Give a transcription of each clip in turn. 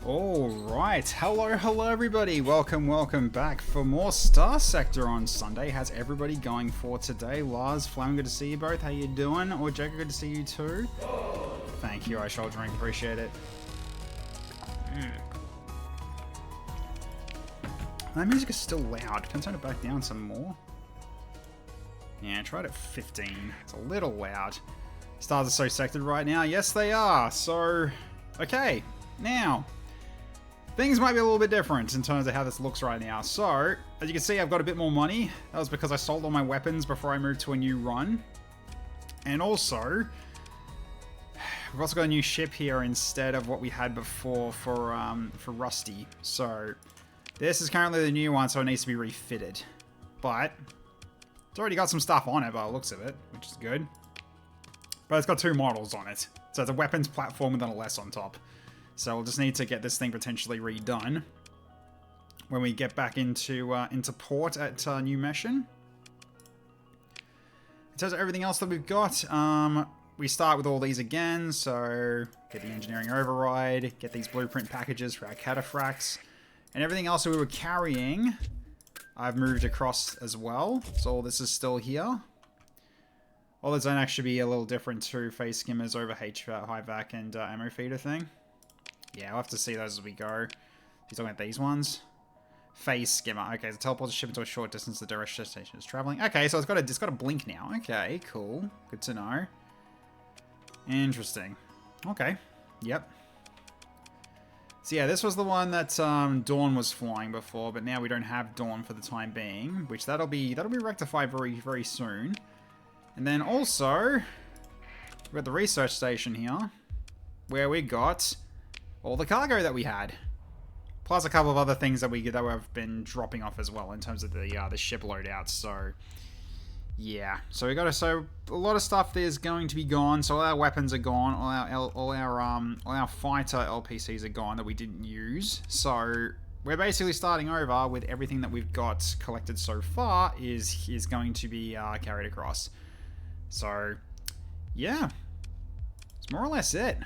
Alright, hello everybody, welcome back for more Starsector on Sunday. How's everybody going for today? Lars, Flam, good to see you both, how you doing? Or Jacob, good to see you too. Thank you, I shall drink, appreciate it. That music is still loud, can I turn it back down some more? Yeah, I tried at 15, it's a little loud. Stars are so sectored right now, yes they are, so... Okay, now... Things might be a little bit different in terms of how this looks right now. So, as you can see, I've got a bit more money. That was because I sold all my weapons before I moved to a new run. And also, we've also got a new ship here instead of what we had before for Rusty. So, this is currently the new one, so it needs to be refitted. But, it's already got some stuff on it by the looks of it, which is good. But it's got two models on it. So it's a weapons platform with a less on top. So we'll just need to get this thing potentially redone when we get back into port at New Mission. In terms of everything else that we've got, we start with all these again. So get the engineering override, get these blueprint packages for our cataphracts, and everything else that we were carrying, I've moved across as well. So all this is still here. All the zone actually be a little different to phase skimmers over high vac and ammo feeder thing. Yeah, we'll have to see those as we go. He's talking about these ones. Phase skimmer. Okay, so teleports a ship into a short distance the direction station is traveling. Okay, so it's got a blink now. Okay, cool. Good to know. Interesting. Okay. Yep. So yeah, this was the one that Dawn was flying before, but now we don't have Dawn for the time being, which that'll be rectified very soon. And then also, we've got the research station here, where we got all the cargo that we had, plus a couple of other things that we've been dropping off as well in terms of the ship loadouts. So yeah, so we got a lot of stuff is going to be gone. So all our weapons are gone, all our fighter LPCs are gone that we didn't use. So we're basically starting over with everything that we've got collected so far is going to be carried across. So yeah, it's more or less it.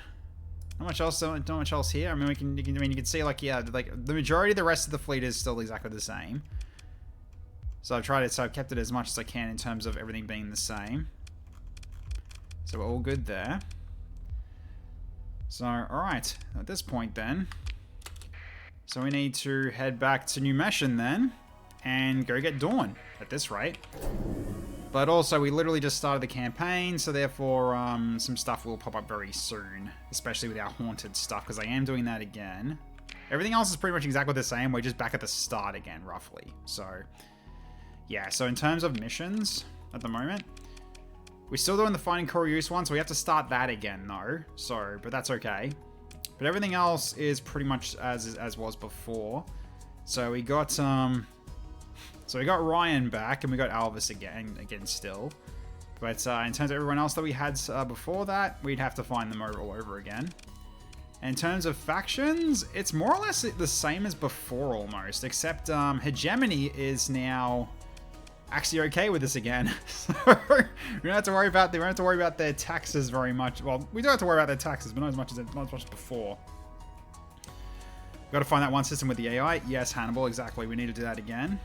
Not much else here. I mean, you can see like the majority of the rest of the fleet is still exactly the same. So I've kept it as much as I can in terms of everything being the same. So we're all good there. So all right, at this point then, so we need to head back to New Mission then, and go get Dawn at this rate. But also, we literally just started the campaign, so therefore some stuff will pop up very soon, especially with our haunted stuff, because I am doing that again. Everything else is pretty much exactly the same. We're just back at the start again, roughly. So, yeah. So in terms of missions at the moment, we're still doing the Finding Corius one, so we have to start that again, though. So, but that's okay. But everything else is pretty much as was before. So we got So we got Ryan back, and we got Alvis again still. But in terms of everyone else that we had before that, we'd have to find them all over again. And in terms of factions, it's more or less the same as before almost, except Hegemony is now actually okay with this again. So we don't have to worry about their taxes very much. Well, we do have to worry about their taxes, but not as much as before. Got to find that one system with the AI. Yes, Hannibal, exactly. We need to do that again.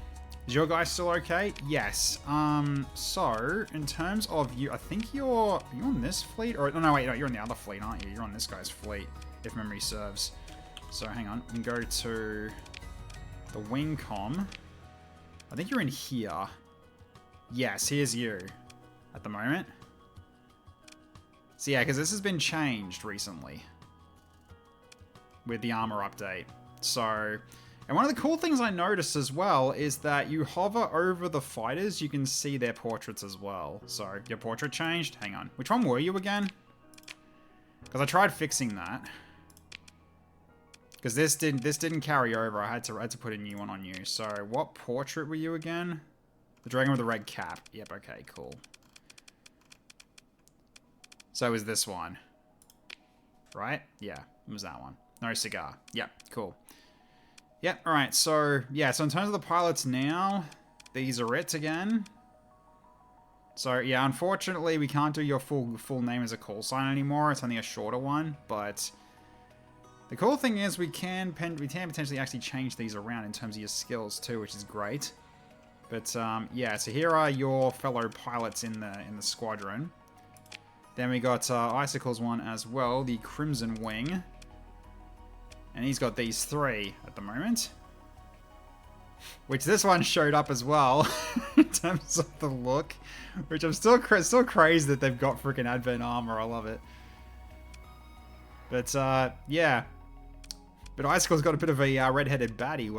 Is your guy still okay? Yes. So, in terms of you, I think you're on this fleet? Or, no, wait, no, you're on the other fleet, aren't you? You're on this guy's fleet, if memory serves. So, hang on. We can go to the Wingcom. I think you're in here. Yes, here's you at the moment. So, yeah, because this has been changed recently with the armor update. So... And one of the cool things I noticed as well is that you hover over the fighters, you can see their portraits as well. So, your portrait changed? Hang on. Which one were you again? Because I tried fixing that. Because this didn't carry over. I had to put a new one on you. So, what portrait were you again? The dragon with the red cap. Yep, okay, cool. So, it was this one. Right? Yeah, it was that one. No cigar. Yep, cool. Yep, alright, so, yeah, so in terms of the pilots now, these are it again. So, yeah, unfortunately, we can't do your full name as a call sign anymore. It's only a shorter one, but The cool thing is we can potentially actually change these around in terms of your skills too, which is great. But yeah, so here are your fellow pilots in the squadron. Then we got Icicle's one as well, the Crimson Wing. And he's got these 3 at the moment. Which this one showed up as well, in terms of the look. Which I'm still crazy that they've got freaking Advent armor, I love it. But yeah. But Icicle's got a bit of a red-headed baddie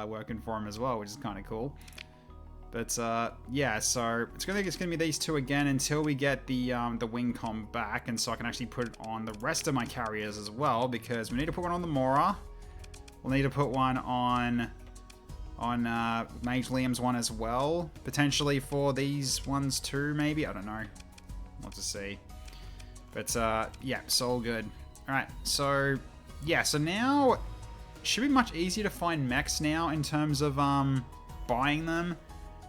working for him as well, which is kind of cool. But yeah, so it's gonna be these 2 again until we get the wing com back, and so I can actually put it on the rest of my carriers as well, because we need to put one on the Mora. We'll need to put one on Mage Liam's one as well, potentially for these ones too, maybe. I don't know. We'll have to see. But yeah, it's all good. All right, so yeah, so now it should be much easier to find mechs now in terms of buying them.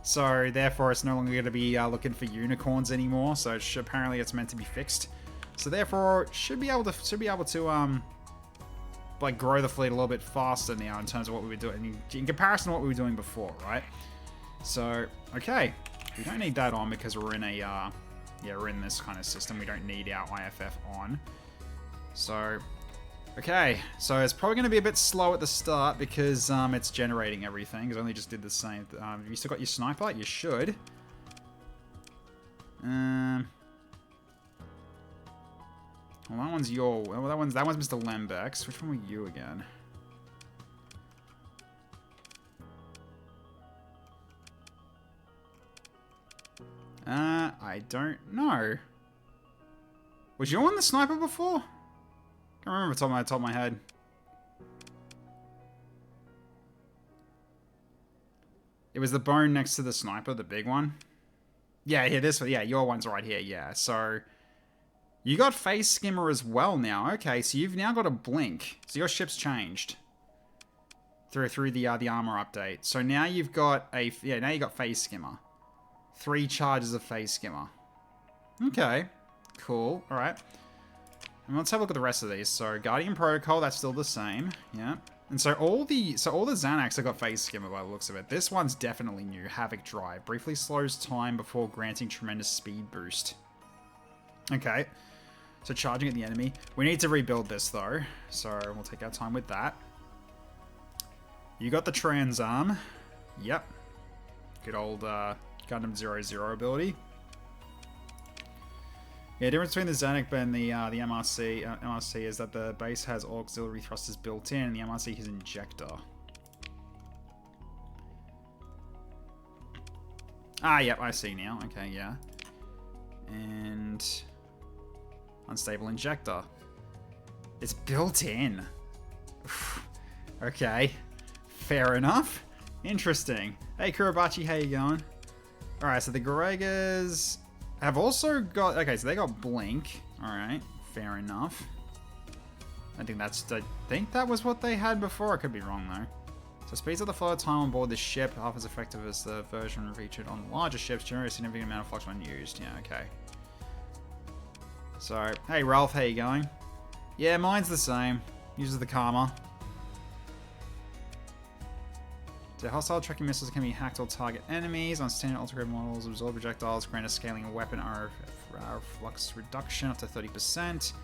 So therefore, it's no longer going to be looking for unicorns anymore. So apparently, it's meant to be fixed. So therefore, should be able to like grow the fleet a little bit faster now in terms of what we were doing in comparison to what we were doing before, right? So okay, we don't need that on because we're in a yeah, we're in this kind of system. We don't need our IFF on. So okay, so it's probably going to be a bit slow at the start because it's generating everything. Because I only just did the same. Have you still got your sniper? You should. Well, that one's your. Well, that one's Mr. Lembex. Which one were you again? I don't know. Was you on the sniper before? I can't remember off the top of my head. It was the bone next to the sniper, the big one. Yeah, here, this one. Yeah, your one's right here. Yeah, so you got Phase Skimmer as well now. Okay, so you've now got a blink. So your ship's changed through the Armaa update. So now you've got now you got Phase Skimmer. 3 charges of Phase Skimmer. Okay, cool. All right. And let's have a look at the rest of these. So Guardian Protocol, that's still the same. Yeah. And so all the Xanax have got Phase Skimmer by the looks of it. This one's definitely new. Havoc Drive. Briefly slows time before granting tremendous speed boost. Okay. So charging at the enemy. We need to rebuild this though. So we'll take our time with that. You got the Trans Arm. Yep. Good old Gundam 00 ability. Yeah, the difference between the Xanac and the MRC is that the base has auxiliary thrusters built in, and the MRC has injector. Ah, yep, I see now. Okay, yeah. And unstable injector. It's built in. Okay, fair enough. Interesting. Hey, Kurabachi, how you going? All right, so the Goregas have also got... Okay, so they got Blink. Alright, fair enough. I think that was what they had before. I could be wrong, though. So speeds of the flow time on board the ship, half as effective as the version featured on larger ships, generate a significant amount of flux when used. Yeah, okay. So, hey Ralph, how you going? Yeah, mine's the same. Uses the Karma. So hostile tracking missiles can be hacked or target enemies. On standard ultra-grade models, absorb projectiles, grant a scaling weapon or flux reduction up to 30%.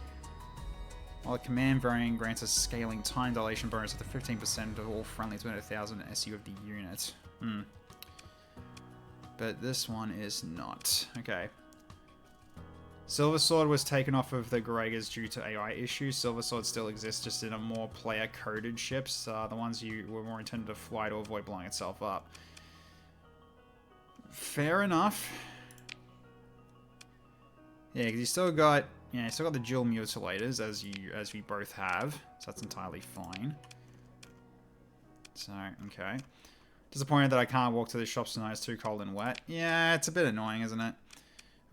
While the command variant grants a scaling time dilation bonus up to 15% of all friendlies within 1,000 SU of the unit. But this one is not. Okay. Silver Sword was taken off of the Goregas due to AI issues. Silver Sword still exists, just in a more player-coded ships. The ones you were more intended to fly to avoid blowing itself up. Fair enough. Yeah, because you still got the dual mutilators as you both have, so that's entirely fine. So okay. Disappointed that I can't walk to the shops tonight. It's too cold and wet. Yeah, it's a bit annoying, isn't it?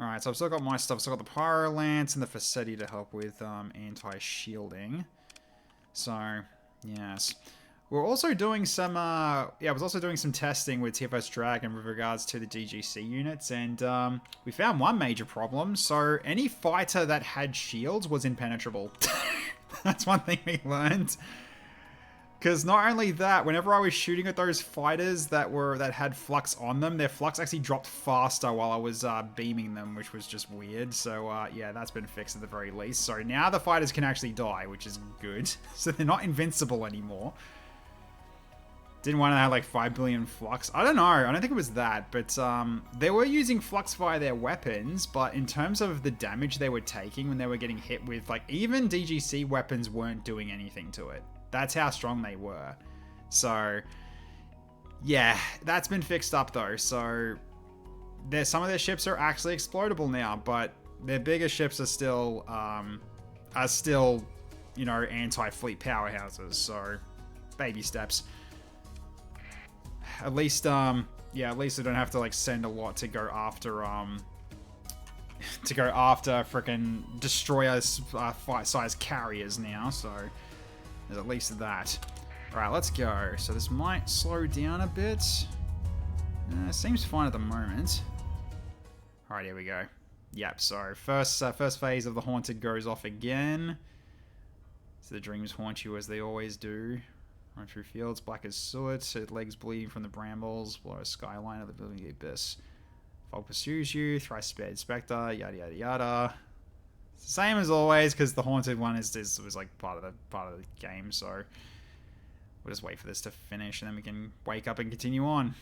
Alright, so I've still got my stuff. I've still got the Pyro Lance and the Faceti to help with anti-shielding. So, yes. We're also doing some, I was also doing some testing with TFS Dragon with regards to the DGC units, and we found one major problem. So, any fighter that had shields was impenetrable. That's one thing we learned. Because not only that, whenever I was shooting at those fighters that had flux on them, their flux actually dropped faster while I was beaming them, which was just weird. So yeah, that's been fixed at the very least. So now the fighters can actually die, which is good. So they're not invincible anymore. Didn't want to have like 5 billion flux. I don't know. I don't think it was that. But they were using flux via their weapons. But in terms of the damage they were taking when they were getting hit with, like, even DGC weapons weren't doing anything to it. That's how strong they were. So, yeah, that's been fixed up though. So, some of their ships are actually explodable now, but their bigger ships are still, you know, anti-fleet powerhouses. So, baby steps. At least, yeah, at least they don't have to like send a lot to go after, freaking destroyer-size carriers now. So. There's at least that. Alright, let's go. So this might slow down a bit. Seems fine at the moment. Alright, here we go. Yep, so first phase of the Haunted goes off again. So the dreams haunt you as they always do. Run through fields, black as soot, legs bleeding from the brambles, below a skyline of the building the abyss. Fog pursues you, thrice spared spectre, yada yada yada. Same as always, because the Haunted one was like part of the game, so we'll just wait for this to finish and then we can wake up and continue on.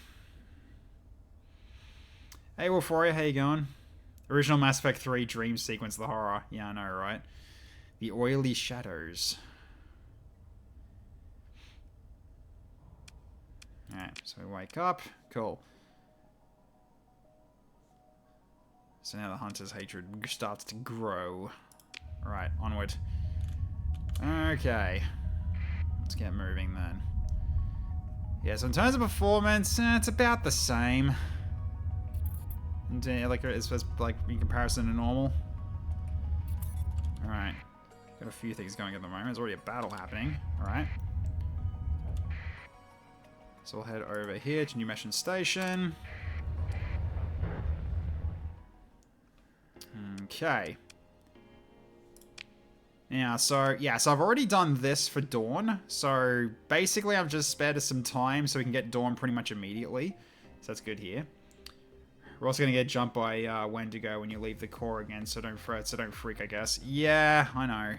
Hey Wolforia, how you going? Original Mass Effect 3 dream sequence of the horror. Yeah, I know, right? The oily shadows. Alright, so we wake up. Cool. So now the Hunter's hatred starts to grow. Alright, onward. Okay. Let's get moving then. Yeah, so in terms of performance, it's about the same. And, like, it's like in comparison to normal. Alright. Got a few things going at the moment. There's already a battle happening. Alright. So we'll head over here to New Mission Station. Okay. Now, so, yeah, so I've already done this for Dawn. So, basically, I've just spared us some time so we can get Dawn pretty much immediately. So, that's good here. We're also going to get jumped by Wendigo when you leave the core again, so don't fret, so don't freak, I guess. Yeah, I know.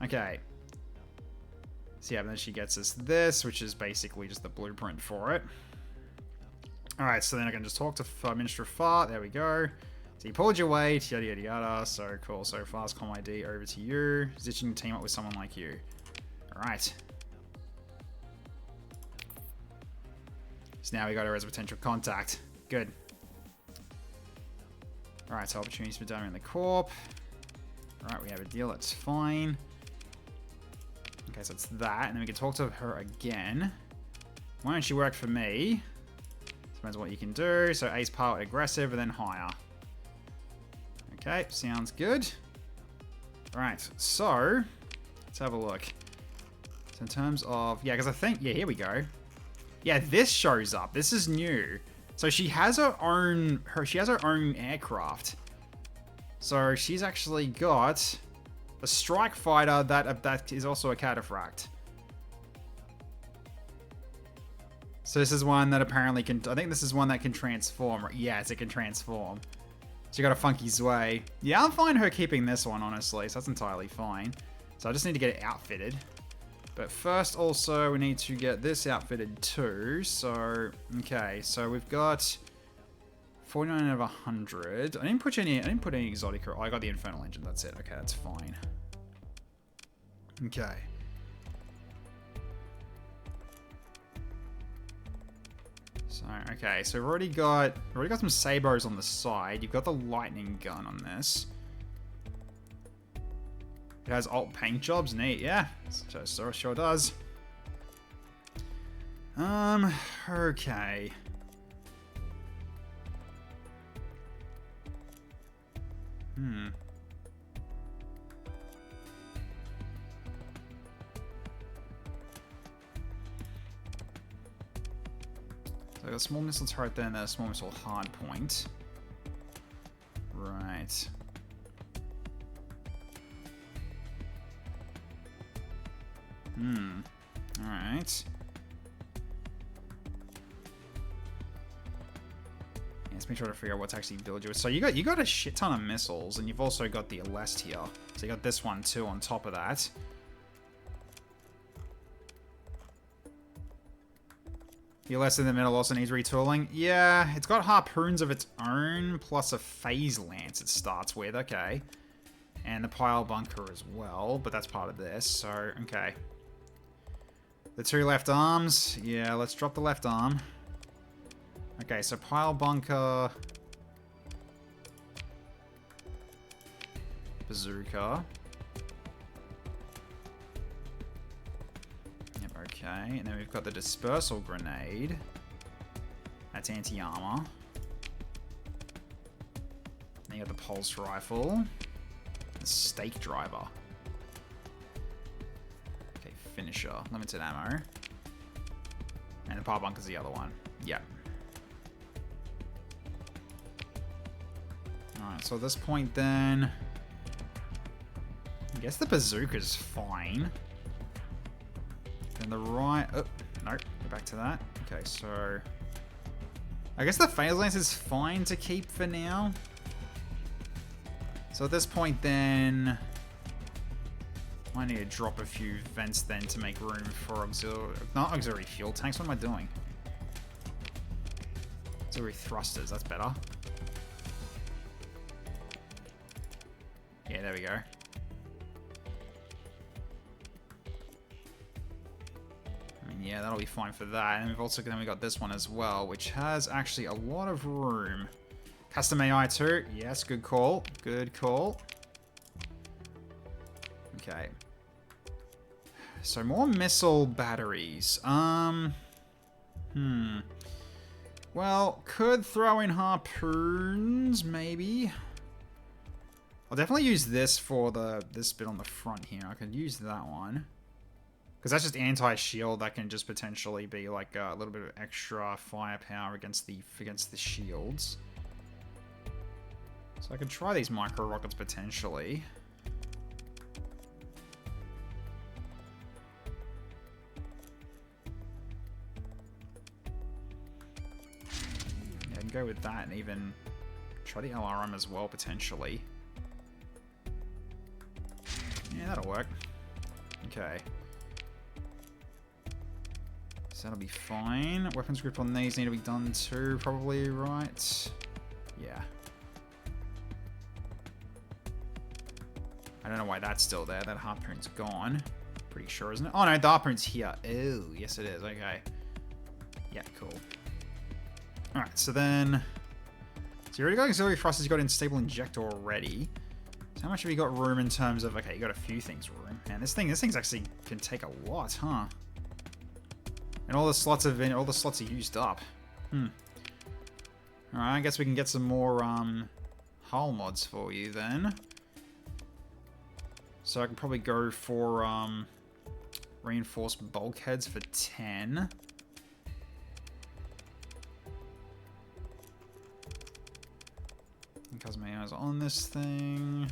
Okay. So, yeah, then she gets us this, which is basically just the blueprint for it. Alright, so then I can just talk to Minister of Fart. There we go. So you pulled your weight, yada yada yada. So cool. So fast comm ID over to you. Stitching team up with someone like you. Alright. So now we got her as a potential contact. Good. Alright, so opportunities for damage in the corp. Alright, we have a deal, that's fine. Okay, so it's that, and then we can talk to her again. Why don't you work for me? Depends on what you can do. So ace pilot aggressive and then higher. Okay, sounds good. Alright, so let's have a look. So in terms of, yeah, because I think, yeah, here we go. Yeah, this shows up. This is new. So she has her own aircraft. So she's actually got a strike fighter that is also a cataphract. So this is one that apparently can, I think this is one that can transform. Yes, it can transform. So you got a funky Zwei. Yeah, I'm fine her keeping this one, honestly. So that's entirely fine. So I just need to get it outfitted. But first, also, we need to get this outfitted too. So, okay. So we've got 49 of 100. I didn't put any exotic. Oh, I got the Infernal Engine. That's it. Okay, that's fine. Okay. So, okay, so we've already got some sabos on the side. You've got the lightning gun on this. It has alt paint jobs, neat, yeah. Sure does. Okay. So a small missile turret there and then a small missile hard point. Right. Alright. Yeah, let's make sure to figure out what to actually build you with. So you got a shit ton of missiles, and you've also got the Alest here. So you got this one too on top of that. The Alest in the middle also needs retooling. Yeah, it's got harpoons of its own, plus a phase lance it starts with. Okay. And the pile bunker as well, but that's part of this, so, okay. The 2 left arms. Yeah, let's drop the left arm. Okay, so pile bunker. Bazooka. Yep, okay. And then we've got the dispersal grenade. That's anti-armor. Then you got the pulse rifle. The stake driver. Okay, finisher. Limited ammo. And the power bunker's the other one. Yep. Alright, so at this point then... I guess the bazooka's fine. And the right... Oh, nope. Go back to that. Okay, so... I guess the phase lance is fine to keep for now. So at this point then, I need to drop a few vents then to make room for not auxiliary fuel tanks, what am I doing? Auxiliary thrusters, that's better. Yeah, there we go. I mean, yeah, that'll be fine for that. And we've also then we got this one as well, which has actually a lot of room. Custom AI too. Yes, good call. Good call. Okay. So more missile batteries. Well, could throw in harpoons, maybe. I'll definitely use this for this bit on the front here. I could use that one. Because that's just anti-shield. That can just potentially be like a little bit of extra firepower against the shields. So I could try these micro rockets potentially. Yeah, I can go with that and even try the LRM as well potentially. Yeah, that'll work. Okay. So that'll be fine. Weapons grip on these need to be done too, probably, right? Yeah. I don't know why that's still there. That harpoon's gone. Pretty sure, isn't it? Oh no, the harpoon's here. Oh, yes it is. Okay. Yeah, cool. Alright, so then... So you already got auxiliary thrusters, you got unstable injector already. So how much have you got room in terms of... Okay, you got a few things room. Man, this thing's actually can take a lot, huh? And all the slots are used up. Alright, I guess we can get some more hull mods for you then. So I can probably go for reinforced bulkheads for 10. Because my eyes on this thing.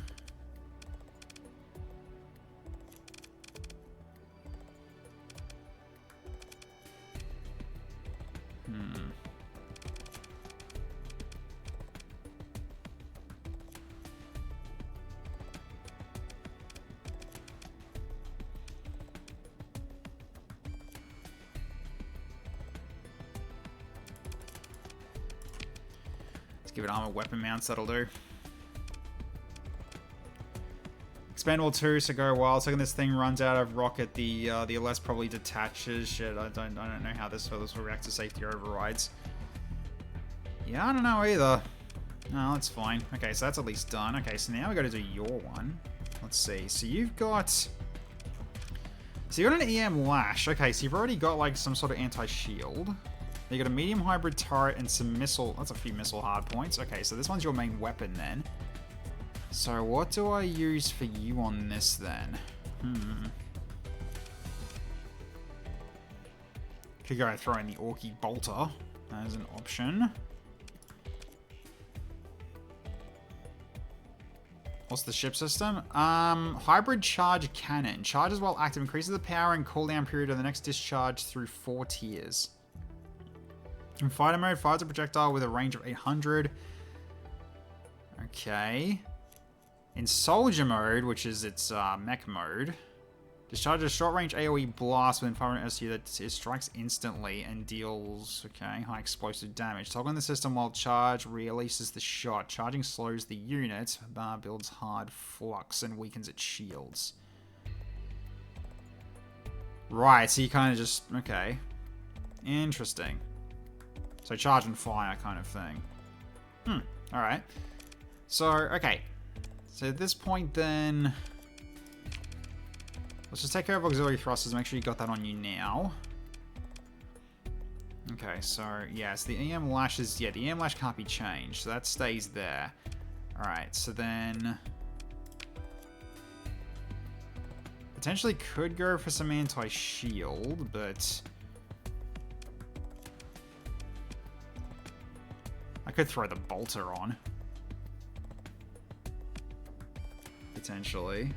Give it armor weapon mounts, that'll do. Expandable 2, so go wild. Second this thing runs out of rocket, the LS probably detaches. Shit, I don't know how this will react to safety overrides. Yeah, I don't know either. No, that's fine. Okay, so that's at least done. Okay, so now we got to do your one. Let's see. So you've got... So you got an EM lash. Okay, so you've already got like some sort of anti-shield. You got a medium hybrid turret and some missile... That's a few missile hard points. Okay, so this one's your main weapon then. So what do I use for you on this then? Could go throw in the Orky Bolter as an option. What's the ship system? Hybrid charge cannon. Charges while active. Increases the power and cooldown period of the next discharge through 4 tiers. In fighter mode, fires a projectile with a range of 800. Okay. In soldier mode, which is its mech mode, discharges a short-range AoE blast within 500 SU that it strikes instantly and deals, okay, high explosive damage. Toggling the system while charged releases the shot. Charging slows the unit, builds hard flux, and weakens its shields. Right, so you kind of just, okay. Interesting. So charge and fire kind of thing. Alright. So, okay. So at this point then... Let's just take care of auxiliary thrusters, make sure you got that on you now. Okay, so, yeah, so the EM lash is... Yeah, the EM lash can't be changed, so that stays there. Alright, so then... Potentially could go for some anti-shield, but... I could throw the bolter on. Potentially.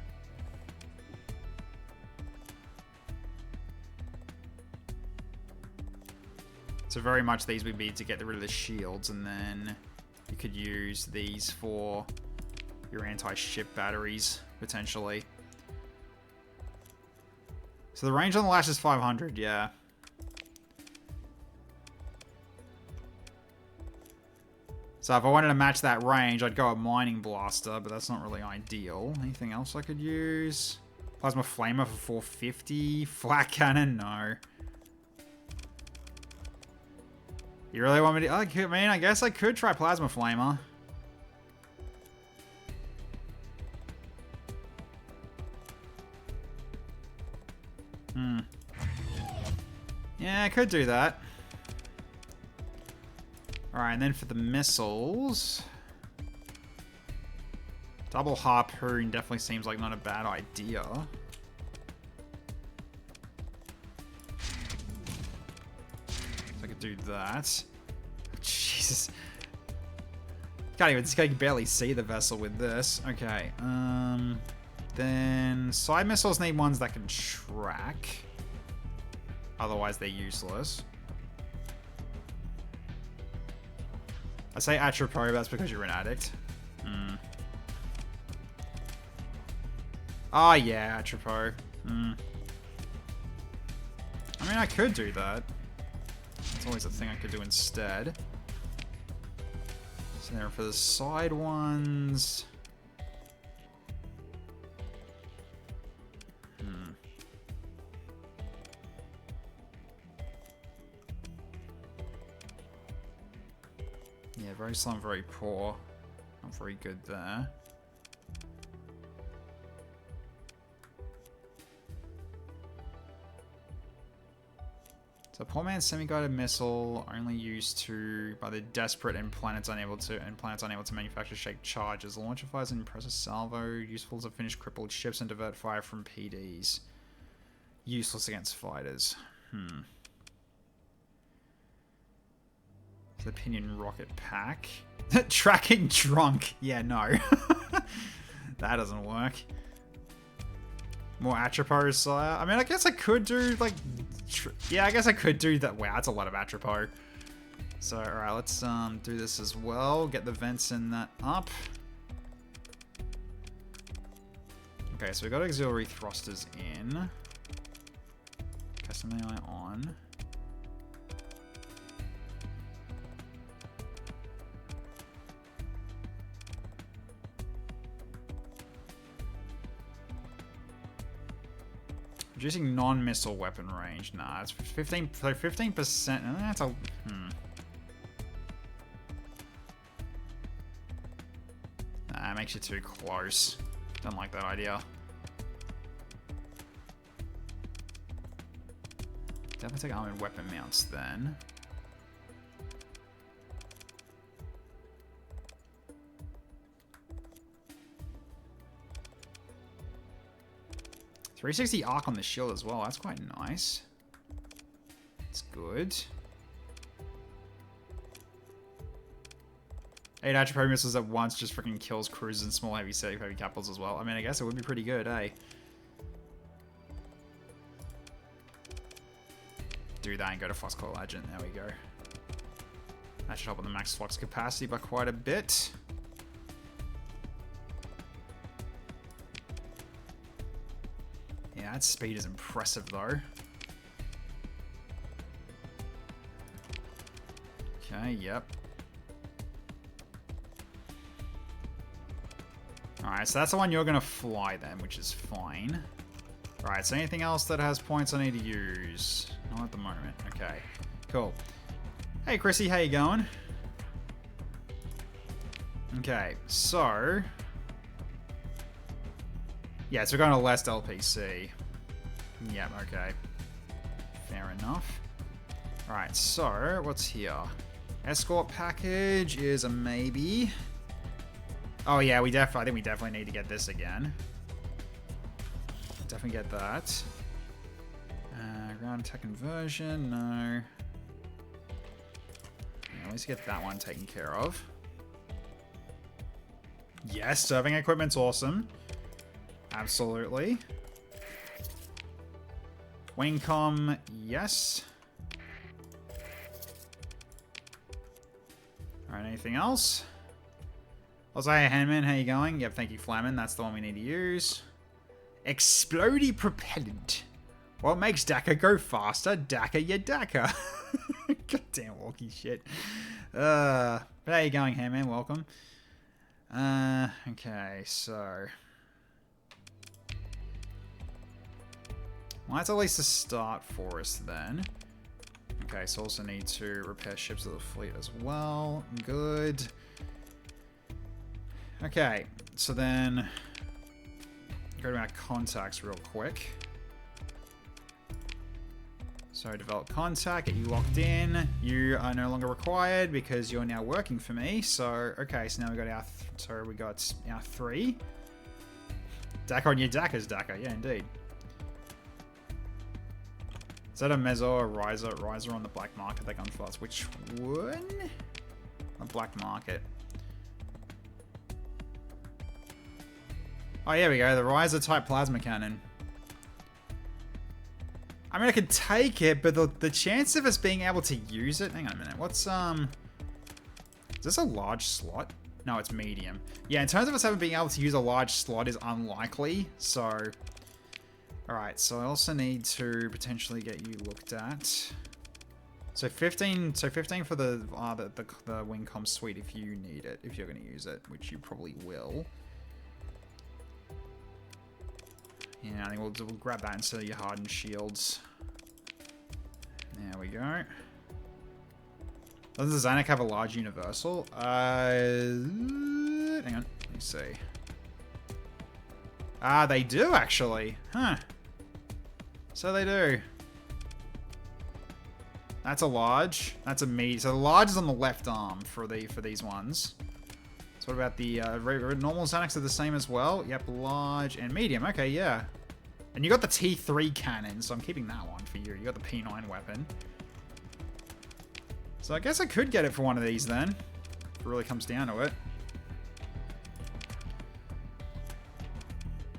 So very much these would be to get rid of the shields, and then you could use these for your anti-ship batteries, potentially. So the range on the lash is 500, yeah. So if I wanted to match that range, I'd go a mining blaster, but that's not really ideal. Anything else I could use? Plasma flamer for 450. Flak cannon, no. You really want me to... I mean, I guess I could try plasma flamer. Yeah, I could do that. Alright, and then for the missiles... Double harpoon definitely seems like not a bad idea. So I could do that. Jesus. This guy can barely see the vessel with this. Okay, then side missiles need ones that can track. Otherwise they're useless. I say Atropos, but that's because you're an addict. Oh yeah, Atropos. I mean, I could do that. That's always a thing I could do instead. So there for the side ones. Yeah, very slow and very poor. Not very good there. So poor man's semi-guided missile only used by the desperate and planets unable to manufacture shaped charges. The launcher fires an impressive salvo, useful to finish crippled ships and divert fire from PDs. Useless against fighters. The pinion rocket pack. Tracking drunk. Yeah, no. That doesn't work. More Atropos, sire. I mean, I guess I could do, like... yeah, I guess I could do that. Wow, that's a lot of Atropos. So, alright, let's do this as well. Get the vents in that up. Okay, so we got auxiliary thrusters in. Custom AI on. Reducing non-missile weapon range. Nah, it's 15%. 15%. That's a... Nah, it makes you too close. Don't like that idea. Definitely take armored weapon mounts then. .360 arc on the shield as well. That's quite nice. It's good. 8 atropine missiles at once just freaking kills cruisers and small heavy capitals as well. I mean, I guess it would be pretty good, eh? Do that and go to Flux Coil Agent. There we go. That should help with the max flux capacity by quite a bit. Yeah, that speed is impressive though. Okay, yep. Alright, so that's the one you're going to fly then, which is fine. Alright, so anything else that has points I need to use? Not at the moment. Okay, cool. Hey Chrissy, how you going? Okay, so... yeah, so we're going to less LPC. Yep, okay. Fair enough. Alright, so, what's here? Escort package is a maybe. Oh yeah, I think we definitely need to get this again. Definitely get that. Ground attack conversion, no. Yeah, let's get that one taken care of. Yes, serving equipment's awesome. Absolutely. Wingcom, yes. Alright, anything else? Also, hey, Handman, how you going? Yep, thank you, Flamin. That's the one we need to use. Explodey propellant. What makes Dakar go faster? Dakar, ya Dakar. Goddamn walkie shit. But how you going, Handman? Welcome. Okay, so... well, that's at least a start for us then. Okay, so also need to repair ships of the fleet as well. Good. Okay, so then go to our contacts real quick. So develop contact, get you locked in. You are no longer required because you're now working for me. So, okay, so now we got our 3. Dakar on your Dakar's Dakar, yeah, indeed. Is that a Mezzo or Riser on the black market that comes fast? Which one? The black market. Oh, here we go. The Riser type plasma cannon. I mean, I could take it, but the chance of us being able to use it... hang on a minute. What's, is this a large slot? No, it's medium. Yeah, in terms of us being able to use a large slot is unlikely, so... alright, so I also need to potentially get you looked at. So 15 for the Wingcom suite if you need it, if you're going to use it, which you probably will. Yeah, I think we'll grab that instead of your hardened shields. There we go. Does the Zanuck have a large universal? Hang on, let me see. Ah, they do actually. Huh. So they do. That's a large. That's a medium. So the large is on the left arm for these ones. So what about the normal Zanucks are the same as well? Yep, large and medium. Okay, yeah. And you got the T3 cannon, so I'm keeping that one for you. You got the P9 weapon. So I guess I could get it for one of these then. If it really comes down to it.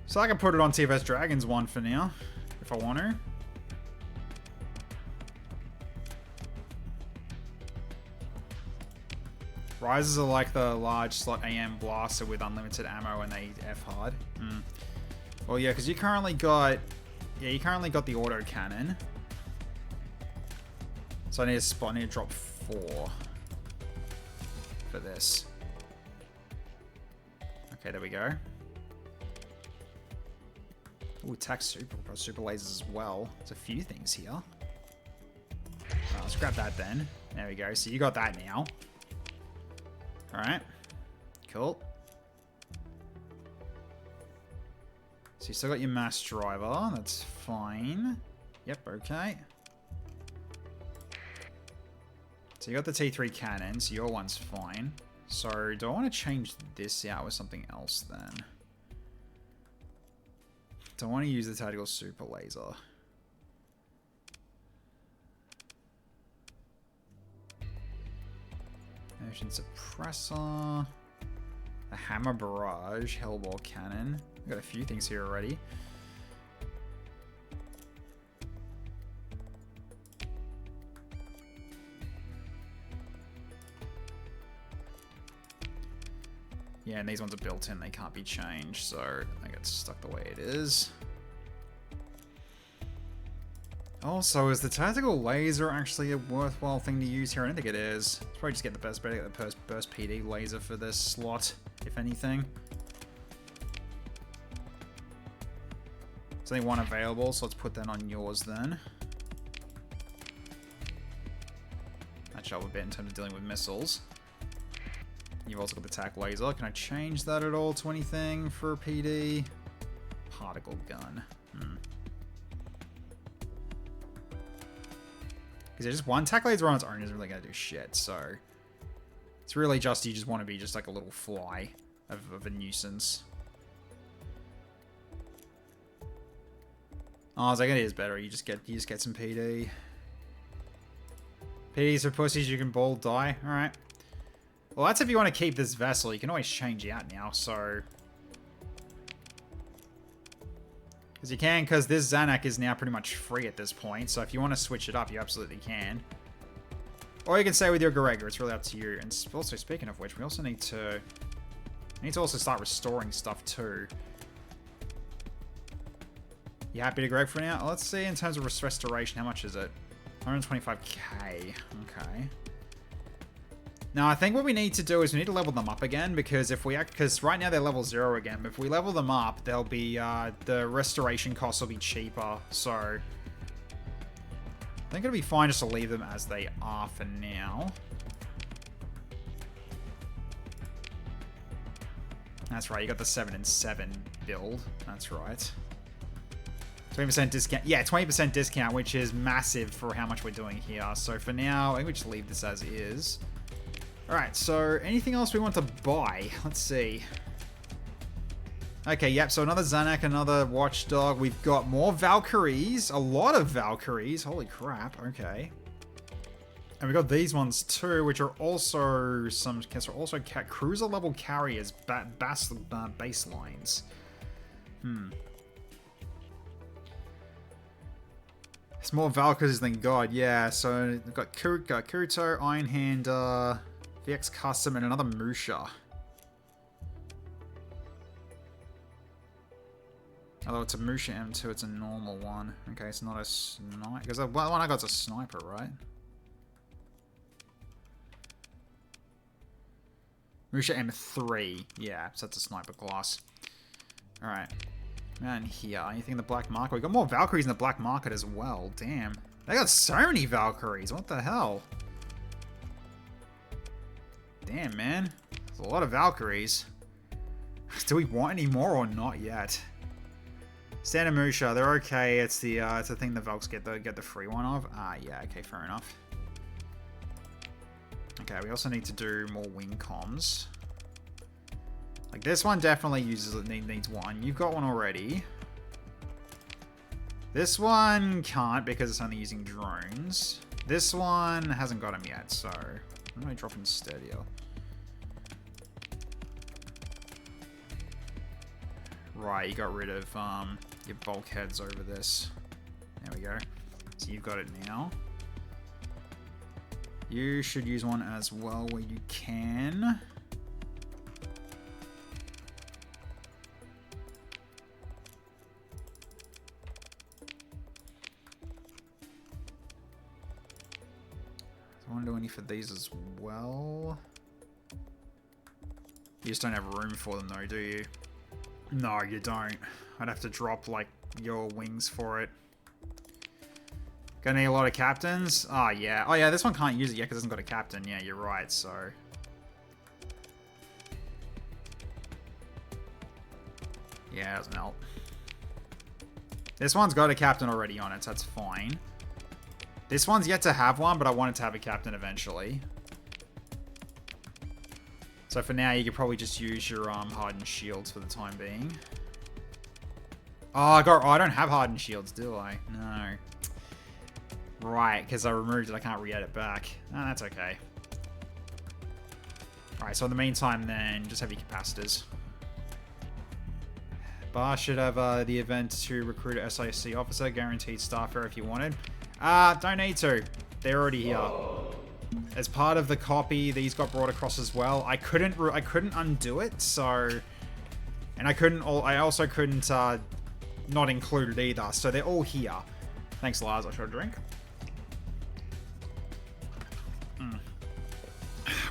So I can put it on TFS Dragon's one for now, if I want to. Risers are like the large slot AM blaster with unlimited ammo and they F hard. Well, yeah, because you currently got... yeah, you currently got the auto cannon. So I need to drop 4 for this. Okay, there we go. Ooh, attack super lasers as well. There's a few things here. Let's grab that then. There we go. So you got that now. Alright. Cool. So you still got your mass driver. That's fine. Yep, okay. So you got the T3 cannon, so your one's fine. So do I want to change this out with something else then? Do I want to use the tactical super laser? Motion suppressor. A hammer barrage. Hellball cannon. We've got a few things here already. Yeah, and these ones are built in, they can't be changed, so I get stuck the way it is. Also, is the tactical laser actually a worthwhile thing to use here? I don't think it is. It's probably just get the best, better get the burst PD laser for this slot, if anything. There's only one available, so let's put that on yours then. Match up a bit in terms of dealing with missiles. You've also got the tac laser. Can I change that at all to anything for a PD? Particle gun. Because just one tac laser on its own isn't really going to do shit, so... It's really just, you just want to be just like a little fly of a nuisance. Oh, I was like, it is better. You just get some PD. PDs for pussies, you can ball die. Alright. Well, that's if you want to keep this vessel. You can always change it out now, so... Because you can, because this Zanak is now pretty much free at this point, so if you want to switch it up, you absolutely can. Or you can stay with your Gregor, it's really up to you. And also, speaking of which, we also need to... also start restoring stuff, too. You happy to Greg for now? Let's see, in terms of restoration, how much is it? 125k. Okay. Now, I think what we need to do is we need to level them up again, because if we because right now they're level 0 again, but if we level them up, they'll be, the restoration costs will be cheaper, so... I think it'll be fine just to leave them as they are for now. That's right, you got the 7 and 7 build, that's right. 20% discount, yeah, 20% discount, which is massive for how much we're doing here, so for now, I think we just leave this as is. Alright, so anything else we want to buy? Let's see. Okay, yep, so another Zanak, another Watchdog. We've got more Valkyries. A lot of Valkyries. Holy crap, okay. And we've got these ones too, which are also some cruiser level carriers, baselines. It's more Valkyries than God, yeah. So we've got Kuruto, Iron Hander, VX Custom, and another Musha. Although it's a Musha M2, it's a normal one. Okay, it's not a sniper. Because the one I got's a sniper, right? Musha M3. Yeah, so that's a sniper class. Alright. Man, here. Anything in the black market? We got more Valkyries in the black market as well. Damn. They got so many Valkyries. What the hell? Damn, man. There's a lot of Valkyries. Do we want any more or not yet? Standard Musha, they're okay. It's the thing the Valks get the free one of. Ah, yeah, okay, fair enough. Okay, we also need to do more wing comms. Like this one definitely needs one. You've got one already. This one can't because it's only using drones. This one hasn't got them yet, so I'm gonna drop instead here. Right, you got rid of your bulkheads over this. There we go. So you've got it now. You should use one as well where you can. I want to do any for these as well. You just don't have room for them though, do you? No, you don't. I'd have to drop, like, your wings for it. Gonna need a lot of captains? Oh, yeah. Oh, yeah, this one can't use it yet because it hasn't got a captain. Yeah, you're right, so... Yeah, it doesn't help. This one's got a captain already on it, so that's fine. This one's yet to have one, but I want it to have a captain eventually. So for now, you could probably just use your hardened shields for the time being. Oh, I don't have hardened shields, do I? No. Right, because I removed it, I can't re-add it back. No, that's okay. Alright, so in the meantime then, just heavy capacitors. Bar should have the event to recruit a SIC officer, guaranteed starfare if you wanted. Don't need to. They're already here. As part of the copy, these got brought across as well. I couldn't undo it, so... And I also couldn't not include it either, so they're all here. Thanks, Lars. I should have a drink.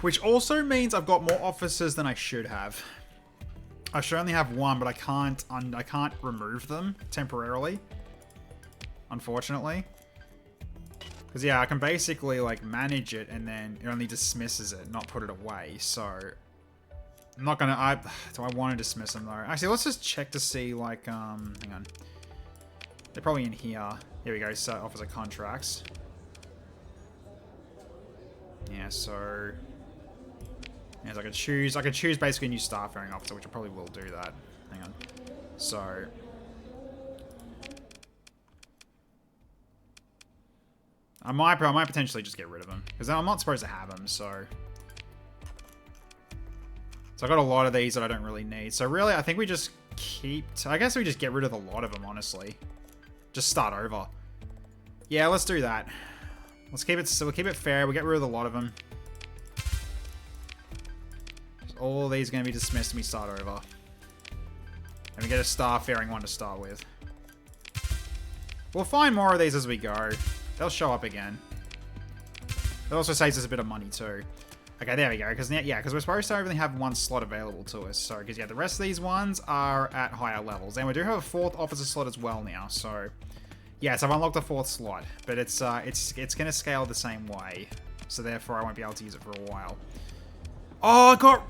Which also means I've got more officers than I should have. I should only have one, but I can't remove them temporarily. Unfortunately. Because yeah, I can basically like manage it and then it only dismisses it, not put it away. So I'm not gonna do I want to dismiss them though? Actually, let's just check to see like hang on. They're probably in here. Here we go, so officer contracts. Yeah, so yeah, so I could choose basically a new starfaring officer, which I probably will do that. Hang on. So I might potentially just get rid of them because I'm not supposed to have them. So I got a lot of these that I don't really need. So really, I think we just I guess we just get rid of a lot of them. Honestly, just start over. Yeah, let's do that. Let's keep it. So we'll keep it fair. We'll get rid of a lot of them. All of these are going to be dismissed and we start over. And we get a starfaring one to start with. We'll find more of these as we go. They'll show up again. It also saves us a bit of money too. Okay, there we go. Because we're supposed to only have one slot available to us. So, because yeah, the rest of these ones are at higher levels. And we do have a 4th officer slot as well now. So, yeah, so I've unlocked a 4th slot. But it's going to scale the same way. So therefore, I won't be able to use it for a while. Oh, I got...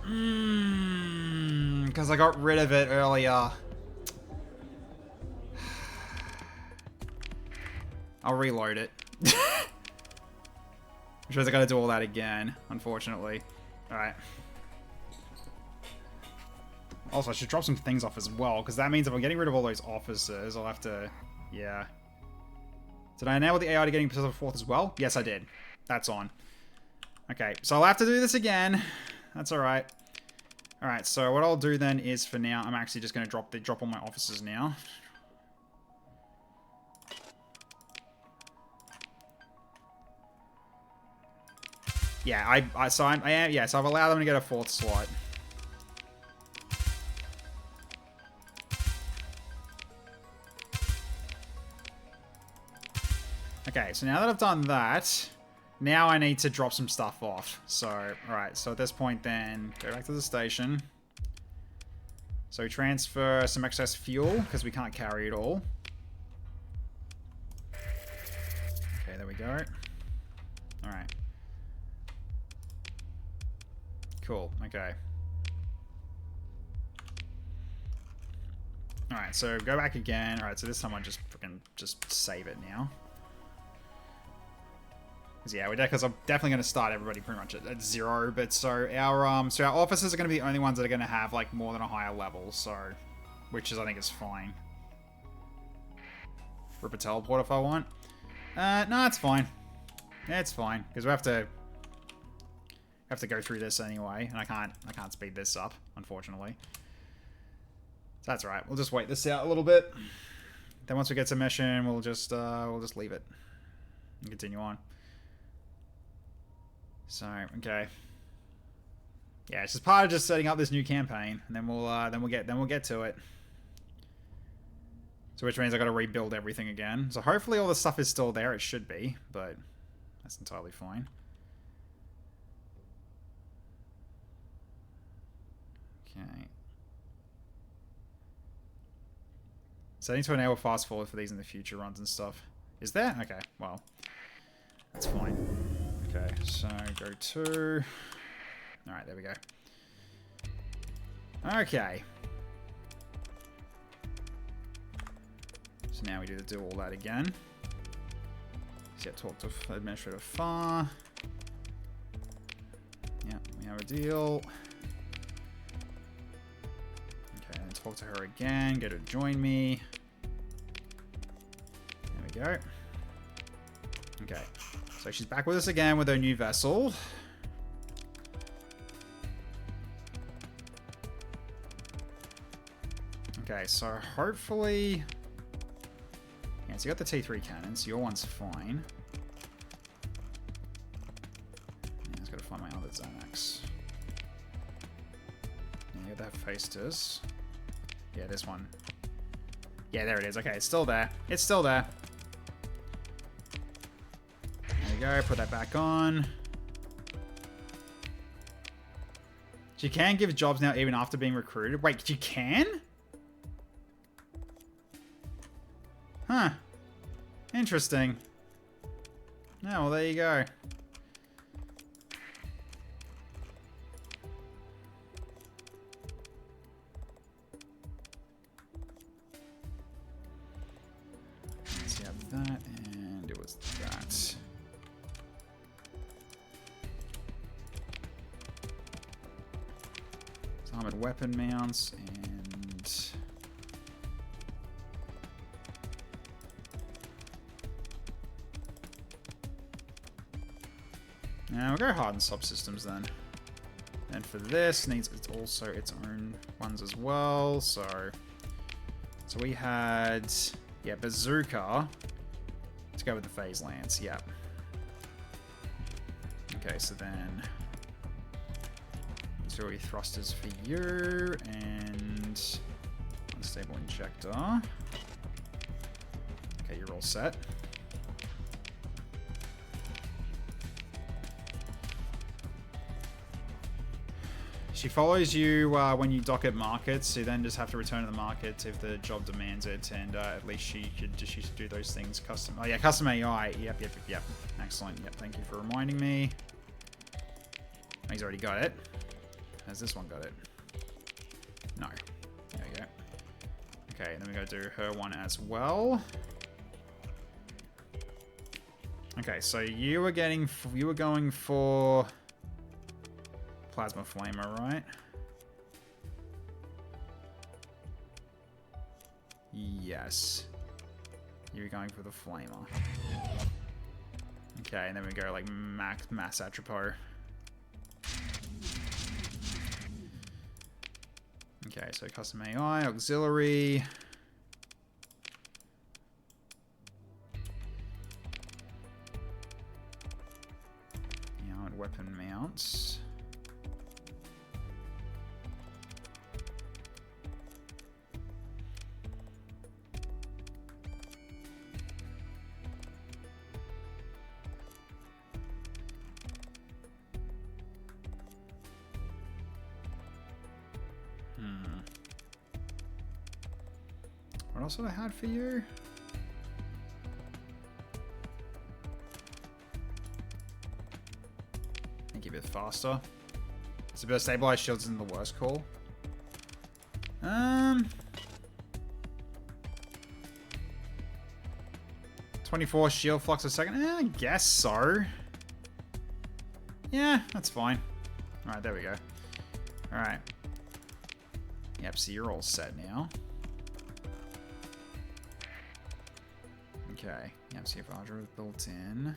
because I got rid of it earlier. I'll reload it. Which means I gotta do all that again, unfortunately. Alright. Also, I should drop some things off as well, because that means if I'm getting rid of all those officers, I'll have to... Yeah. Did I enable the AI to getting Pacific 4th as well? Yes, I did. That's on. Okay, so I'll have to do this again. That's alright. Alright, so what I'll do then is, for now, I'm actually just going to drop all my officers now. Yeah, so I've allowed them to get a 4th slot. Okay, so now that I've done that, now I need to drop some stuff off. So, alright, so at this point then, go back to the station. So transfer some excess fuel, because we can't carry it all. Okay, there we go. Alright. Cool, okay. Alright, so go back again. Alright, so this time I just save it now. Because I'm definitely going to start everybody pretty much at 0. But so our officers are going to be the only ones that are going to have like more than a higher level. So, which is I think is fine. Rip a teleport if I want. No, it's fine. Yeah, it's fine because we have to go through this anyway, and I can't speed this up, unfortunately. So that's right. We'll just wait this out a little bit. Then once we get to mission, we'll just leave it and continue on. So, okay. Yeah, it's just part of just setting up this new campaign, and then we'll get to it. So which means I got to rebuild everything again. So hopefully all the stuff is still there. It should be, but that's entirely fine. Okay. Setting to enable fast forward for these in the future runs and stuff. Is there? Okay, well, that's fine. Okay, so go to... Alright, there we go. Okay. So now we do all that again. So yeah, talk to Administrator Far. Yeah, we have a deal. Okay, and talk to her again. Get her to join me. There we go. Okay. So she's back with us again with her new vessel. Okay, so hopefully... Yeah, so you got the T3 cannons. Your one's fine. Yeah, I just gotta find my other Xanax. Yeah, that faced us. Yeah, this one. Yeah, there it is. Okay, it's still there. It's still there. There you go. Put that back on. You can give jobs now even after being recruited. Wait, you can? Huh. Interesting. Oh, well, there you go. Let's have that, and it was that. Armored weapon mounts, and... Now we'll go hardened subsystems then. And for this, needs it's also its own ones as well. So we had, yeah, bazooka to go with the phase lance. Yeah. Okay, so then auxiliary thrusters for you and unstable injector. Okay, you're all set. She follows you when you dock at markets. You then just have to return to the market if the job demands it, and at least she should do those things custom. Oh yeah, custom AI. Yep. Excellent. Yep. Thank you for reminding me. Oh, he's already got it. Has this one got it? No. There we go. Okay, and then we gotta do her one as well. Okay, so you were going for plasma flamer, right? Yes. You're going for the flamer. Okay, and then we go like mass atropos. Okay, so custom AI, auxiliary. Yeah, and weapon mounts. What else did I had for you? Make it a bit faster. It's a bit of stabilized shields isn't the worst call. 24 shield flux a second. I guess so. Yeah, that's fine. Alright, there we go. Alright. Yep, so you're all set now. Okay, yep, see if Audra is built in.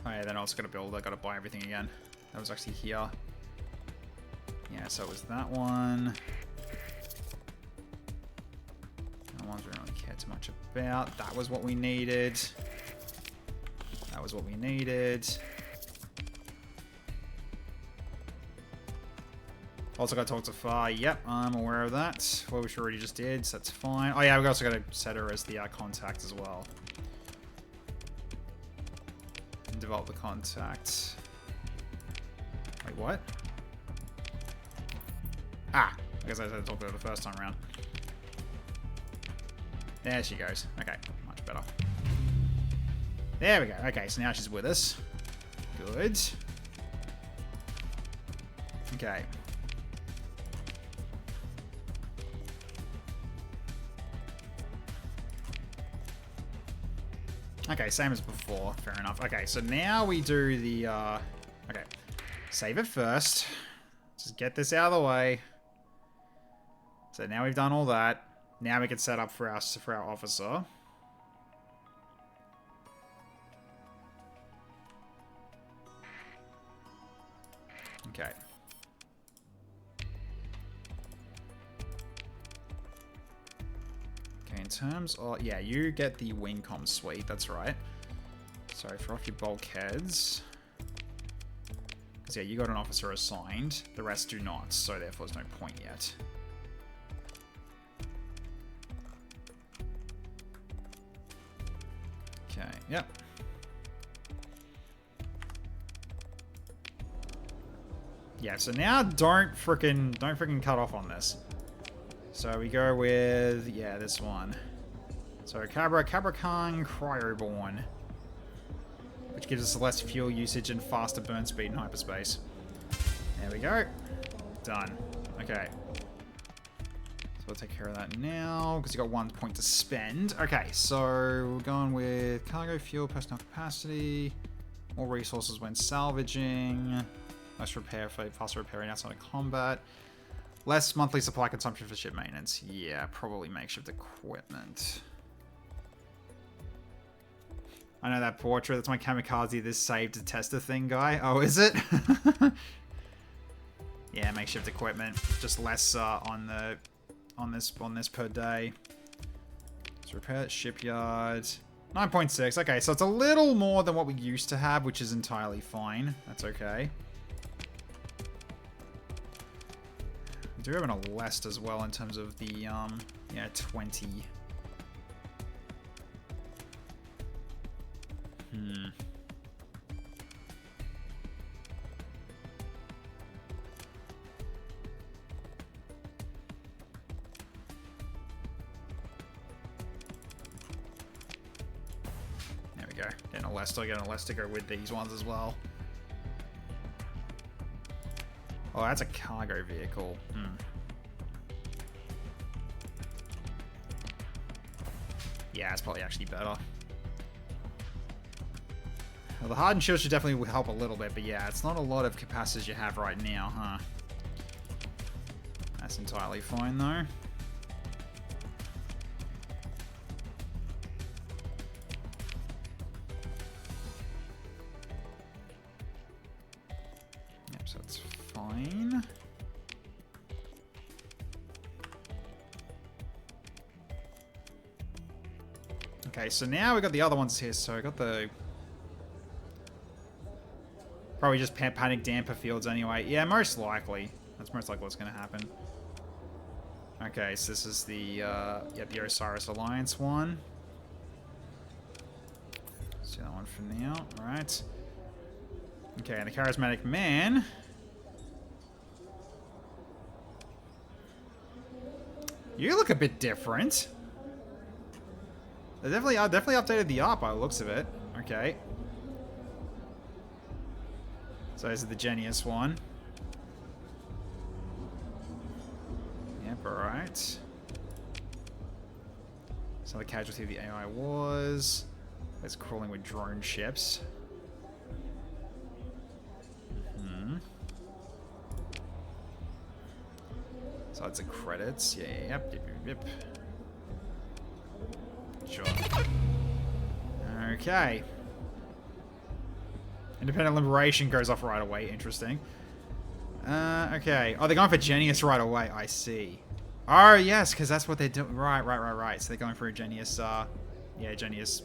Oh yeah, then I was gonna build, I gotta buy everything again. That was actually here. Yeah, so it was that one. That ones we don't really care too much about. That was what we needed. That was what we needed. Also got to talk to Far. Yep, I'm aware of that. Well, which we already just did, so that's fine. Oh yeah, we've also got to set her as the contact as well. And develop the contact. Wait, what? Ah, I guess I had to talk to her the first time around. There she goes. Okay, much better. There we go. Okay, so now she's with us. Good. Okay. Okay, same as before. Fair enough. Okay, so now we do the... okay. Save it first. Just get this out of the way. So now we've done all that. Now we can set up for our officer. Okay. Okay, in terms of... Yeah, you get the Wingcom suite. That's right. Sorry, for off your bulkheads. Because, yeah, you got an officer assigned. The rest do not, so therefore there's no point yet. Okay, yep. Yeah, so now don't freaking cut off on this. So we go with, yeah, this one. So Cabracan Cryoborn, which gives us less fuel usage and faster burn speed in hyperspace. There we go. Done. Okay. So we'll take care of that now, because you got 1 point to spend. Okay, so we're going with cargo fuel, personnel capacity, more resources when salvaging, less repair for faster repairing outside of combat, less monthly supply consumption for ship maintenance. Yeah, probably makeshift equipment. I know that portrait. That's my kamikaze. This saved to tester thing guy. Oh, is it? Yeah, makeshift equipment. Just less on this per day. Let's repair shipyard. 9.6. Okay, so it's a little more than what we used to have, which is entirely fine. That's okay. We do have an Alest as well in terms of the yeah, 20. There we go. Getting a Alest to go with these ones as well. Oh, that's a cargo vehicle. Yeah, it's probably actually better. Well, the hardened shield should definitely help a little bit, but yeah, it's not a lot of capacitors you have right now, huh? That's entirely fine, though. Yep, so that's fine. Okay, so now we got the other ones here. So I got the... Probably just panic damper fields anyway. Yeah, most likely. That's most likely what's going to happen. Okay, so this is the, yeah, the Osiris Alliance one. Let's do that one for now. Alright. Okay, and the Charismatic Man. You look a bit different. They definitely updated the art by the looks of it. Okay. So this is the Genius one. Yep, alright. So the casualty of the AI was... It's crawling with drone ships. So it's the credits. Yeah, yep. Sure. Okay. Independent Liberation goes off right away. Interesting. Okay. Oh, they're going for Genius right away. I see. Oh, yes, because that's what they're doing. Right. So they're going for a Genius, yeah, Genius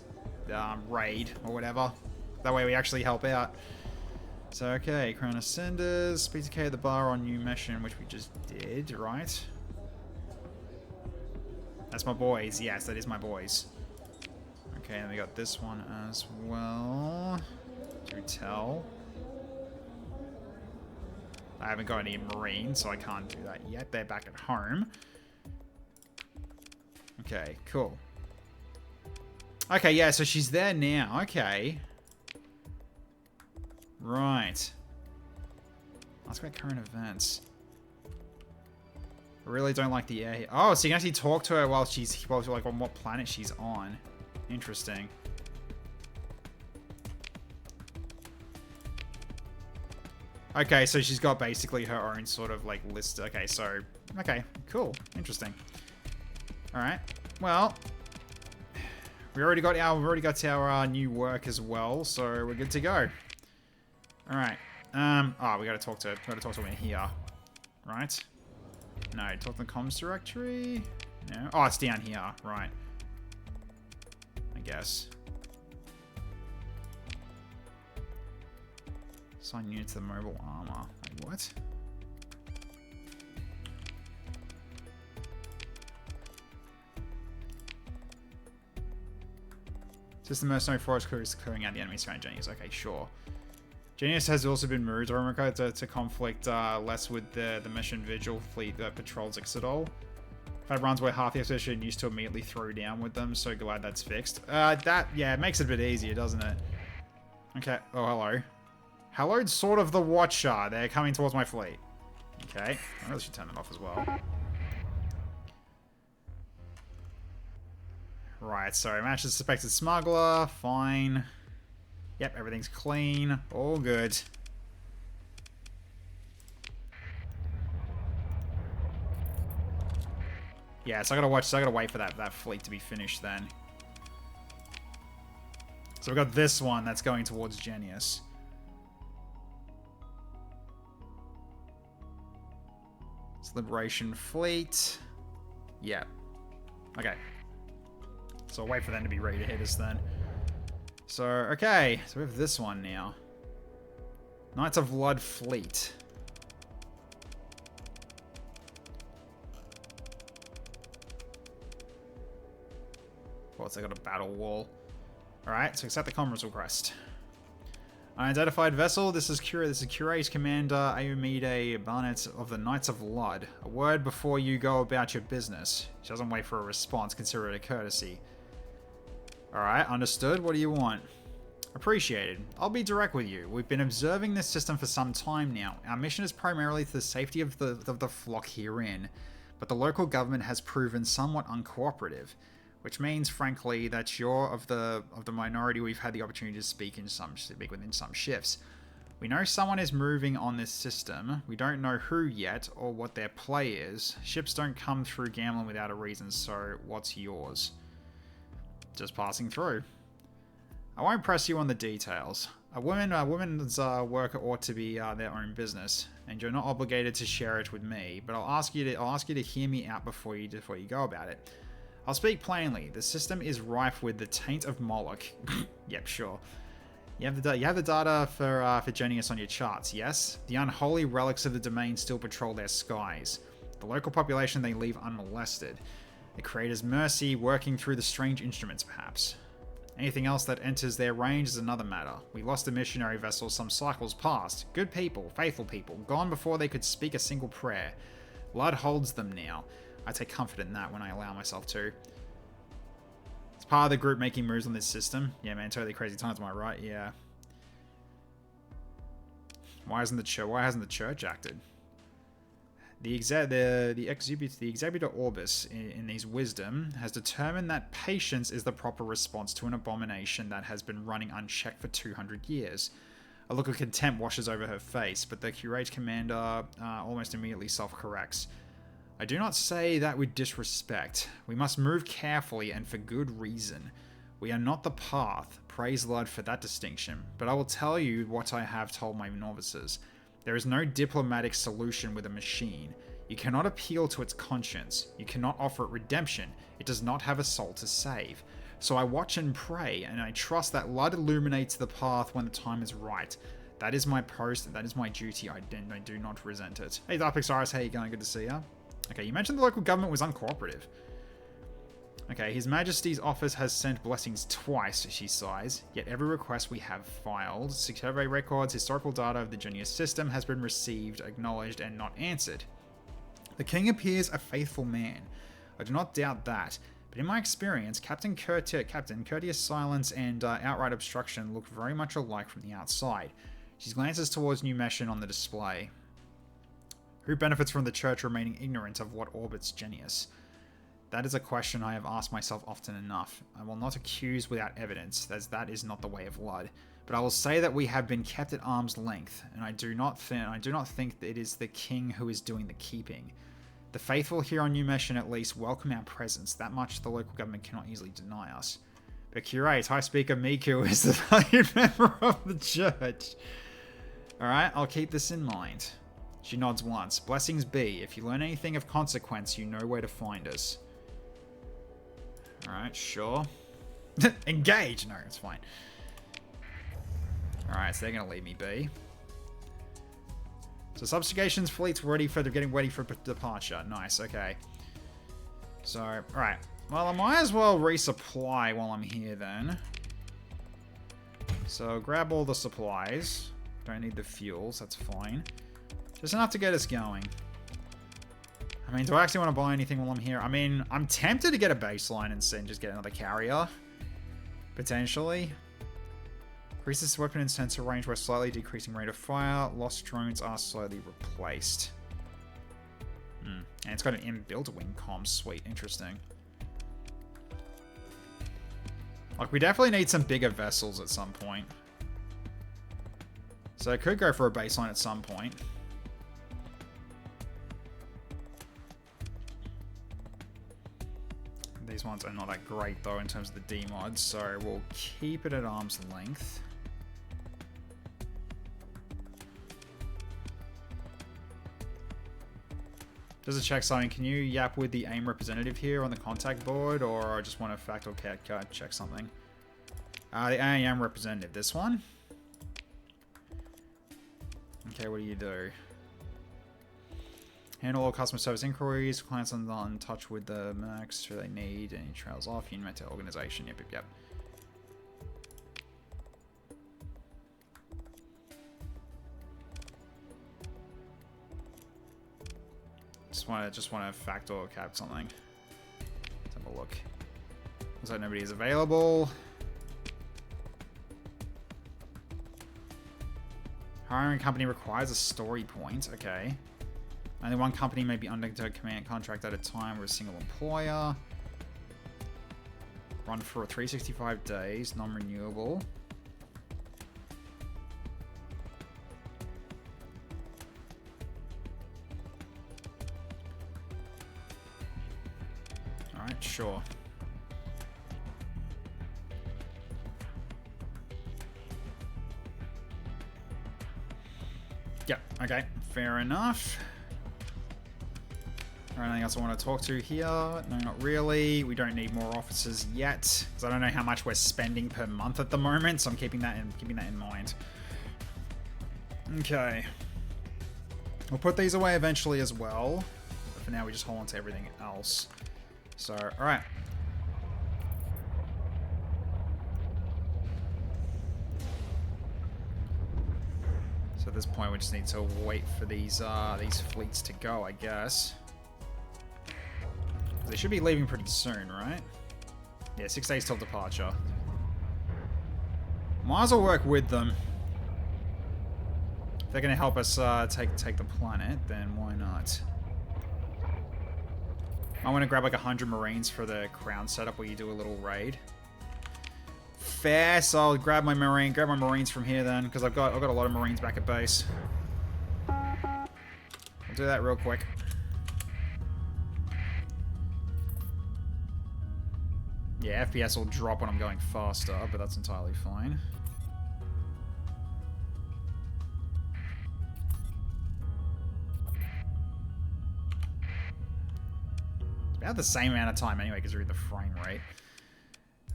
raid or whatever. That way we actually help out. So, okay. Crown Ascenders. Speed decay of the bar on new mission, which we just did, right? That's my boys. Yes, that is my boys. Okay, and we got this one as well. Do tell. I haven't got any Marine, so I can't do that yet. They're back at home. Okay, cool. Okay, yeah, so she's there now. Okay. Right. Let's go current events. I really don't like the air here. Oh, so you can actually talk to her while she's, like, on what planet she's on. Interesting. Okay, so she's got basically her own sort of like list. Okay, so okay, cool, interesting. All right, well, we've already got our new work as well, so we're good to go. All right. Oh, we gotta talk to him in here, right? No, talk to the comms directory. No. Oh, it's down here, right? I guess. Assign unit to the mobile armor. Wait, what? System mercenary forest crews clearing out the enemy surrounding Genius. Okay, sure. Genius has also been moved to conflict less with the mission vigil fleet that patrols Ixodol. That runs where half the expedition used to immediately throw down with them, so glad that's fixed. Yeah, it makes it a bit easier, doesn't it? Okay, oh, hello. Hello's sort of the Watcher. They're coming towards my fleet. Okay, I really should turn it off as well. Right, so match the suspected smuggler. Fine. Yep, everything's clean. All good. Yeah, so I gotta wait for that fleet to be finished then. So we've got this one that's going towards Genius. It's Liberation Fleet. Yeah. Okay. So I'll wait for them to be ready to hit us then. So, okay. So we have this one now. Knights of Blood Fleet. What's they got a battle wall. Alright, so accept the commerce request. Unidentified vessel, this is Curate Commander Ayumide Barnett of the Knights of Blood. A word before you go about your business. She doesn't wait for a response, consider it a courtesy. Alright, understood. What do you want? Appreciated. I'll be direct with you. We've been observing this system for some time now. Our mission is primarily to the safety of the flock herein, but the local government has proven somewhat uncooperative, which means, frankly, that you're of the minority we've had the opportunity to speak within some shifts. We know someone is moving on this system. We don't know who yet or what their play is. Ships don't come through gambling without a reason, so what's yours? Just passing through. I won't press you on the details. A woman's work ought to be their own business, and you're not obligated to share it with me. But I'll ask you to hear me out before you go about it. I'll speak plainly. The system is rife with the taint of Moloch. Yep, sure. You have the data for Genius on your charts, yes? The unholy relics of the domain still patrol their skies. The local population they leave unmolested. The Creator's mercy working through the strange instruments, perhaps. Anything else that enters their range is another matter. We lost a missionary vessel some cycles past. Good people, faithful people, gone before they could speak a single prayer. Blood holds them now. I take comfort in that when I allow myself to. It's part of the group making moves on this system. Yeah, man, totally crazy times, am I right? Yeah. Why hasn't the church acted? The executor Orbis in his wisdom has determined that patience is the proper response to an abomination that has been running unchecked for 200 years. A look of contempt washes over her face, but the Curate Commander almost immediately self-corrects. I do not say that with disrespect. We must move carefully and for good reason. We are not the path, praise Lord for that distinction, but I will tell you what I have told my novices. There is no diplomatic solution with a machine. You cannot appeal to its conscience. You cannot offer it redemption. It does not have a soul to save. So I watch and pray, and I trust that light illuminates the path when the time is right. That is my post, that is my duty. I do not resent it. Hey, Dark Pixaris, how you going? Good to see ya. Okay, you mentioned the local government was uncooperative. Okay, His Majesty's office has sent blessings twice, she sighs, yet every request we have filed, survey records, historical data of the Genius system has been received, acknowledged, and not answered. The king appears a faithful man. I do not doubt that, but in my experience, Captain courteous silence and outright obstruction look very much alike from the outside. She glances towards new mission on the display. Who benefits from the church remaining ignorant of what orbits Genius? That is a question I have asked myself often enough. I will not accuse without evidence, as that is not the way of Lud. But I will say that we have been kept at arm's length, and I do not think that it is the king who is doing the keeping. The faithful here on New Mission at least welcome our presence. That much the local government cannot easily deny us. But curate, High Speaker Miku is the valued member of the church. Alright, I'll keep this in mind. She nods once. Blessings be. If you learn anything of consequence, you know where to find us. Alright, sure. Engage! No, it's fine. Alright, so they're going to leave me be. So subjugation's fleet's getting ready for departure. Nice, okay. So, alright. Well, I might as well resupply while I'm here then. So, grab all the supplies. Don't need the fuels, that's fine. Just enough to get us going. I mean, do I actually want to buy anything while I'm here? I mean, I'm tempted to get a baseline and just get another carrier. Potentially. Increases weapon and sensor range while slightly decreasing rate of fire. Lost drones are slowly replaced. And it's got an inbuilt wing comm. Sweet, interesting. Like, we definitely need some bigger vessels at some point. So I could go for a baseline at some point. These ones are not that great though in terms of the D mods, so we'll keep it at arm's length. Just to check something, can you yap with the AIM representative here on the contact board, or I just want to fact or check something? The AIM representative, this one? Okay, what do you do? Handle all customer service inquiries. Clients are not in touch with the mercs who they need. Any trails off. Human to organization. Yep. Just want to fact or cap something. Let's have a look. Looks like nobody is available. Hiring company requires a story point. Okay. Only one company may be under a command contract at a time with a single employer. Run for 365 days, non-renewable. Alright, sure. Yep, okay, fair enough. Anything else I want to talk to here? No, not really. We don't need more officers yet, because I don't know how much we're spending per month at the moment, so I'm keeping that in mind. Okay. We'll put these away eventually as well, but for now we just hold on to everything else. So, alright. So at this point we just need to wait for these fleets to go, I guess. They should be leaving pretty soon, right? Yeah, 6 days till departure. Might as well work with them. If they're going to help us take the planet, then why not? I want to grab like 100 Marines for the crown setup where you do a little raid. Fair, so I'll grab my Marines from here then, because I've got a lot of Marines back at base. I'll do that real quick. Yeah, FPS will drop when I'm going faster, but that's entirely fine. It's about the same amount of time anyway, because we're in the frame rate.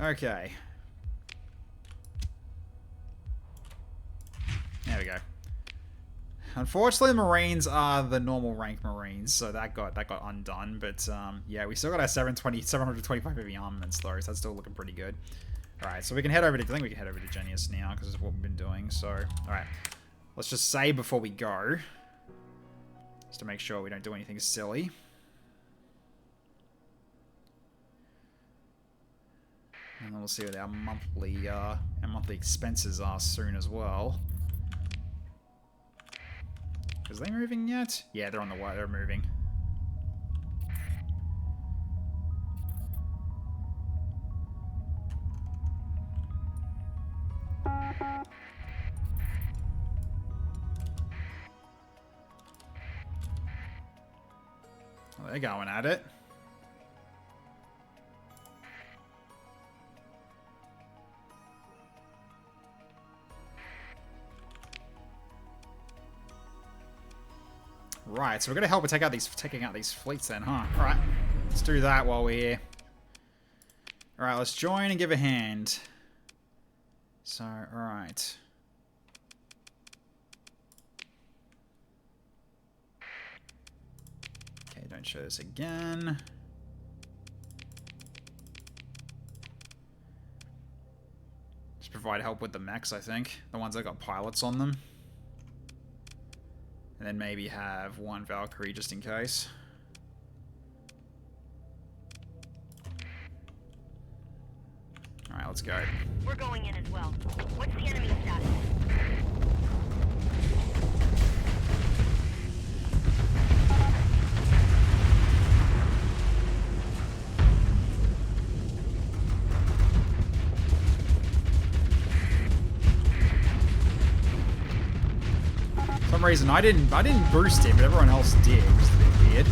Okay. There we go. Unfortunately, the Marines are the normal rank Marines, so that got undone. But yeah, we still got our 725 heavy armaments though, so that's still looking pretty good. All right, so we can head over to. I think we can head over to Genius now because it's what we've been doing. So, all right, let's just save before we go, just to make sure we don't do anything silly. And then we'll see what our monthly expenses are soon as well. Is they moving yet? Yeah, they're on the way. They're moving. Well, they're going at it. Right, so we're gonna help with taking out these fleets then, huh? Alright. Let's do that while we're here. Alright, let's join and give a hand. So, alright. Okay, don't show this again. Just provide help with the mechs, I think. The ones that got pilots on them. And then maybe have one Valkyrie just in case. Alright, let's go. We're going in as well. What's the enemy status? For some reason I didn't boost him, but everyone else did, which is a bit weird.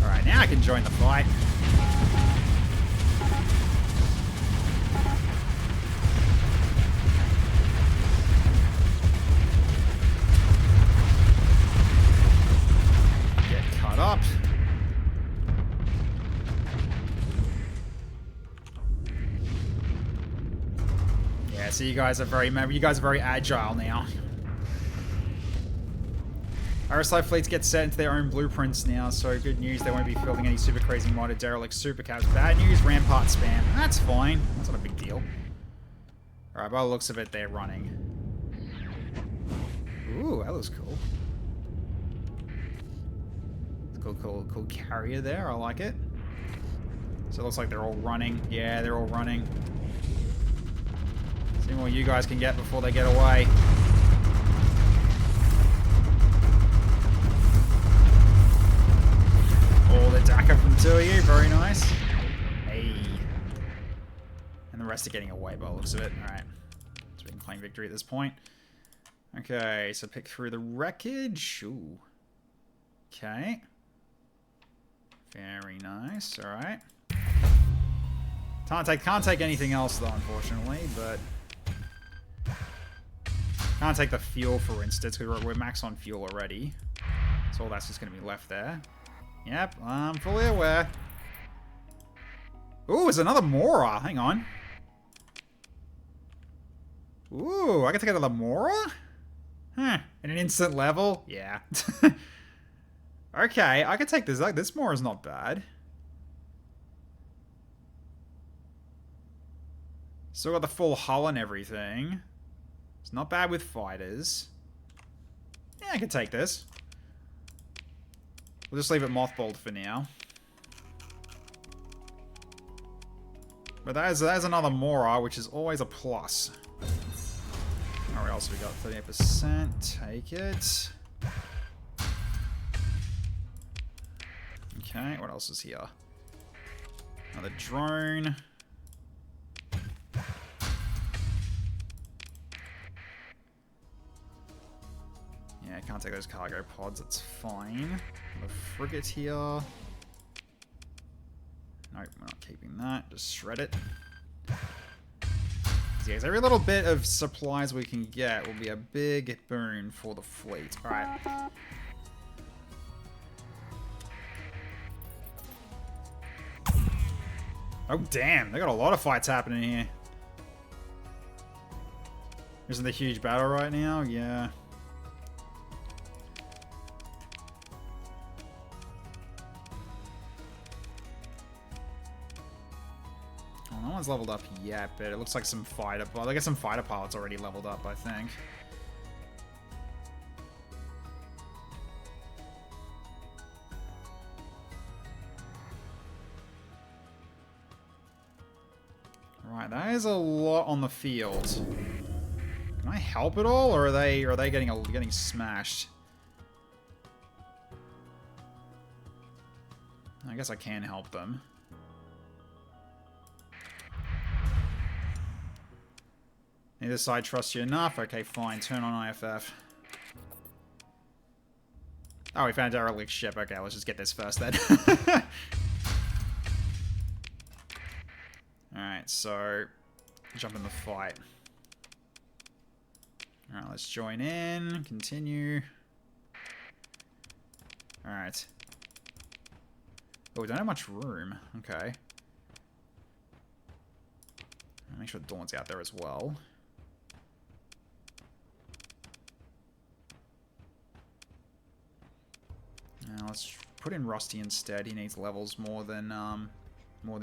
Alright, now I can join the fight. Get cut up. Yeah, so you guys are very agile now. RSI fleets get set into their own blueprints now, so good news, they won't be fielding any super crazy modded derelict supercaps. Bad news, rampart spam. That's fine. That's not a big deal. Alright, by the looks of it, they're running. Ooh, that looks cool. Cool carrier there, I like it. So it looks like they're all running. Yeah, they're all running. See what you guys can get before they get away. Oh, the DACA from two of you. Very nice. Hey. And the rest are getting away by the looks of it. Alright. So we can claim victory at this point. Okay, so pick through the wreckage. Ooh. Okay. Very nice. Alright. Can't take anything else though, unfortunately, but can't take the fuel, for instance, because we're max on fuel already. So all that's just going to be left there. Yep, I'm fully aware. Ooh, there's another Mora. Hang on. Ooh, I can take another Mora? Huh. In an instant level? Yeah. Okay, I can take this. This Mora's not bad. Still got the full hull and everything. It's not bad with fighters. Yeah, I can take this. We'll just leave it mothballed for now. But there's another Mora, which is always a plus. Alright, else we got 38%. Take it. Okay, what else is here? Another drone. Yeah, I can't take those cargo pods, that's fine. The frigate here. Nope, we're not keeping that. Just shred it. So yes, every little bit of supplies we can get will be a big boon for the fleet. Alright. Oh, damn. They got a lot of fights happening here. Isn't the huge battle right now? Yeah. Oh, no one's leveled up yet, but it looks like some fighter... Well, I guess some fighter pilots already leveled up, I think. Right, that is a lot on the field. Can I help at all, or are they getting smashed? I guess I can help them. Neither side trusts you enough. Okay, fine. Turn on IFF. Oh, we found a derelict ship. Okay, let's just get this first then. Alright, so jump in the fight. Alright, let's join in. Continue. Alright. Oh, we don't have much room. Okay. Make sure Dawn's out there as well. Now let's put in Rusty instead. He needs levels more than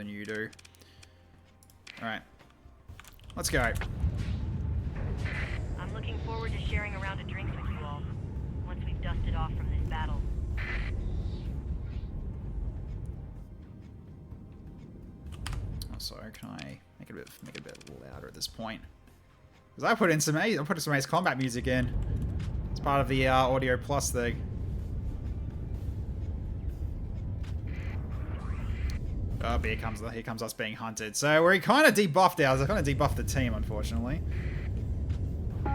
you do. Alright. Let's go. I'm looking forward to sharing a round of drinks with you all, once we've dusted off from this battle. Also, can I make it a bit louder at this point? Because I put in some Ace Combat music in. It's part of the Audio Plus thing. Oh, here comes us being hunted. So we're kind of debuffed ours. I kind of debuffed the team, unfortunately. Okay,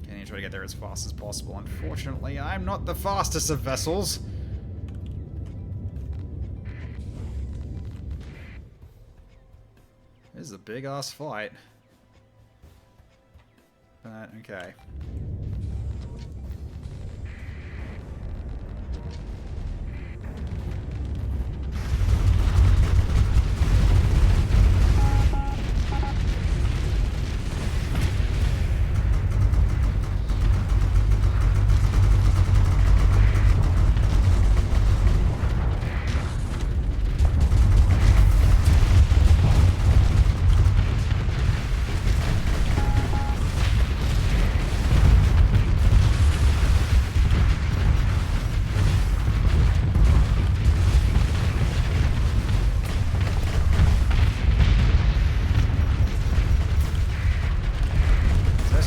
I need to try to get there as fast as possible. Unfortunately, I'm not the fastest of vessels. This is a big-ass fight. But, okay.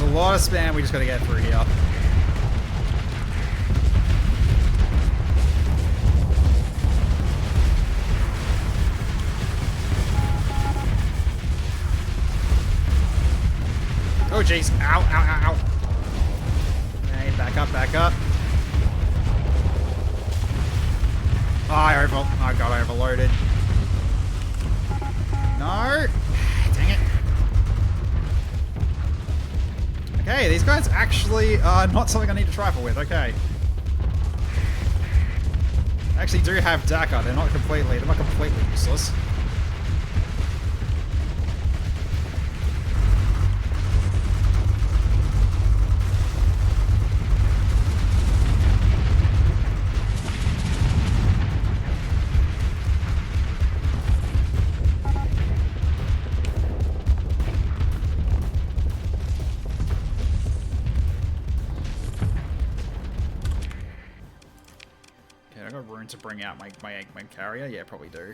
A lot of spam we just gotta get through here. Oh jeez. Ow, ow, ow, ow. Okay, back up, back up. Oh god, I overloaded. No! Dang it. Okay, these guys actually are not something I need to trifle with. Okay. I actually do have Dakar. They're not completely useless. To bring out my carrier? Yeah, probably do.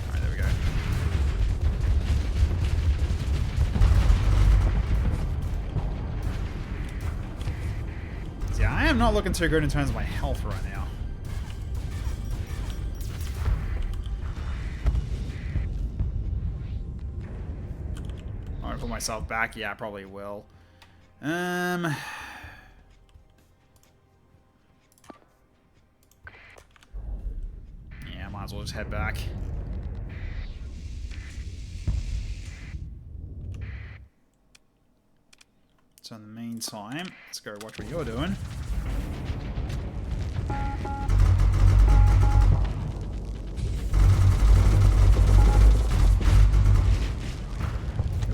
Alright, there we go. See, I am not looking too good in terms of my health right now. Alright, pull myself back? Yeah, I probably will. Might as well just head back. So in the meantime, let's go watch what you're doing.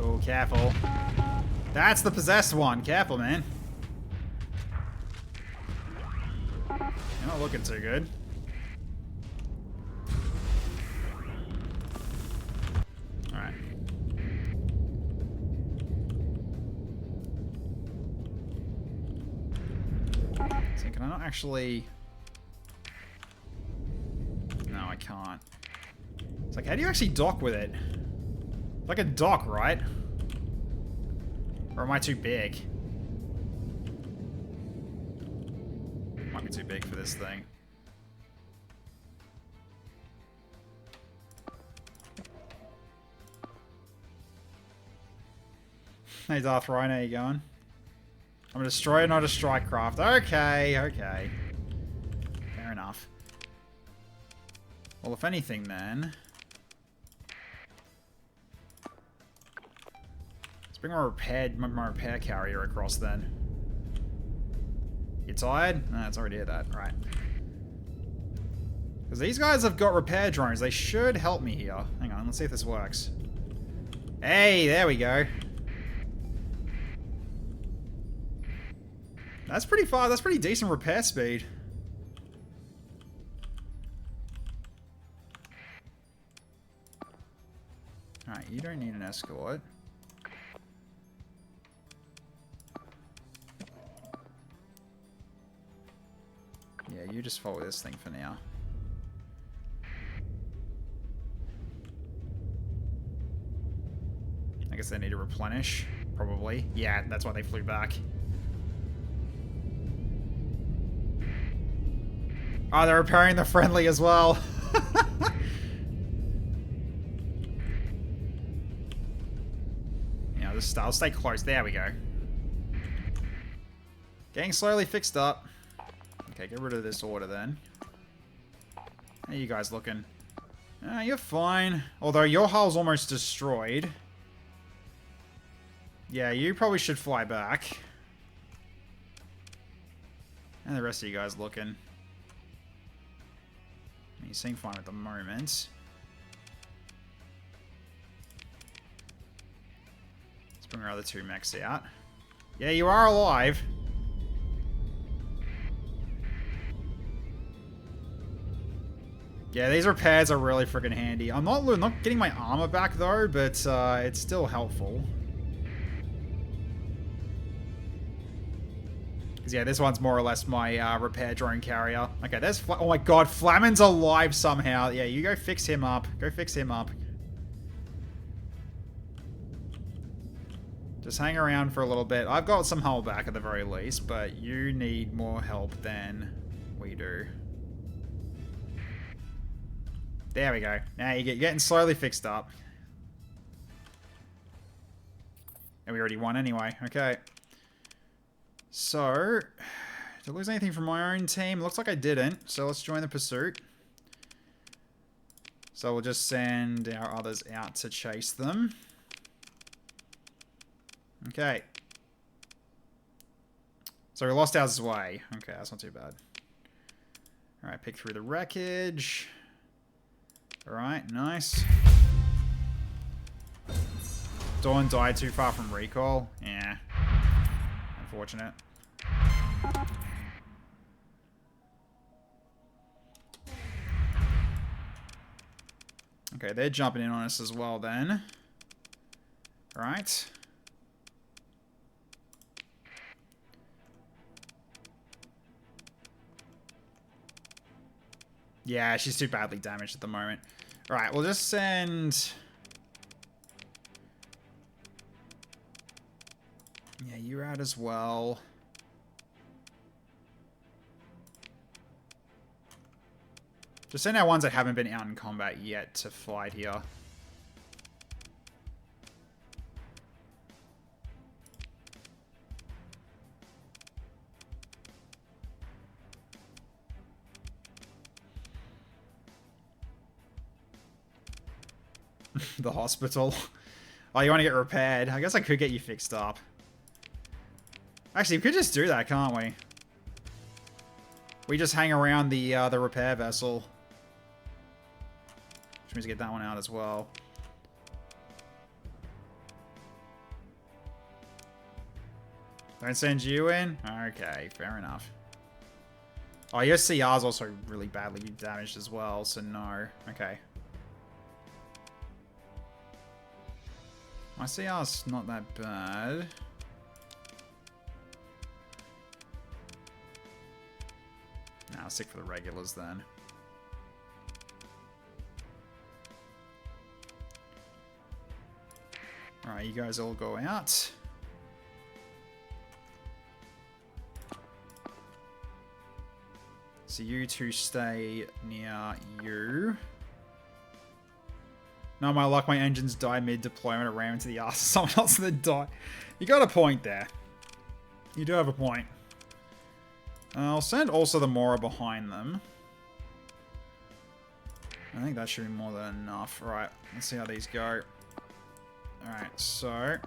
Oh, careful. That's the possessed one. Careful, man. You're not looking too good. Can I not actually... No, I can't. It's like, how do you actually dock with it? It's like a dock, right? Or am I too big? Might be too big for this thing. Hey, Darth Ryan, how you going? I'm a destroyer, not a strike craft. Okay, okay. Fair enough. Well, if anything, then... let's bring my repair carrier across, then. You tired? Nah, it's already at that. Right. Because these guys have got repair drones. They should help me here. Hang on, let's see if this works. Hey, there we go. That's pretty far. That's pretty decent repair speed. Alright, you don't need an escort. Yeah, you just follow this thing for now. I guess they need to replenish. Probably. Yeah, that's why they flew back. Oh, they're repairing the friendly as well. Yeah, I'll stay close. There we go. Getting slowly fixed up. Okay, get rid of this order then. How are you guys looking? You're fine. Although your hull's almost destroyed. Yeah, you probably should fly back. And the rest of you guys looking. You seem fine at the moment. Let's bring our other two mechs out. Yeah, you are alive. Yeah, these repairs are really freaking handy. I'm not getting my armor back though, but it's still helpful. Yeah, this one's more or less my repair drone carrier. Okay, there's... oh my god, Flamin's alive somehow. Yeah, you go fix him up. Go fix him up. Just hang around for a little bit. I've got some hull back at the very least, but you need more help than we do. There we go. Now you're getting slowly fixed up. And we already won anyway. Okay. So, did I lose anything from my own team? Looks like I didn't, so let's join the pursuit. So we'll just send our others out to chase them. Okay. So we lost our way. Okay, that's not too bad. Alright, pick through the wreckage. Alright, nice. Dawn died too far from recall. Yeah. Unfortunate. Okay, they're jumping in on us as well then. Right. Yeah, she's too badly damaged at the moment. Alright, we'll just send... yeah, you're out as well. Just send our ones that haven't been out in combat yet to fight here. The hospital. Oh, you want to get repaired? I guess I could get you fixed up. Actually, we could just do that, can't we? We just hang around the repair vessel. Which means get that one out as well. Don't send you in? Okay, fair enough. Oh, your CR's also really badly damaged as well, so no. Okay. My CR's not that bad. Nah, I'll stick for the regulars then. Alright, you guys all go out. So you two stay near you. No, my luck, my engines died mid-deployment. It ran into the ass of someone else and then died. You got a point there. You do have a point. I'll send also the Mora behind them. I think that should be more than enough. Right, let's see how these go. Alright, so... hang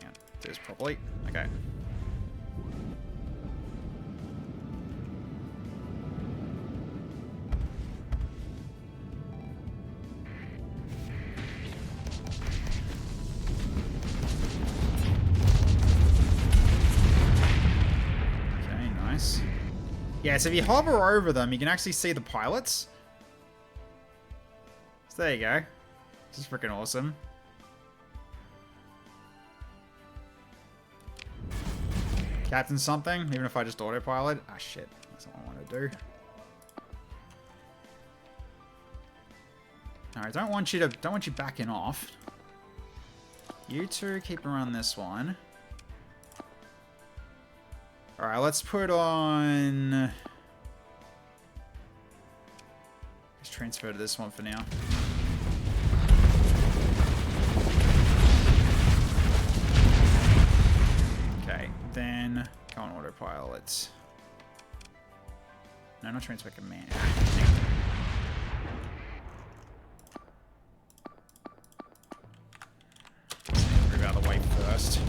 on, do this properly. Okay. Yeah, so if you hover over them, you can actually see the pilots. So there you go. This is freaking awesome. Captain something, even if I just autopilot. Ah, shit. That's not what I want to do. Alright, don't want you backing off. You two keep around this one. Alright, let's put on... just transfer to this one for now. Okay, then go on autopilot. No, not transfer command. Move out of the way first.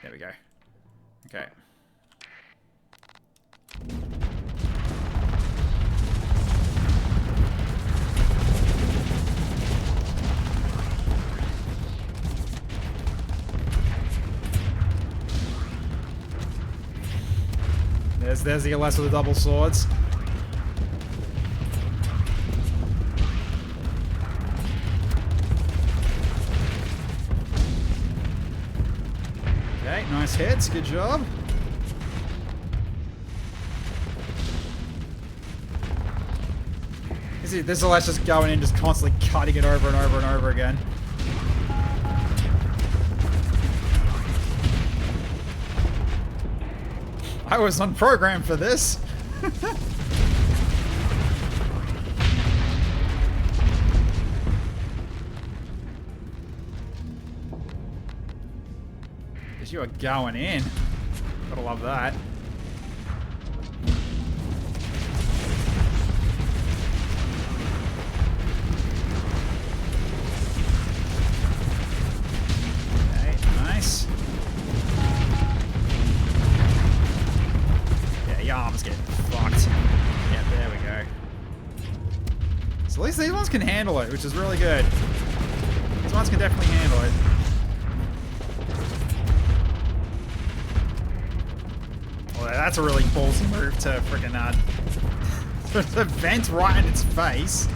There we go. Okay. There's the less of the double swords. Okay, nice hits. Good job. You see, this is just going in, just constantly cutting it over and over and over again. I was unprogrammed for this. Because you are going in. Gotta love that. Okay, nice. Arm's getting fucked. Yeah, there we go. So at least these ones can handle it, which is really good. These ones can definitely handle it. Well, that's a really ballsy move to freaking to vent right in its face.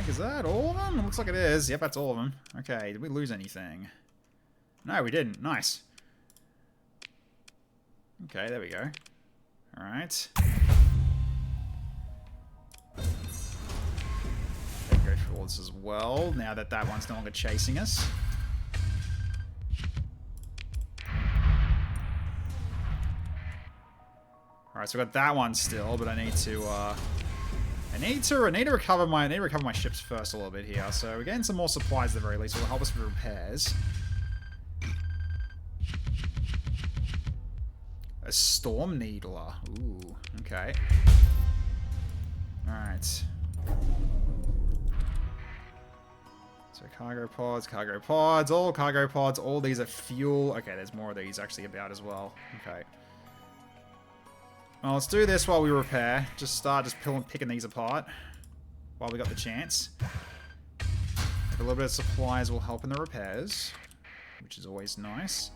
Is that all of them? It looks like it is. Yep, that's all of them. Okay, did we lose anything? No, we didn't. Nice. Okay, there we go. Alright. Go through all this as well, now that that one's no longer chasing us. Alright, so we've got that one still, but I need to, I need to recover my ships first a little bit here. So we're getting some more supplies at the very least, so it'll help us with repairs. A storm needler. Ooh, okay. Alright. So cargo pods, all cargo pods, all these are fuel. Okay, there's more of these actually about as well. Okay. Well, let's do this while we repair. Just picking these apart while we got the chance. A little bit of supplies will help in the repairs, which is always nice.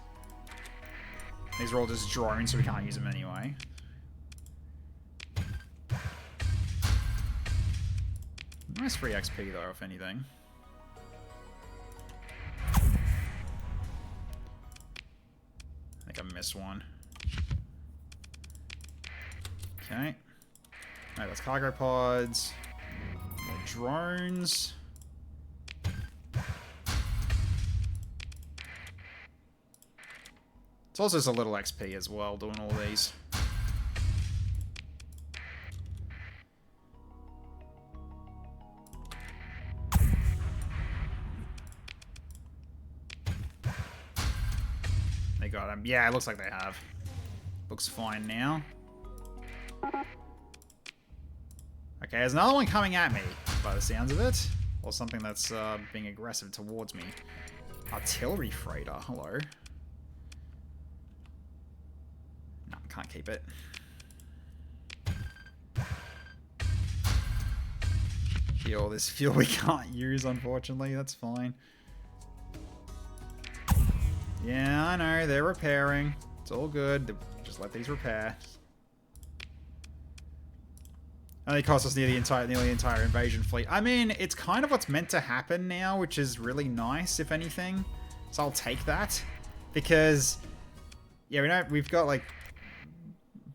These are all just drones, so we can't use them anyway. Nice free XP though, if anything. I think I missed one. Okay. Alright, that's cargo pods. More drones. It's also just a little XP as well, doing all these. They got him. Yeah, it looks like they have. Looks fine now. Okay, there's another one coming at me, by the sounds of it. Or something that's being aggressive towards me. Artillery freighter, hello. No, can't keep it. All this fuel we can't use, unfortunately. That's fine. Yeah, I know, they're repairing. It's all good. Just let these repair. Only cost us nearly the entire invasion fleet. I mean, it's kind of what's meant to happen now, which is really nice, if anything. So I'll take that. Because, yeah, we've got, like,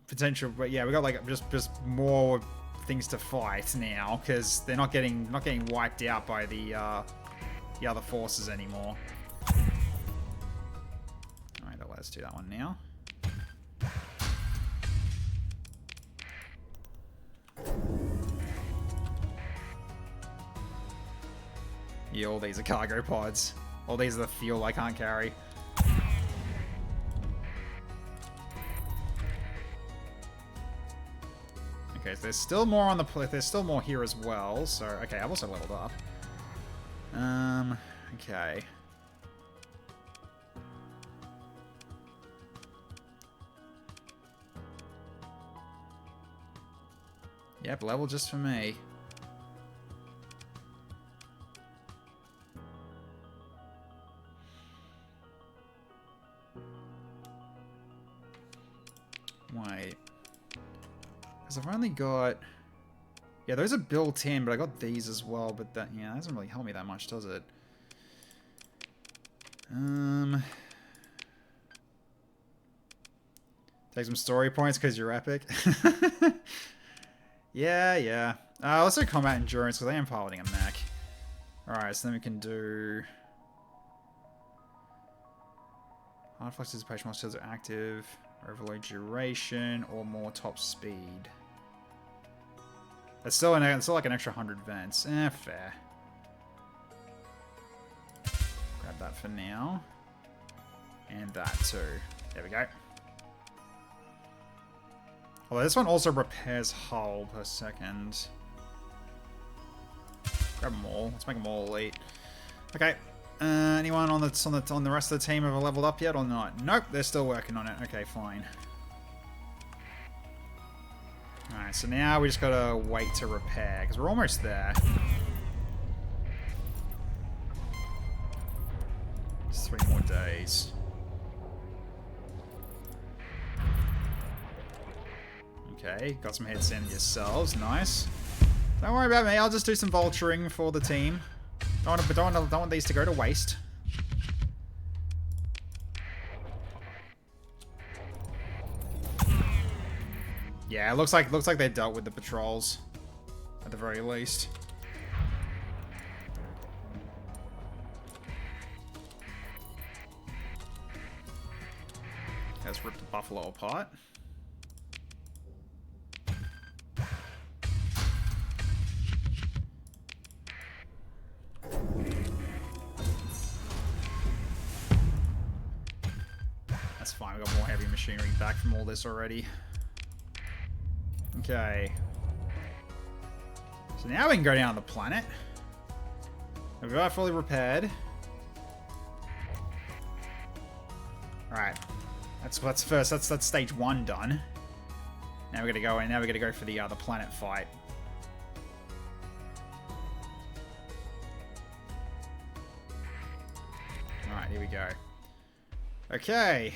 potential, but yeah, we've got, like, just more things to fight now, because they're not getting wiped out by the other forces anymore. Alright, let's do that one now. Yeah, all these are cargo pods. All these are the fuel I can't carry. Okay, so there's still more on the there's still more here as well. So okay, I've also leveled up. Okay. Yep, level just for me. Wait. Because I've only got... Yeah, those are built in, but I got these as well, but that, yeah, that doesn't really help me that much, does it? Take some story points because you're epic. Yeah. Let's do combat endurance because I am piloting a mech. Alright, so then we can do... Hard flux dissipation while shields are active, overload duration, or more top speed. That's still, like an extra 100 vents. Fair. Grab that for now. And that too. There we go. Although this one also repairs hull per second. Grab them all. Let's make them all elite. Okay. Anyone on the rest of the team have leveled up yet or not? Nope, they're still working on it. Okay, fine. Alright, so now we just gotta wait to repair, because we're almost there. Just 3 more days. Okay, got some heads in yourselves. Nice. Don't worry about me, I'll just do some vulturing for the team. Don't want these to go to waste. Yeah, it looks like they dealt with the patrols at the very least. Let's rip the buffalo apart. That's fine, we got more heavy machinery back from all this already. Okay. So now we can go down the planet. We've got fully repaired. Alright. That's stage 1 done. Now we're gonna go in. Now we're gonna go for the planet fight. Alright, here we go. Okay.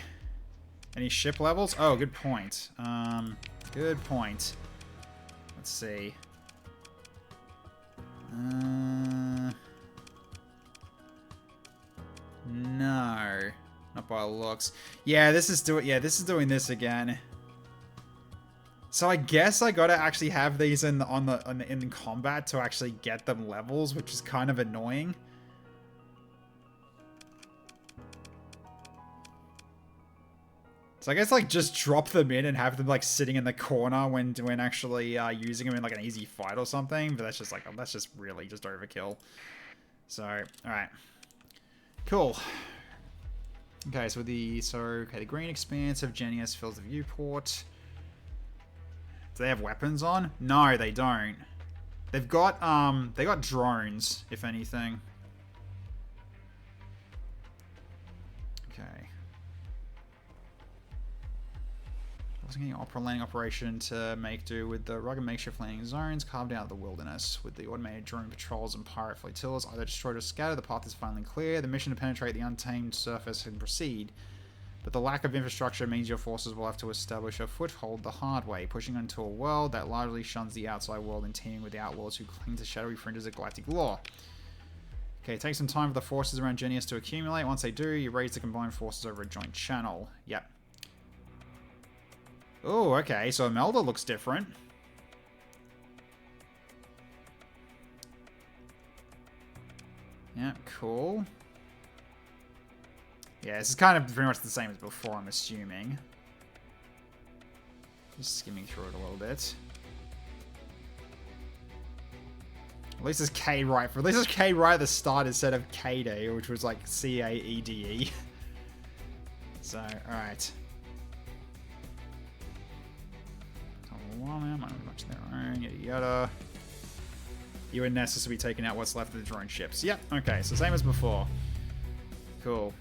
Any ship levels? Oh, good point. Good point. Let's see. No. Not by looks. Yeah, this is doing this again. So I guess I gotta actually have these in combat to actually get them levels, which is kind of annoying. So I guess like just drop them in and have them like sitting in the corner when actually using them in like an easy fight or something. But that's just like, that's just really just overkill. So, all right, cool. Okay, so the green expanse of Genius fills the viewport. Do they have weapons on? No, they don't. They got drones, if anything. Okay. Wasn't getting opera landing operation to make do with the rugged makeshift landing zones carved out of the wilderness. With the automated drone patrols and pirate flotillas either destroyed or scattered, the path is finally clear. The mission to penetrate the untamed surface and proceed. But the lack of infrastructure means your forces will have to establish a foothold the hard way, pushing into a world that largely shuns the outside world and teeming with the outlaws who cling to shadowy fringes of galactic law. Okay, take some time for the forces around Genius to accumulate. Once they do, you raise the combined forces over a joint channel. Yep. Oh, okay, so Imelda looks different. Yeah, cool. Yeah, this is kind of pretty much the same as before, I'm assuming. Just skimming through it a little bit. At least it's K right. At least it's K right at the start instead of KD, which was like CAEDE. So, alright. Much their own, yada yada. You and Nessus will be taking out what's left of the drone ships. Yep, okay, so same as before. Cool.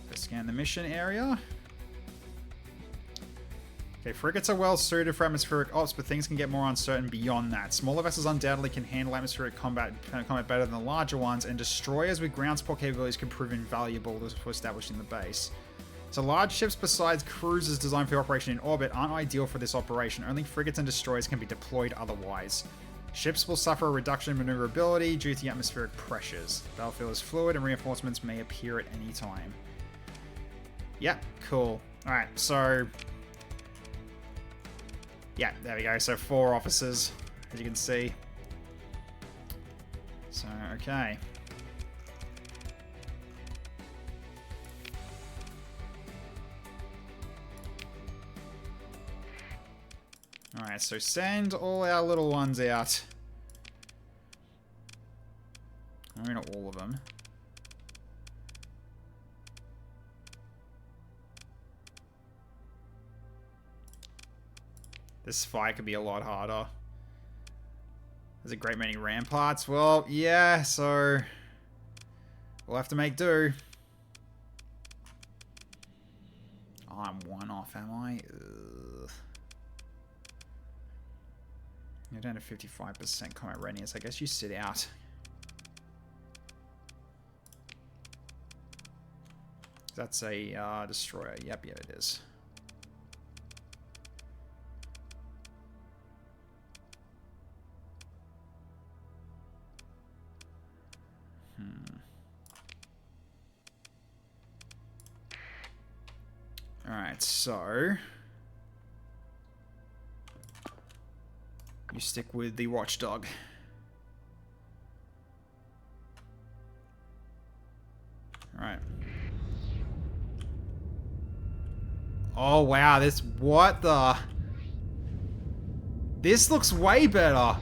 Let's scan the mission area. Okay, frigates are well suited for atmospheric ops, but things can get more uncertain beyond that. Smaller vessels undoubtedly can handle atmospheric combat better than the larger ones, and destroyers with ground support capabilities can prove invaluable for establishing the base. So large ships besides cruisers designed for operation in orbit aren't ideal for this operation. Only frigates and destroyers can be deployed otherwise. Ships will suffer a reduction in maneuverability due to the atmospheric pressures. The battlefield is fluid and reinforcements may appear at any time. Yep, cool. Alright, so... yeah, there we go. So 4 officers, as you can see. So, okay. Alright, so send all our little ones out. Maybe not all of them. This fight could be a lot harder. There's a great many ramparts. Well, yeah, so... we'll have to make do. Oh, I'm 1 off, am I? Ugh. You're down to 55% combat readiness. I guess you sit out. That's a destroyer. Yep, yeah, it is. Alright, so... you stick with the watchdog. Alright. Oh, wow, this... what the... this looks way better!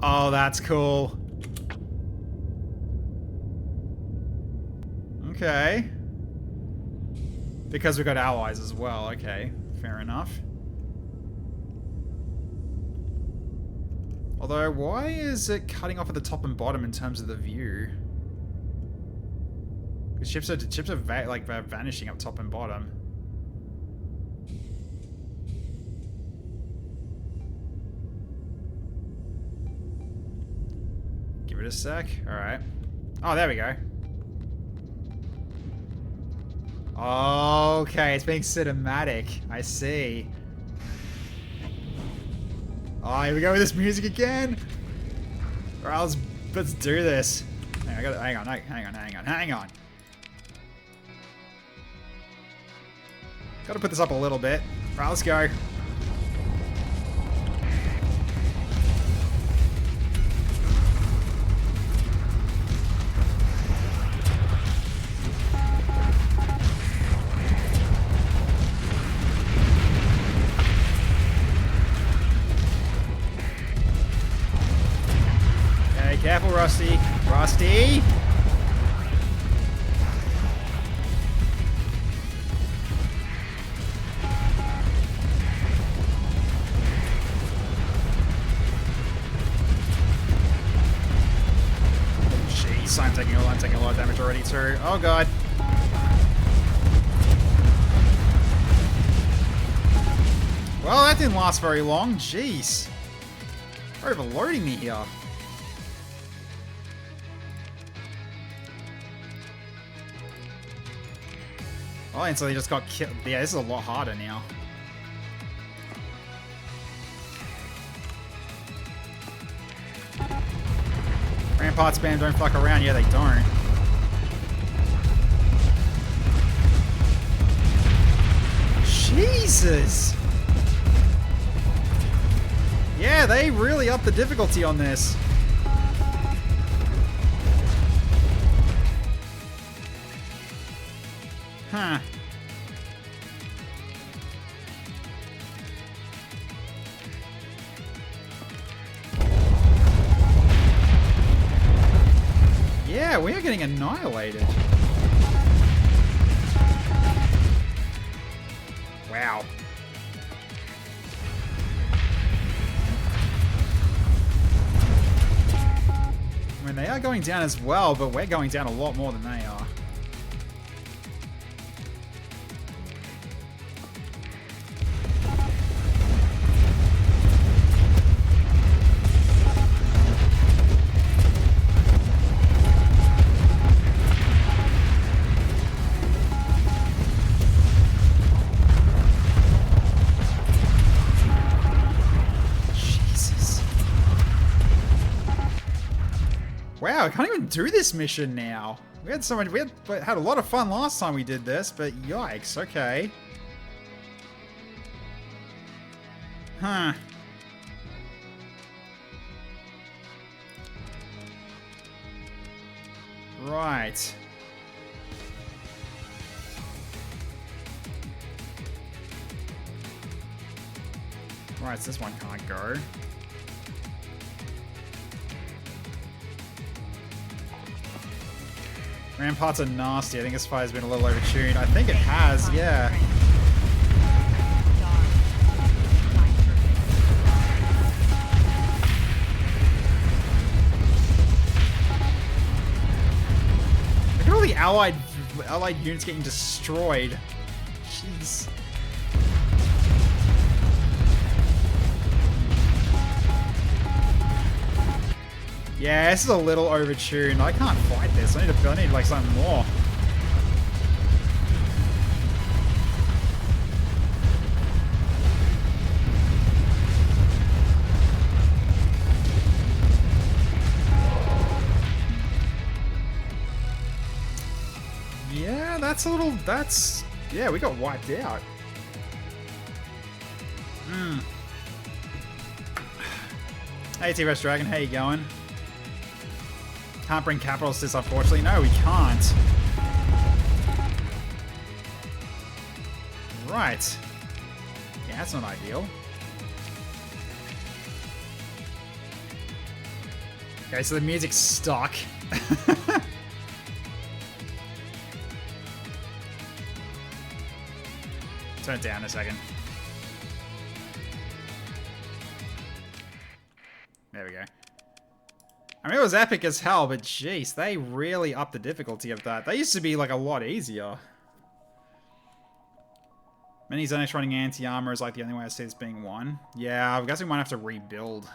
Oh, that's cool. Okay. Because we've got allies as well. Okay, fair enough. Although, why is it cutting off at the top and bottom in terms of the view? Because ships are vanishing up top and bottom. Give it a sec. All right. Oh, there we go. Okay, it's being cinematic. I see. Oh, here we go with this music again. Alright, let's do this. Hang on. Gotta put this up a little bit. Right, let's go. Okay, careful, Rusty. Rusty! I'm taking a lot of damage already too. Oh god. Well, that didn't last very long. Jeez. They're overloading me here. Oh, and so they just got killed. Yeah, this is a lot harder now. Rampart spam don't fuck around. Yeah, they don't. Jesus! Yeah, they really upped the difficulty on this. Huh. Yeah, we are getting annihilated. Wow. I mean, they are going down as well, but we're going down a lot more than they are. Wow, I can't even do this mission now. We had so much. We had a lot of fun last time we did this, but yikes. Okay. Huh. Right. Right, so this one can't go. Ramparts are nasty. I think this fire's been a little overtuned. I think it has, yeah. Look at all the allied units getting destroyed. Jeez. Yeah, this is a little overtuned. I can't fight this. I need like something more. Yeah, yeah, we got wiped out. Hey, T-Rex Dragon, how you going? Can't bring capitals to this, unfortunately. No, we can't. Right. Yeah, that's not ideal. Okay, so the music's stuck. Turn it down a second. There we go. I mean, it was epic as hell, but jeez, they really upped the difficulty of that. They used to be, like, a lot easier. Many zones running anti-armor is, like, the only way I see this being won. Yeah, I guess we might have to rebuild.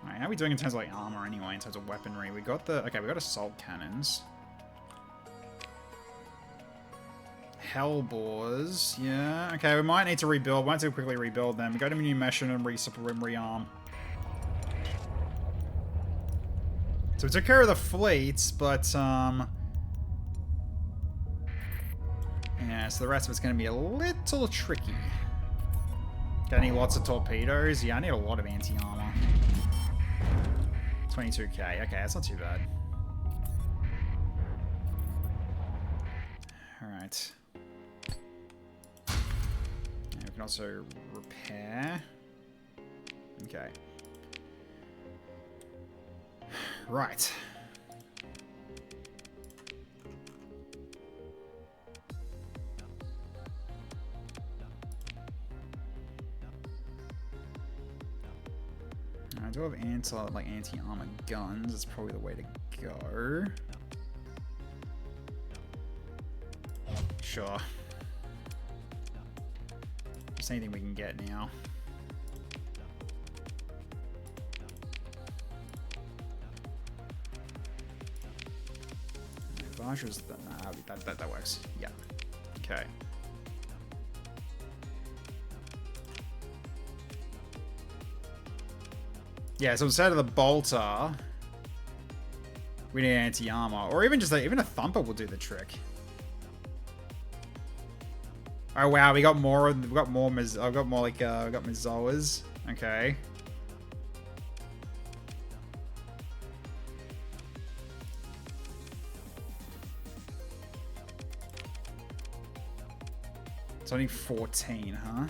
Alright, how are we doing in terms of, like, armor anyway, in terms of weaponry? We got the... Okay, we got assault cannons. Hellbores, yeah. Okay, we might need to rebuild. We might need to quickly rebuild them. Go to new mission and rearm. So we took care of the fleets, but Yeah, so the rest of it's going to be a little tricky. Got any lots of torpedoes? Yeah, I need a lot of anti-armor. 22k. Okay, that's not too bad. Alright. We can also repair. Okay. Right. I do have anti-armor guns. That's probably the way to go. Sure. Just anything we can get now. Barrages, that works. Yeah. Okay. Yeah, so instead of the bolter, we need anti-armor, or even just even a thumper will do the trick. Oh wow, we got more. We got more. I've got more like we got Mizoas. Okay. It's only 14, huh?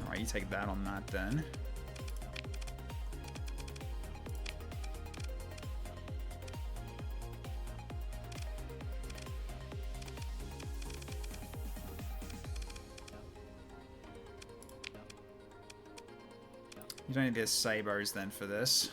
Alright, you take that on that then. You don't need the sabos then for this.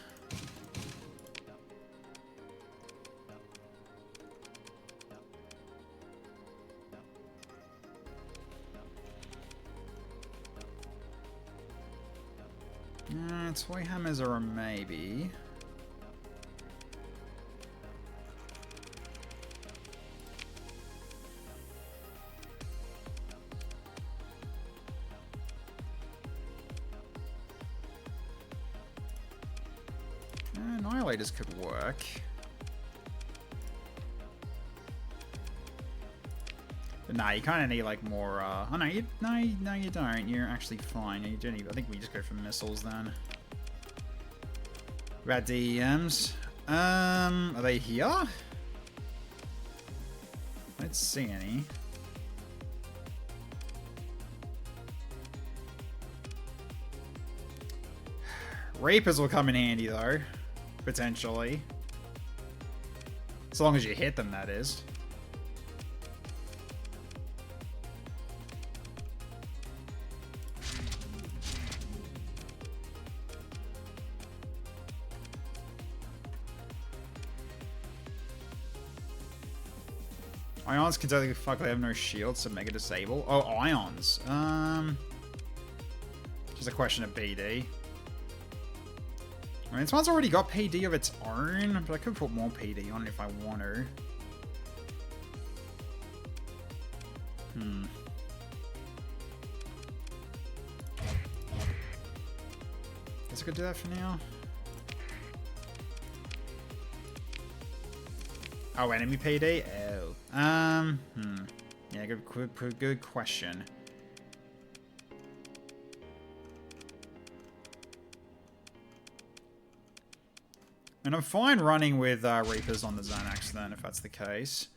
Toy hammers are a maybe. Annihilators could work. But nah, you kind of need like more. Oh no, you don't. You're actually fine. You don't even, I think we just go for missiles then. About DEMs. Are they here? I don't see any. Reapers will come in handy though, potentially. As long as you hit them, that is. Ions can totally fuck, they have no shields, so mega disable. Oh, ions. Just a question of BD. I mean, this one's already got PD of its own, but I could put more PD on it if I want to. Guess I could do that for now. Oh, enemy PD? Oh. Yeah, good question. And I'm fine running with Reapers on the Xanax then, if that's the case.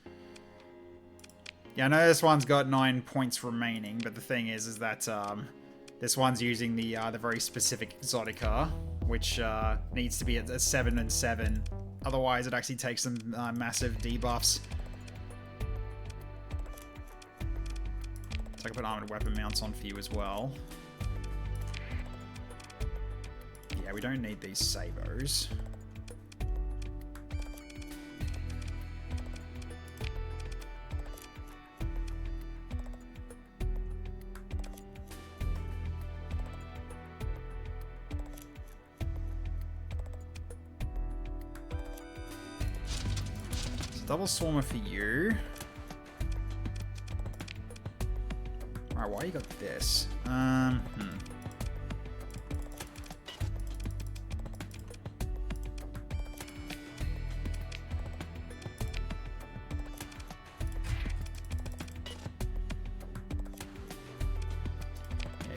Yeah, I know this one's got 9 points remaining, but the thing is that this one's using the very specific Exotica, which needs to be at 7 and 7. Otherwise, it actually takes some massive debuffs. So I can put armored weapon mounts on for you as well. Yeah, we don't need these sabos. Double Swarmer for you. Alright, why you got this?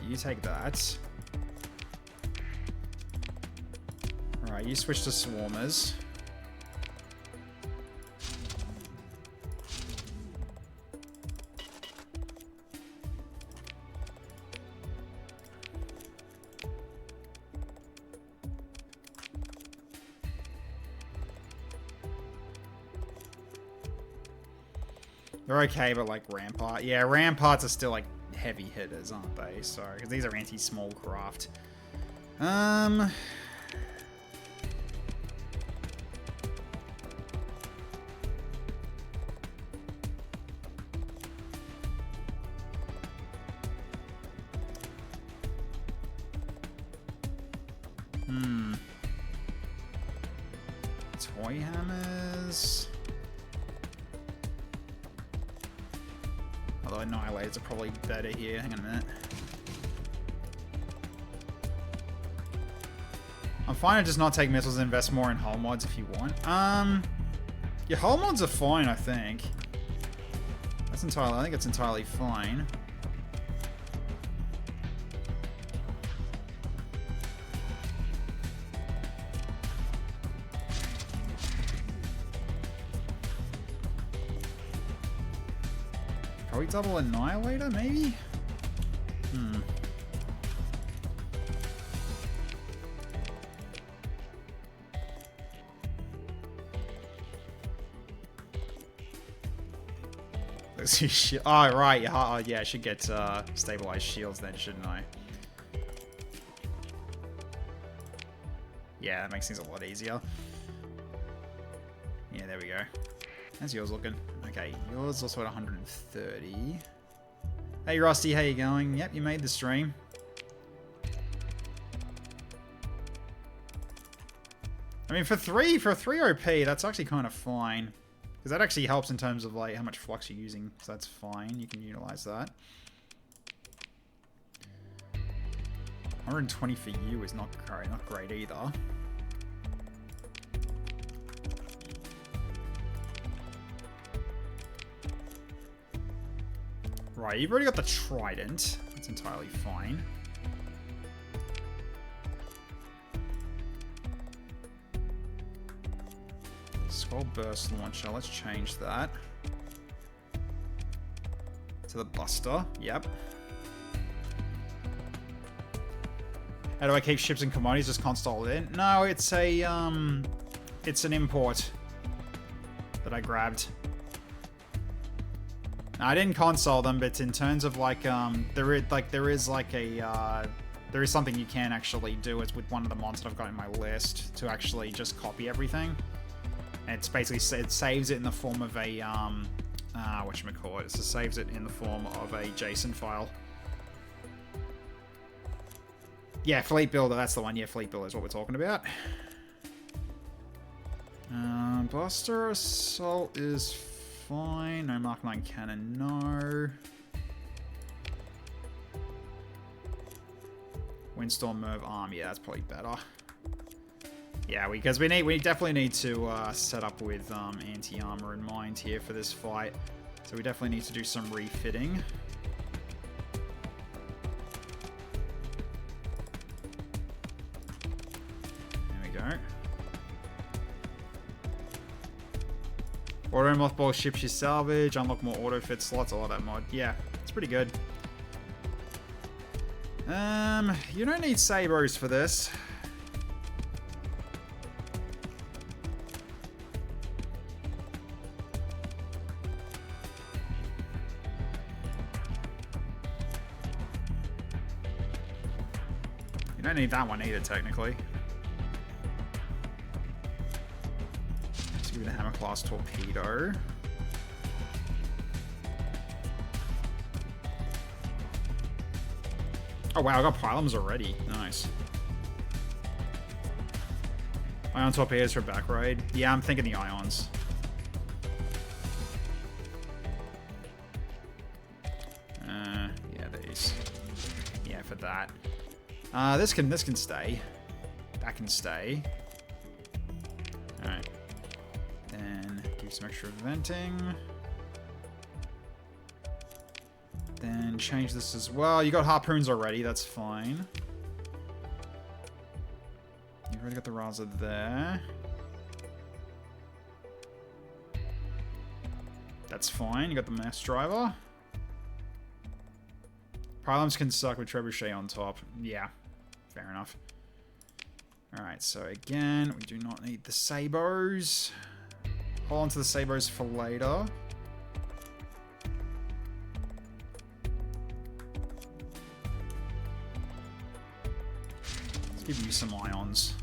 you take that. Alright, you switch to swarmers. They're okay, but like Rampart. Yeah, Ramparts are still like heavy hitters, aren't they? So, because these are anti-small craft. Toy hammers. Although Annihilators are probably better here. Hang on a minute. I'm fine to just not take missiles and invest more in hull mods if you want. Your hull mods are fine, I think. I think it's entirely fine. Probably double Annihilator, maybe? Oh, right. Yeah, I should get stabilized shields then, shouldn't I? Yeah, that makes things a lot easier. Yeah, there we go. How's yours looking? Okay, yours also at 130. Hey, Rusty, how you going? Yep, you made the stream. I mean, for 3 OP, that's actually kind of fine. Because that actually helps in terms of like how much flux you're using, so that's fine. You can utilize that. 120 for you is not great either. Right, you've already got the Trident. That's entirely fine. Skull Burst Launcher, let's change that. To the Buster, yep. How do I keep ships and commodities just console in? No, it's an import that I grabbed. Now, I didn't console them, but in terms of like there is something you can actually do. It's with one of the mods that I've got in my list to actually just copy everything. And it's basically, it saves it in the form of a whatchamacallit, it just saves it in the form of a JSON file. Yeah, Fleet Builder, that's the one. Yeah, Fleet Builder is what we're talking about. Buster Assault is fine. No Mark 9 cannon, no. Windstorm Merv Arm, yeah, that's probably better. Yeah, because we definitely need to set up with anti-armor in mind here for this fight. So we definitely need to do some refitting. There we go. Auto mothball ships you salvage, unlock more auto fit slots. I love that mod. Yeah, it's pretty good. You don't need sabers for this. You don't need that one either, technically. Let's give you the Hammer Class Torpedo. Oh wow, I got Pylums already. Nice. Ion Torpedoes for back raid. Yeah, I'm thinking the Ions. Yeah, these. Yeah, for that. This can stay. That can stay. Alright. Then do some extra venting. Then change this as well. You got harpoons already, that's fine. You've already got the Raza there. That's fine, you got the mass driver. Pylons can suck with trebuchet on top. Yeah, fair enough. Alright, so again, we do not need the sabos. Hold on to the sabos for later. Let's give you some ions.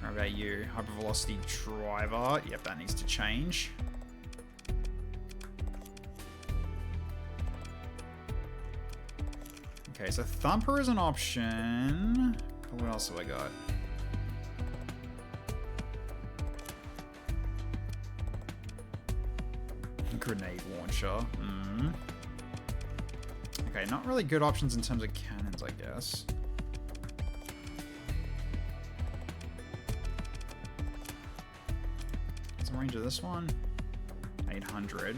How about you? Hypervelocity driver. Yep, that needs to change. Okay, so Thumper is an option. What else have I got? Grenade launcher. Okay, not really good options in terms of cannons, I guess. What's the range of this one? 800.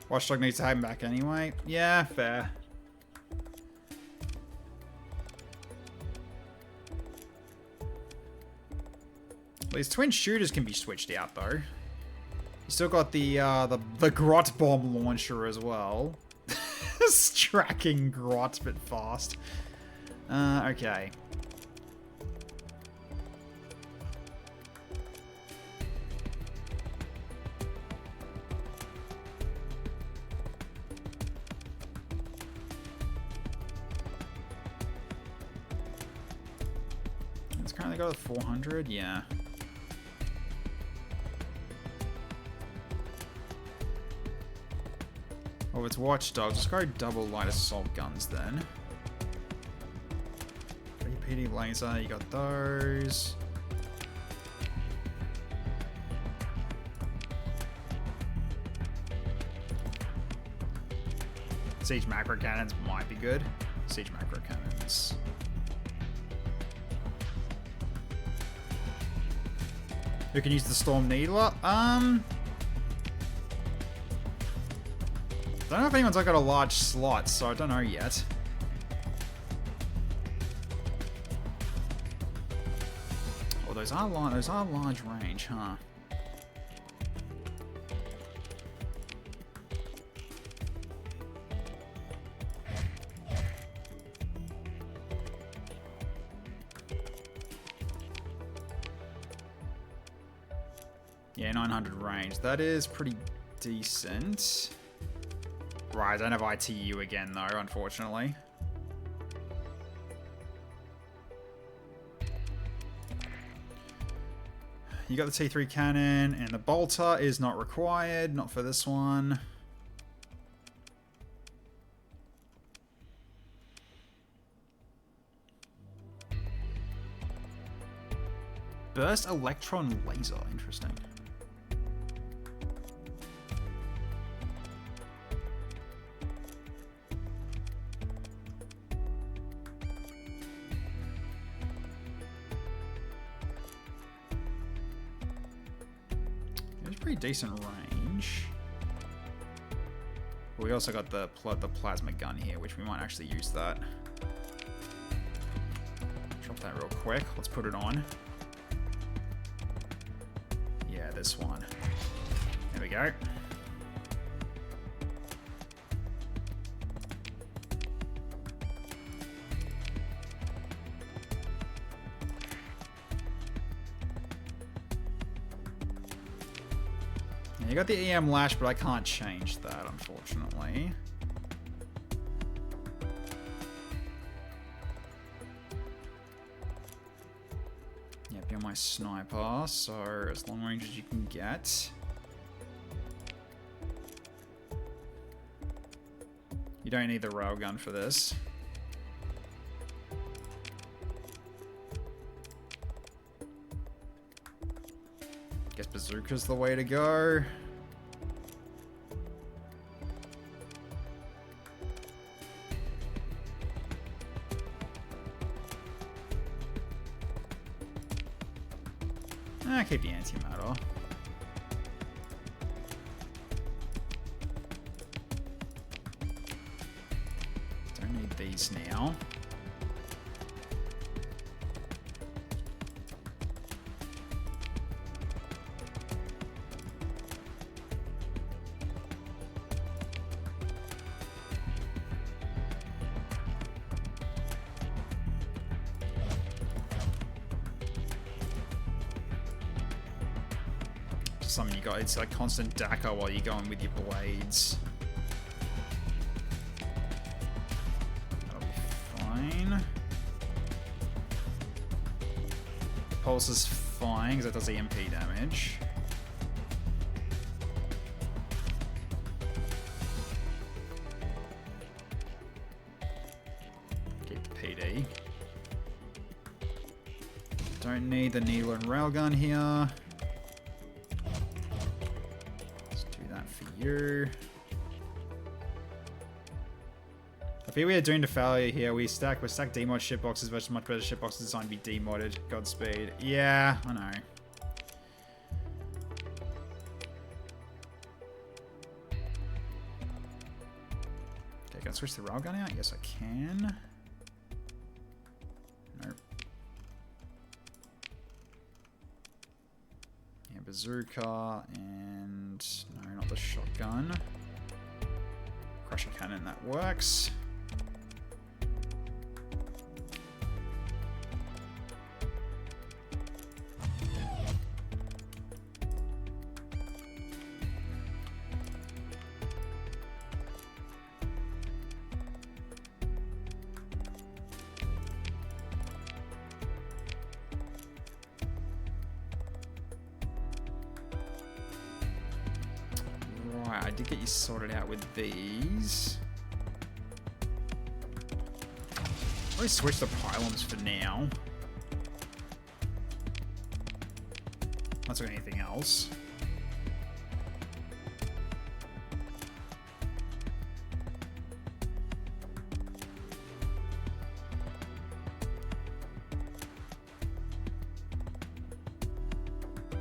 Watchdog needs to have him back anyway. Yeah, fair. These twin shooters can be switched out though. You still got the Grot bomb launcher as well. It's tracking Grot but fast. Okay. It's currently got a 400, yeah. Oh, it's Watchdog. Just go double light assault guns then. 3PD laser, you got those. Siege macro cannons might be good. Siege macro cannons. Who can use the Storm Needler? I don't know if anyone's got a large slot, so I don't know yet. Oh, those are large range, huh? Yeah, 900 range. That is pretty decent. Right, I don't have ITU again though, unfortunately. You got the T3 cannon, and the bolter is not required, not for this one. Burst electron laser, interesting. Decent range. But we also got the plasma gun here, which we might actually use that. Drop that real quick. Let's put it on. Yeah, this one. There we go. You got the EM lash, but I can't change that, unfortunately. Yep, you're my sniper, so as long range as you can get. You don't need the railgun for this. Guess bazooka's the way to go. Keep the antimatter. Don't need these now. Something you got, it's like constant DACA while you're going with your blades. That'll be fine. Pulse is fine because that does EMP damage. Keep the PD. Don't need the needle and railgun here. I feel we are doomed to failure here. We're stacked demod shitboxes versus much better shitboxes designed to be demodded. Godspeed. Yeah, I know. Okay, can I switch the railgun out? Yes, I can. Nope. Yeah, bazooka and no, not the shotgun. Crusher cannon, that works. I did get you sorted out with these. I'll switch the pylons for now. Unless there's anything else.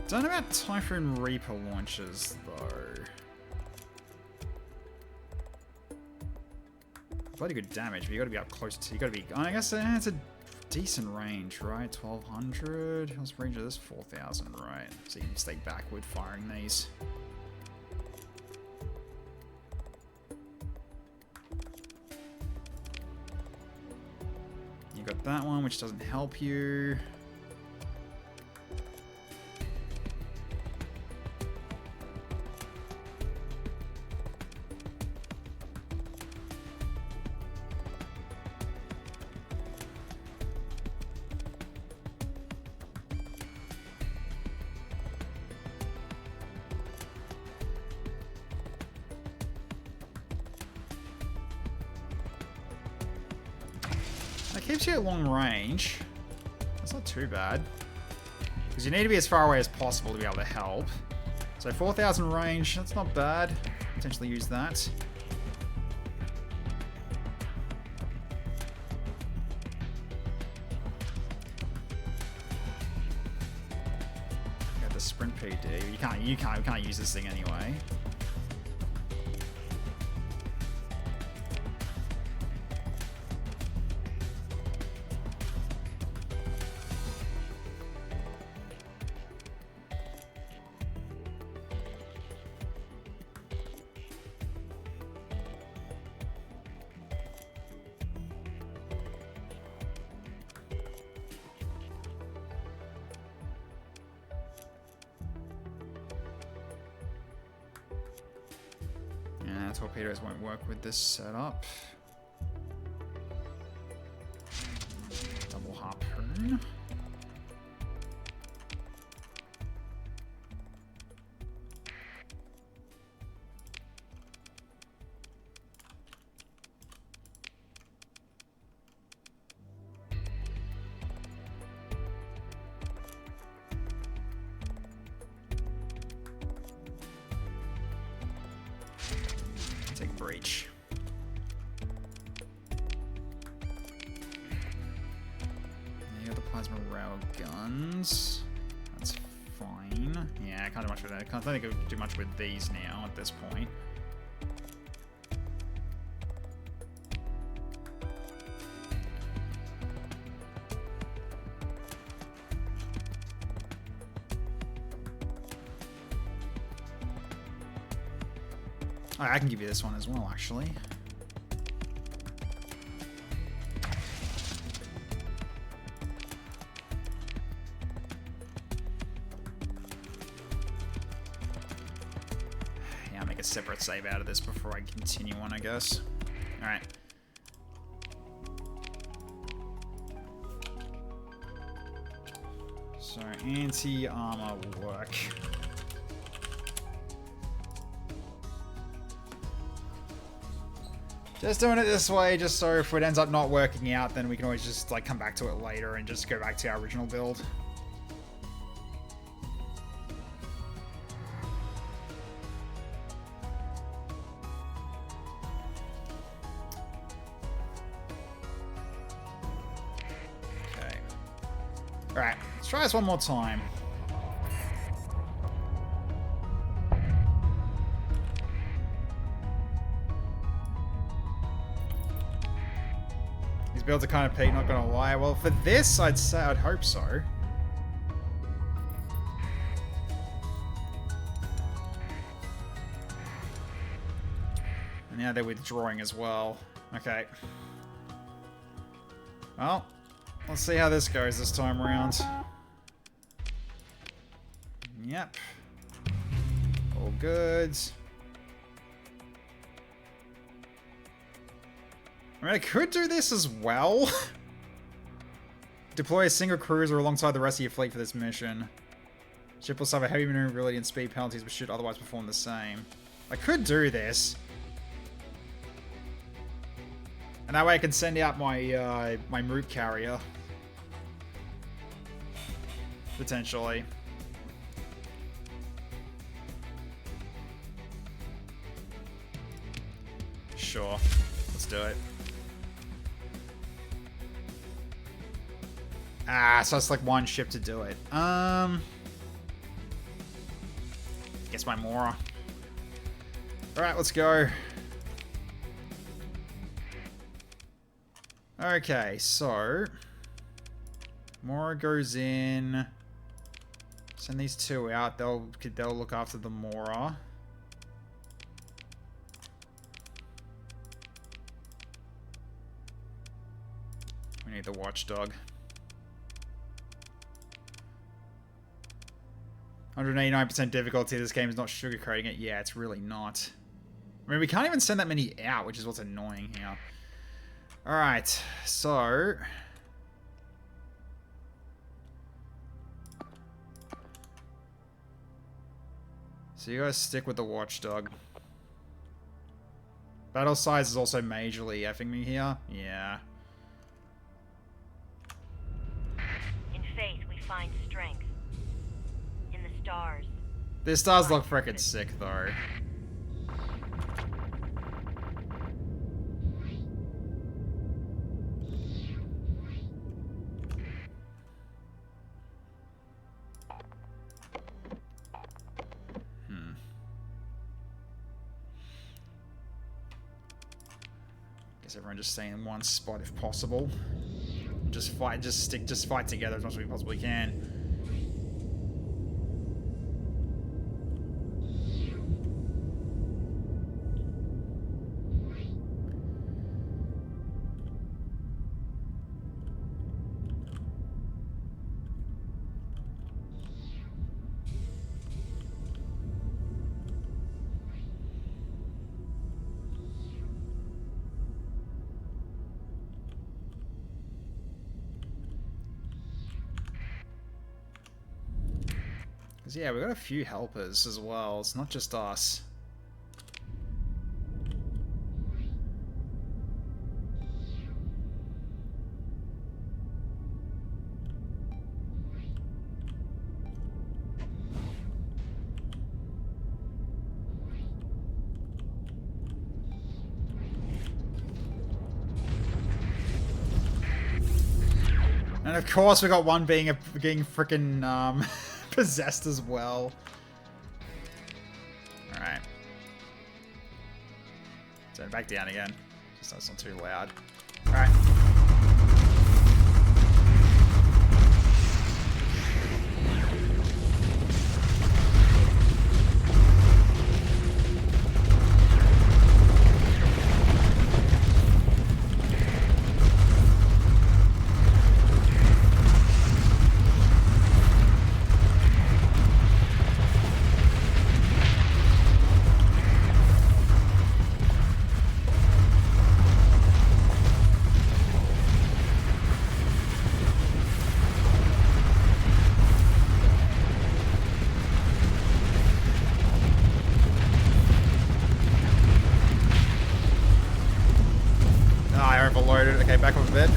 Don't know about Typhoon Reaper launchers though. Bloody good damage, but you gotta be up close to. You gotta be. I guess it's a decent range, right? 1200. What's the range of this? 4000, right? So you can stay backward firing these. You got that one, which doesn't help you. That keeps you at long range. That's not too bad. Because you need to be as far away as possible to be able to help. So 4000 range, that's not bad. Potentially use that. Got the sprint PD. We can't use this thing anyway. Torpedoes won't work with this setup. Double harpoon. Take breach. You got the plasma rail guns. That's fine. 9. Yeah, I can't do much with that. I don't think I could do much with these now at this point. Oh, I can give you this one as well, actually. Yeah, I'll make a separate save out of this before I continue on, I guess. Alright. So, anti-armor will work. Just doing it this way, just so if it ends up not working out, then we can always just like come back to it later and just go back to our original build. Okay. Alright, let's try this one more time. Builds are kind of peak, not gonna lie. Well, for this, I'd say I'd hope so. And now they're withdrawing as well. Okay. Well, let's see how this goes this time around. Yep. All good. I mean, I could do this as well. Deploy a single cruiser alongside the rest of your fleet for this mission. Ship will suffer heavy maneuverability and speed penalties, but should otherwise perform the same. I could do this. And that way I can send out my my root carrier. Potentially. Sure. Let's do it. Ah, so it's like one ship to do it. Guess my Mora. Alright, let's go. Okay, so Mora goes in. Send these two out. They'll look after the Mora. We need the Watchdog. 189% difficulty. This game is not sugarcoating it. Yeah, it's really not. I mean, we can't even send that many out, which is what's annoying here. Alright, so... So you guys stick with the Watchdog. Battle size is also majorly effing me here. Yeah. In faith, we find strength. In the stars. This does look frickin' sick, though. Guess everyone just stay in one spot if possible. Just fight together as much as we possibly can. Yeah, we've got a few helpers as well. It's not just us. And of course we got one being frickin' possessed as well. Alright. Turn back down again. Just so it's not too loud. Alright. Okay, back up a bit.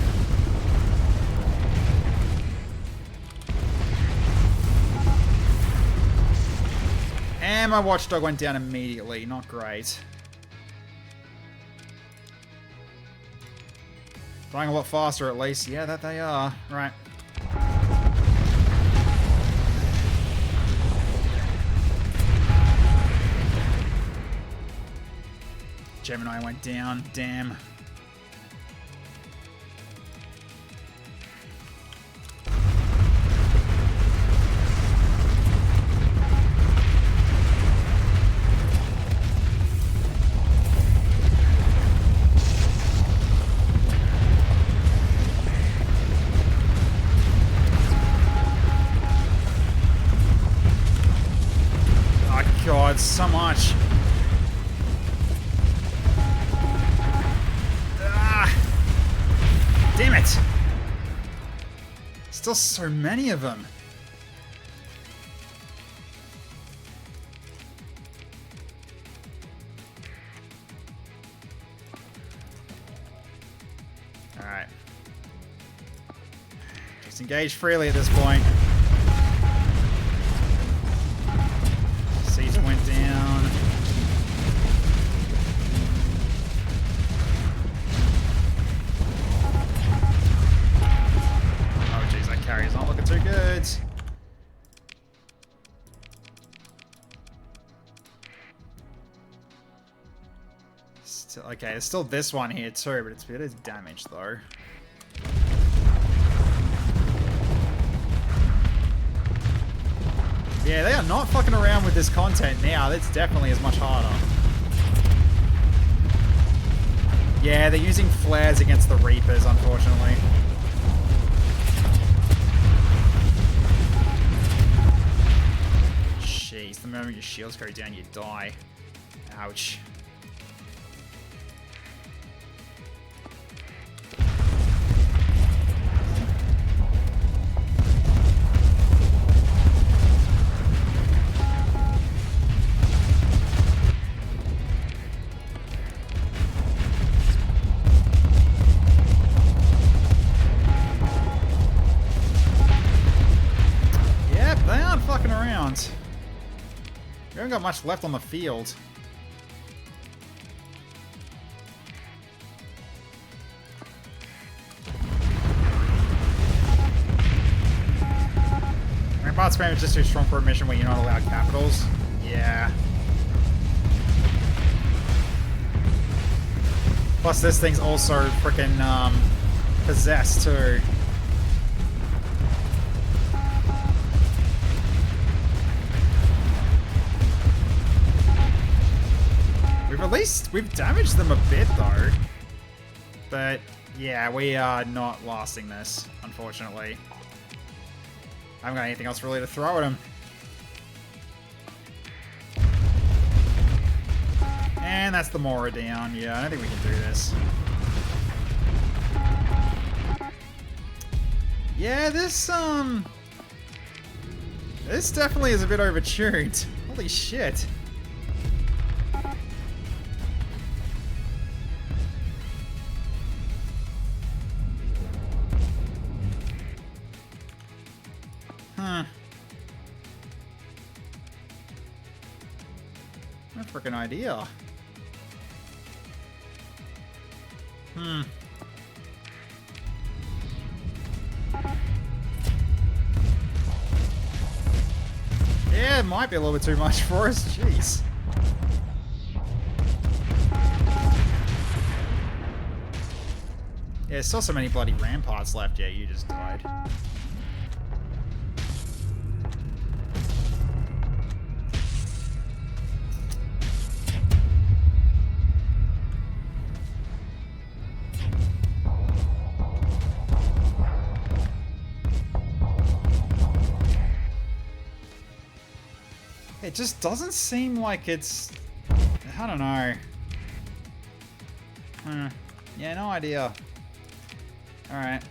And my watchdog went down immediately. Not great. Flying a lot faster at least. Yeah, that they are. Right. Gemini went down. Damn. God, so much. Ah, damn it. Still so many of them. All right. Just engage freely at this point. Season went down. Oh jeez, that carrier's not looking too good. Still, okay, there's still this one here too, but it's a bit of damage though. Yeah, they are not fucking around with this content now. That's definitely is much harder. Yeah, they're using flares against the Reapers, unfortunately. Jeez, the moment your shields go down, you die. Ouch. We haven't got much left on the field. Rampart spam is just too strong for a mission where you're not allowed capitals. Yeah. Plus this thing's also freaking possessed too. At least we've damaged them a bit though. But yeah, we are not lasting this, unfortunately. I haven't got anything else really to throw at him. And that's the Mora down. Yeah, I don't think we can do this. Yeah, this definitely is a bit overtuned. Holy shit. No freaking idea. it might be a little bit too much for us. Jeez. Yeah, still so many bloody ramparts left. Yeah, you just died. It just doesn't seem like it's... I don't know. Yeah, no idea. Alright.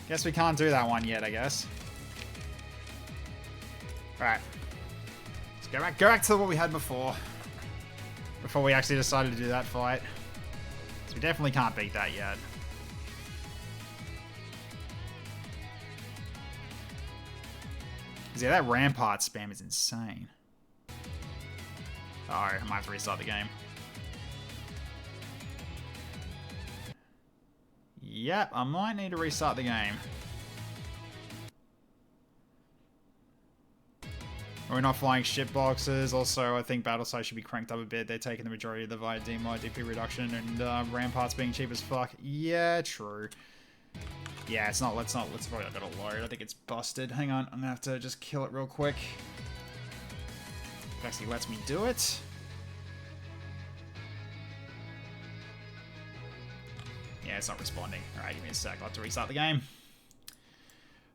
Guess we can't do that one yet, I guess. Alright. Let's go back to what we had before. Before we actually decided to do that fight. So we definitely can't beat that yet. Yeah, that rampart spam is insane. Oh, I might have to restart the game. Yep, I might need to restart the game. We're not flying ship boxes. Also, I think battle size should be cranked up a bit. They're taking the majority of the via DMod, DP reduction, and ramparts being cheap as fuck. Yeah, true. Yeah, let's probably not gonna load. I think it's busted. Hang on, I'm gonna have to just kill it real quick. It actually lets me do it. Yeah, it's not responding. Alright, give me a sec. I'll have to restart the game.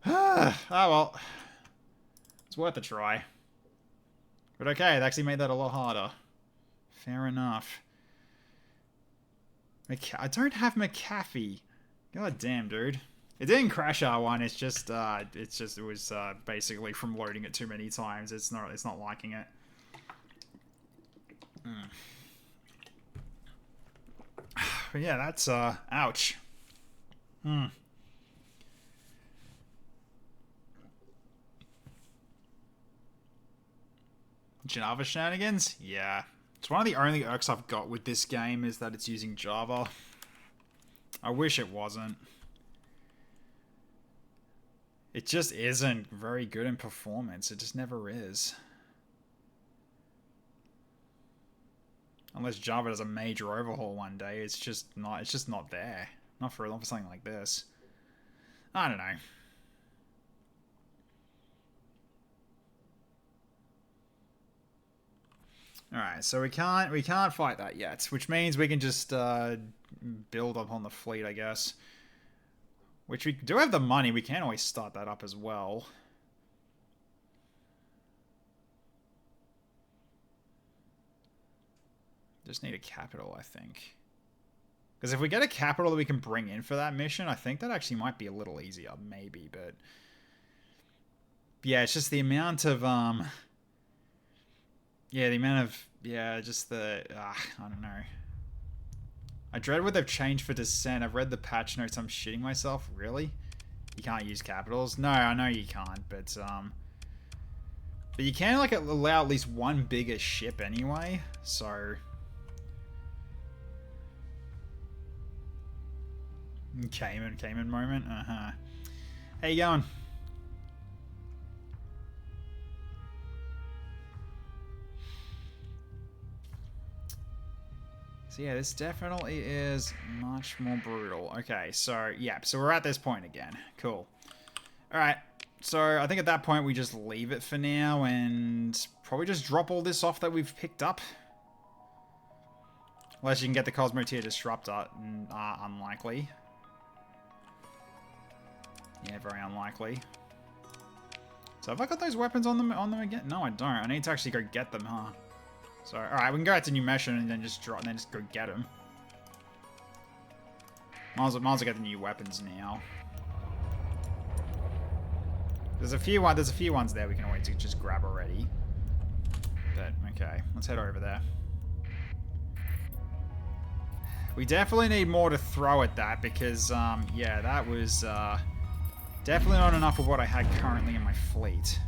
Oh well. It's worth a try. But okay, it actually made that a lot harder. Fair enough. I don't have McAfee. God damn, dude. It didn't crash R1. It was basically from loading it too many times. It's not liking it. But yeah, that's ouch. Java shenanigans? Yeah. It's one of the only irks I've got with this game is that it's using Java. I wish it wasn't. It just isn't very good in performance. It just never is. Unless Java does a major overhaul one day, it's just not there. Not for something like this. I don't know. Alright, so we can't fight that yet, which means we can just build up on the fleet, I guess. Which we do have the money, we can always start that up as well. Just need a capital, I think. Because if we get a capital that we can bring in for that mission, I think that actually might be a little easier, maybe, but... Yeah, it's just the amount of, yeah, the amount of... Yeah, just the... I don't know. I dread what they've changed for Descent. I've read the patch notes. I'm shitting myself. Really? You can't use capitals? No, I know you can't, but you can, like, allow at least one bigger ship anyway, so... Cayman moment? Uh-huh. How you going? So yeah, this definitely is much more brutal. Okay, so yeah, so we're at this point again. Cool. Alright, so I think at that point we just leave it for now and probably just drop all this off that we've picked up. Unless you can get the Cosmo Tier Disruptor. Unlikely. Yeah, very unlikely. So have I got those weapons on them again? No, I don't. I need to actually go get them, huh? So, alright, we can go out to New Mission and then just drop and then just go get them. Might as well get the new weapons now. There's a few ones there we can always just grab already. But okay, let's head over there. We definitely need more to throw at that because yeah, that was definitely not enough of what I had currently in my fleet.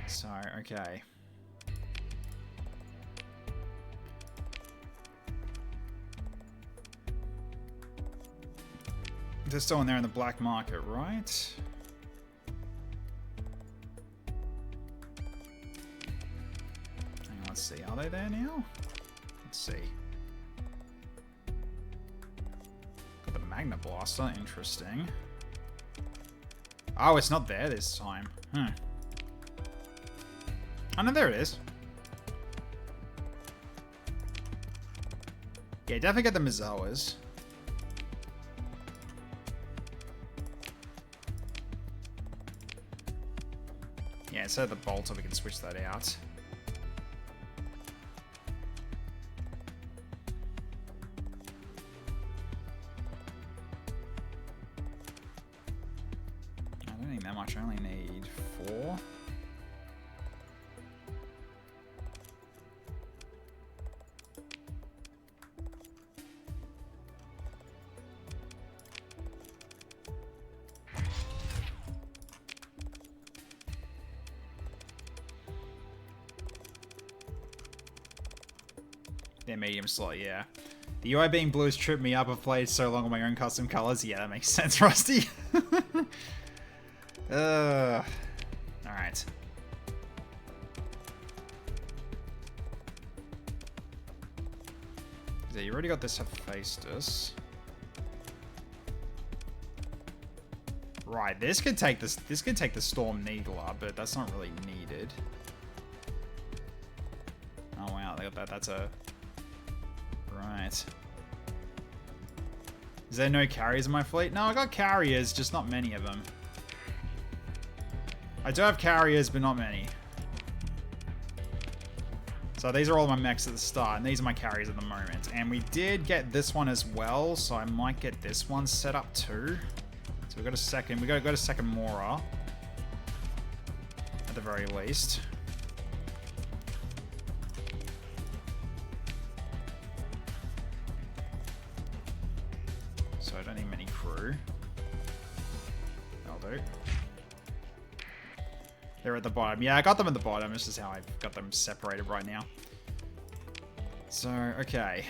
So, okay. They're still in there in the black market, right? Are they there now? Let's see. Got the Magna Blaster, interesting. Oh, it's not there this time. Oh no, there it is. Yeah, definitely get the Mizawas. Yeah, instead of the bolter, we can switch that out. I don't need that much, I only need 4. Yeah, medium slot, yeah. The UI being blue has tripped me up. I've played so long on my own custom colors. Yeah, that makes sense, Rusty. Alright. Yeah, you already got this Hephaestus. Right, this could take the Storm Needler, but that's not really needed. Oh wow, they got that. That's a right. Is there no carriers in my fleet? No, I got carriers, just not many of them. I do have carriers, but not many. So these are all my mechs at the start, and these are my carriers at the moment. And we did get this one as well, so I might get this one set up too. So we got a second. We got a second Mora, at the very least. So I don't need many crew. That'll do. They're at the bottom. Yeah, I got them at the bottom. This is how I've got them separated right now. So, okay.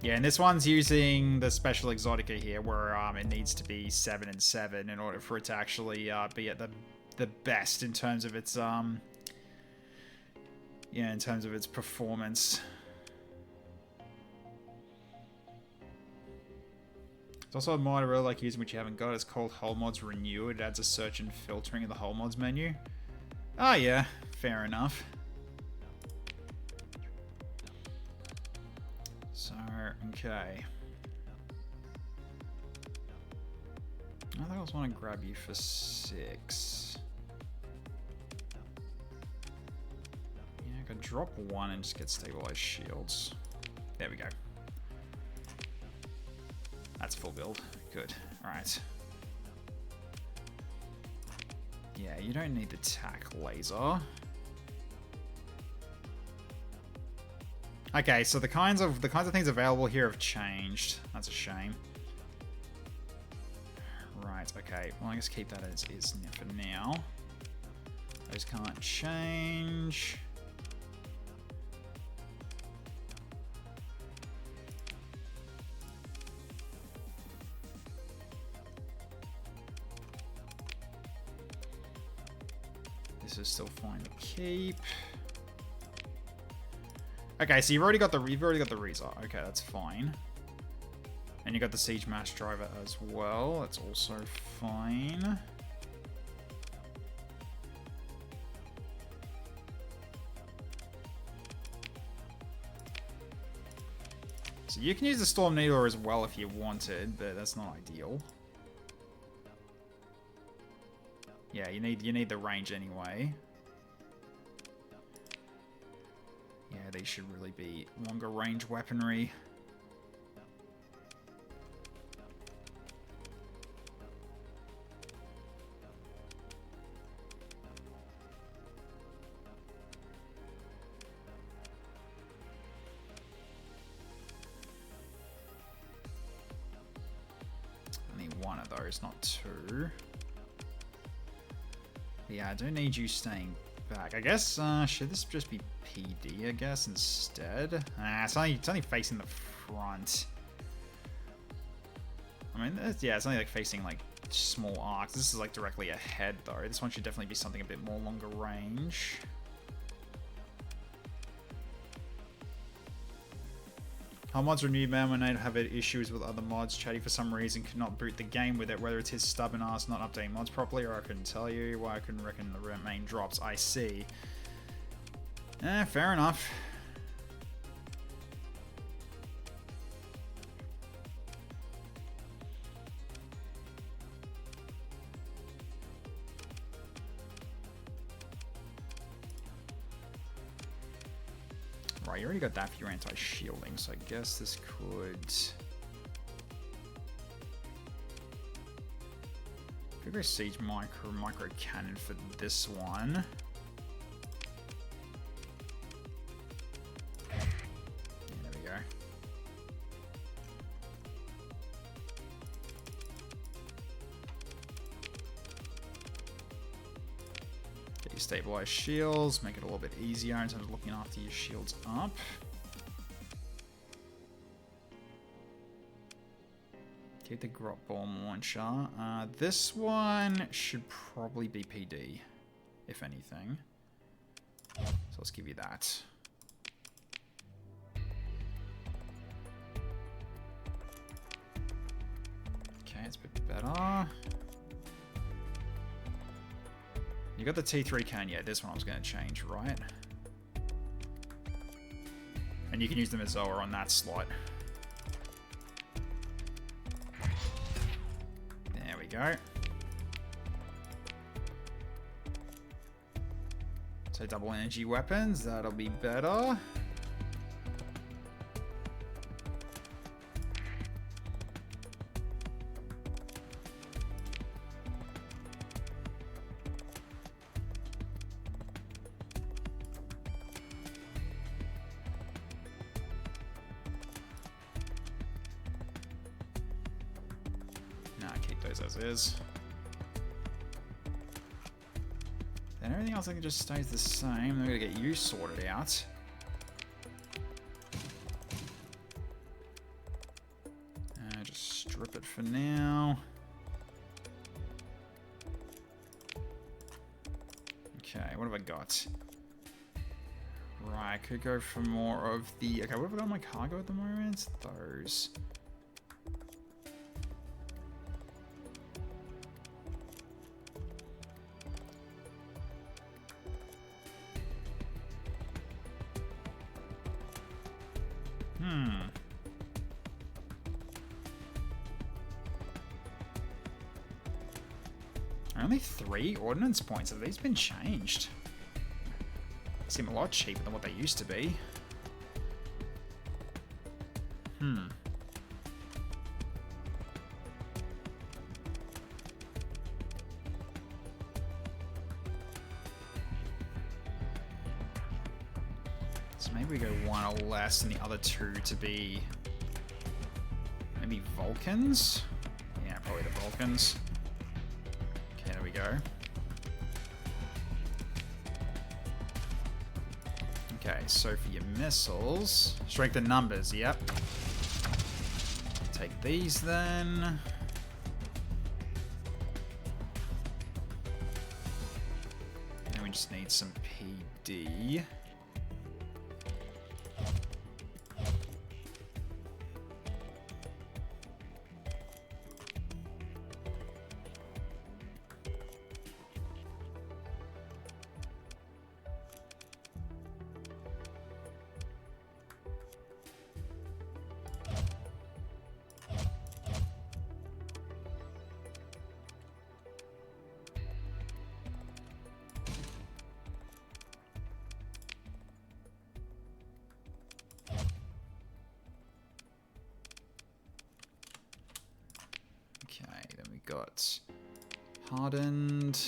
Yeah, and this one's using the special Exotica here, where it needs to be 7 and 7 in order for it to actually be at the best in terms of its in terms of its performance. There's also a mod I really like using, which you haven't got. It's called Hull Mods Renew. It adds a search and filtering in the Hull Mods menu. Oh yeah, fair enough. So, okay. I think I also want to grab you for 6. Yeah, I could drop 1 and just get stabilized shields. There we go. That's full build. Good. Alright. Yeah, you don't need the tack laser. Okay, so the kinds of things available here have changed. That's a shame. Right, okay. Well, I guess keep that as is for now. Those can't change. This is still fine to keep. Okay, so you've already got the Reza. Okay, that's fine. And you got the Siege Mass Driver as well. That's also fine. So you can use the Storm Needler as well if you wanted, but that's not ideal. Yeah, you need the range anyway. Yeah, these should really be longer range weaponry. I need 1 of those, not 2. Yeah, I don't need you staying back. I guess, should this just be PD, I guess, instead? It's only facing the front. I mean, yeah, it's only like facing like small arcs. This is like directly ahead, though. This one should definitely be something a bit more longer range. Our mods renewed man when I have had issues with other mods. Chatty for some reason could not boot the game with it, whether it's his stubborn ass not updating mods properly, or I couldn't tell you why I couldn't reckon the main drops. I see. Fair enough. Right, you already got that for your anti-shielding, so I guess this could go siege micro cannon for this one. Yeah, there we go. Get your stabilized shields, make it a little bit easier in terms of looking after your shields up. Keep the grot bomb launcher. This one should probably be PD, if anything. So let's give you that. Okay, it's a bit better. You got the T3 cannon, yeah, this one I was going to change, right? And you can use the Mizoa on that slot. There we go. So double energy weapons, that'll be better. As is. Then everything else I think just stays the same. I'm gonna get you sorted out. Just strip it for now. Okay, what have I got? Right, I could go for more of the... Okay, what have I got on my cargo at the moment? Those. Only 3 ordnance points. Have these been changed? They seem a lot cheaper than what they used to be. So maybe we go 1 or less and the other 2 to be maybe Vulcans? Yeah, probably the Vulcans. Okay, there we go. Okay, so for your missiles, strength in numbers, yep. Take these then. And we just need some PD. Okay, then we got hardened.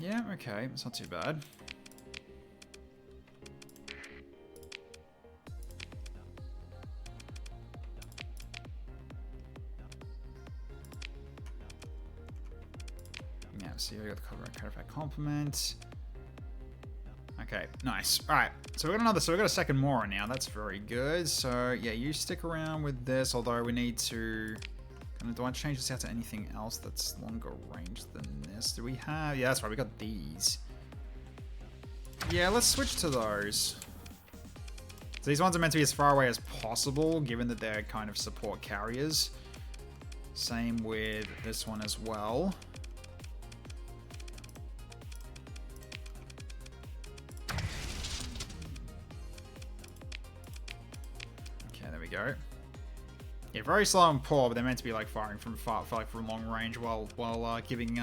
Yeah, okay, it's not too bad. Yeah, see, we got the codified complement. Okay, nice. All right, so we got another. So we got a second Mora now. That's very good. So yeah, you stick around with this. Although we need to. Do I want to change this out to anything else that's longer range than this? Do we have? Yeah, that's right. We got these. Yeah, let's switch to those. So these ones are meant to be as far away as possible, given that they're kind of support carriers. Same with this one as well. Okay, there we go. Yeah, very slow and poor, but they're meant to be like firing from from long range while giving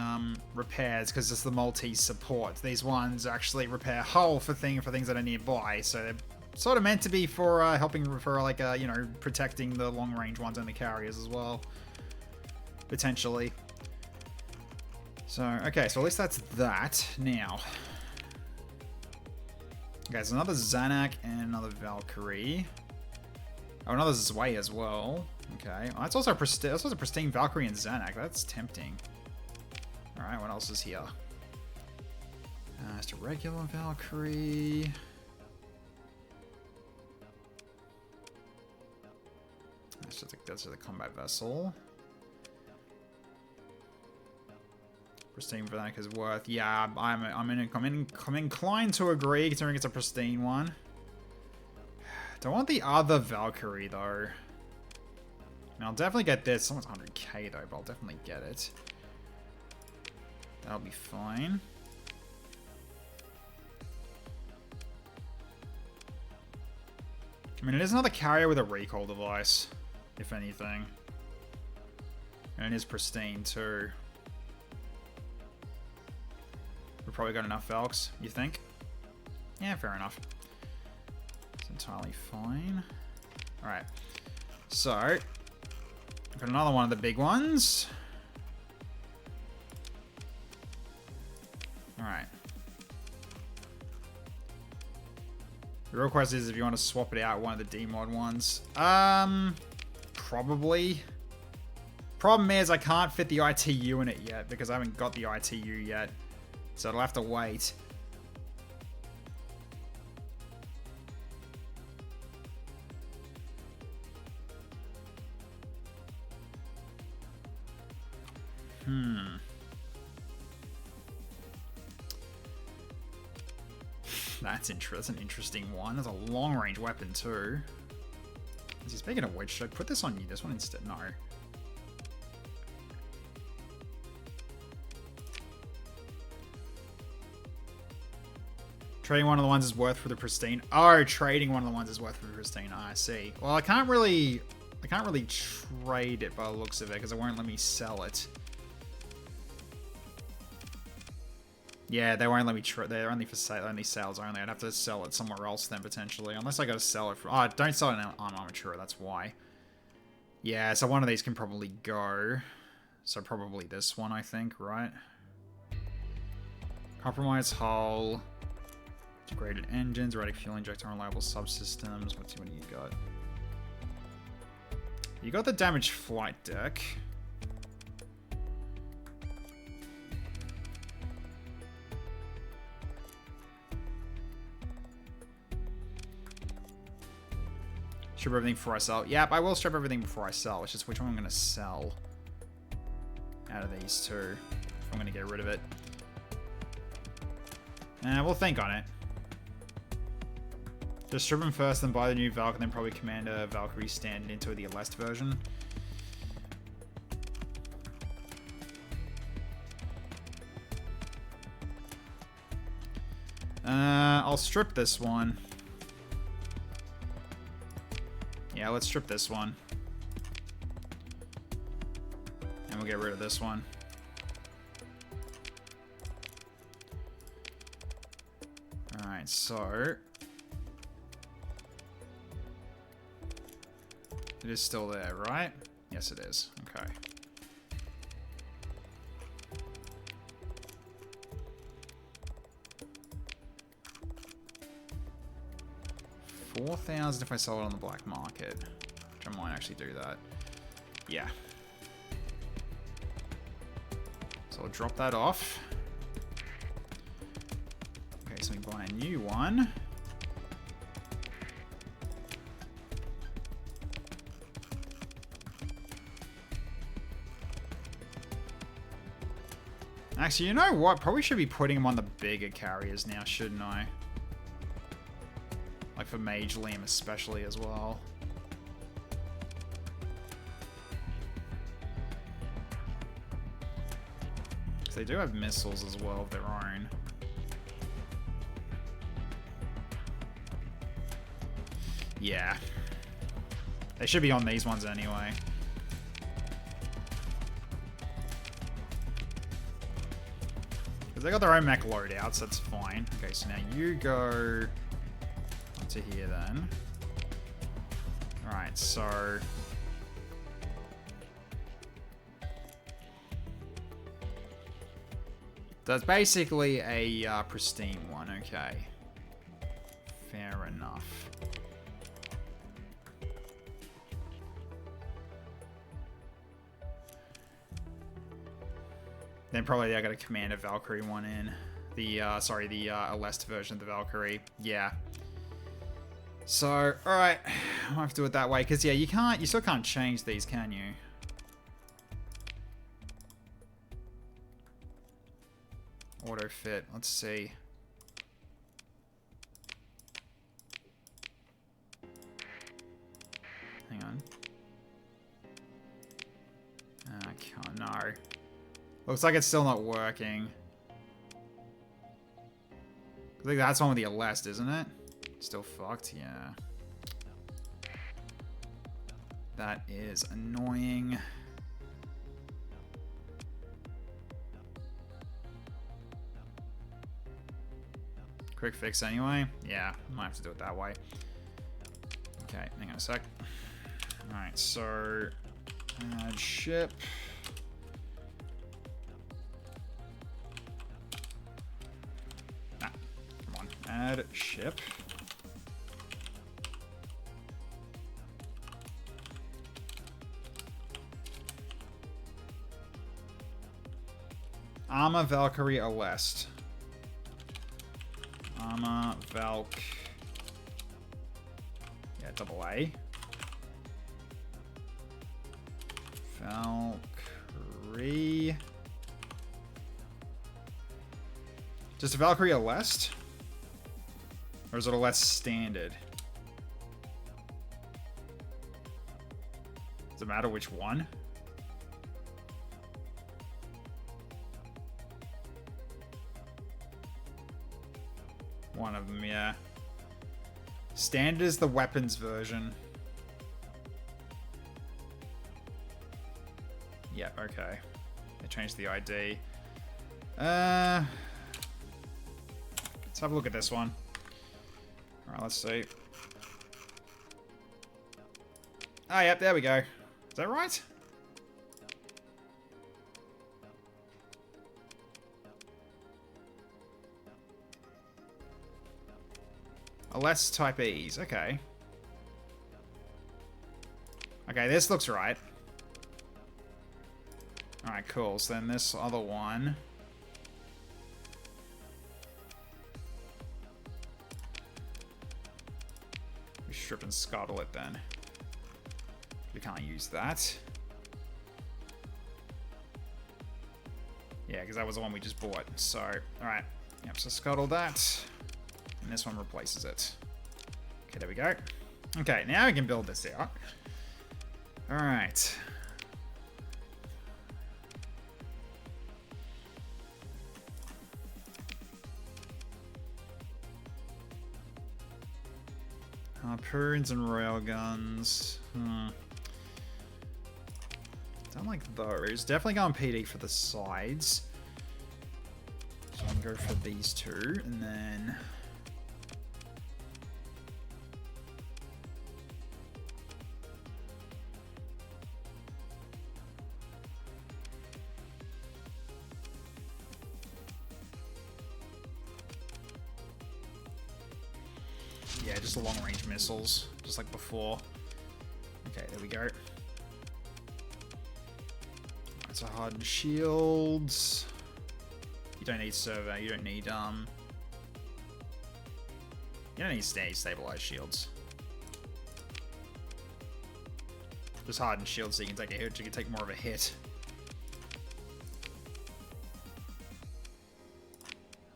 repairs, because it's the Maltese support. These ones actually repair hull for things that are nearby, so they're sort of meant to be for helping for like you know, protecting the long range ones and the carriers as well, potentially. So okay, so at least that's that now. Okay, so another Zanak and another Valkyrie. Oh, another Zwei as well. Okay, oh, that's also a pristine Valkyrie and Zanak. That's tempting. All right, what else is here? Just a regular Valkyrie. That's just a combat vessel. Pristine Zanak is worth. Yeah, I'm inclined to agree, considering it's a pristine one. Don't want the other Valkyrie though. And I'll definitely get this. Someone's 100k though, but I'll definitely get it. That'll be fine. I mean, it is another carrier with a recall device, if anything. And it is pristine too. We've probably got enough Valks, you think? Yeah, fair enough. It's entirely fine. Alright. So, I've got another one of the big ones. Alright. The real question is if you want to swap it out, one of the D-mod ones. Probably. Problem is I can't fit the ITU in it yet because I haven't got the ITU yet. So it'll have to wait. That's an interesting one. That's a long-range weapon too. Speaking of which, should I put this on you? This one instead? No. Trading one of the ones is worth for the pristine. Oh, trading one of the ones is worth for the pristine. I see. Well, I can't really trade it by the looks of it because it won't let me sell it. Yeah, they won't let me trade. They're only for sale, only sales only. I'd have to sell it somewhere else then potentially, unless I got to sell it for. Oh, don't sell it on Armature. That's why. Yeah, so one of these can probably go. So probably this one, I think, right? Compromised hull. Degraded engines, erratic fuel injector, unreliable subsystems. What do you got? You got the damaged flight deck. Strip everything before I sell. Yep, I will strip everything before I sell. It's just which one I'm going to sell out of these two. If I'm going to get rid of it. We'll think on it. Just strip them first, then buy the new Valk, and then probably command a Valkyrie stand into the Alest version. I'll strip this one. Yeah, let's strip this one. And we'll get rid of this one. Alright, so... it is still there, right? Yes, it is. Okay. $4,000 if I sell it on the black market. Which I might actually do that. Yeah. So I'll drop that off. Okay, so we buy a new one. Actually, you know what? Probably should be putting them on the bigger carriers now, shouldn't I? Like for Mage Liam especially as well. Because they do have missiles as well of their own. Yeah. They should be on these ones anyway. Because they got their own mech loadouts, so that's fine. Okay, so now you go to here then. Alright, so... that's basically a pristine one, okay. Fair enough. Then probably I got a Commander Valkyrie one in. The, sorry, the Aleste version of the Valkyrie. Yeah. So, alright. I'll have to do it that way. Because, yeah, you still can't change these, can you? Auto fit. Let's see. Hang on. Okay, no. Looks like it's still not working. I think that's one with the Aleste, isn't it? Still fucked, yeah. That is annoying. Quick fix anyway. Yeah, might have to do it that way. Okay, hang on a sec. Alright, so add ship. Add ship. Armaa Valkyrie Aleste. Armaa Valk. Yeah, double A. Valkyrie. Just a Valkyrie Aleste? Or is it a less standard? Does it matter which one? One of them, yeah. Standard is the weapons version. Yeah, okay. They changed the ID. Let's have a look at this one. Alright, let's see. Oh, yep, there we go. Is that right? Less type E's, okay. Okay, this looks right. Alright, cool. So then this other one... strip and scuttle it then. We can't use that. Yeah, because that was the one we just bought. So, alright. Yep, so scuttle that. And this one replaces it. Okay, there we go. Okay, now we can build this out. Alright. Harpoons and railguns. Don't like those. Definitely going PD for the sides. So I'm going to go for these two, and then... yeah, just long-range missiles, just like before. Okay, there we go. That's a hardened shields. You don't need servo. You don't need You don't need stabilized shields. Just hardened shields so you can take a hit. You can take more of a hit.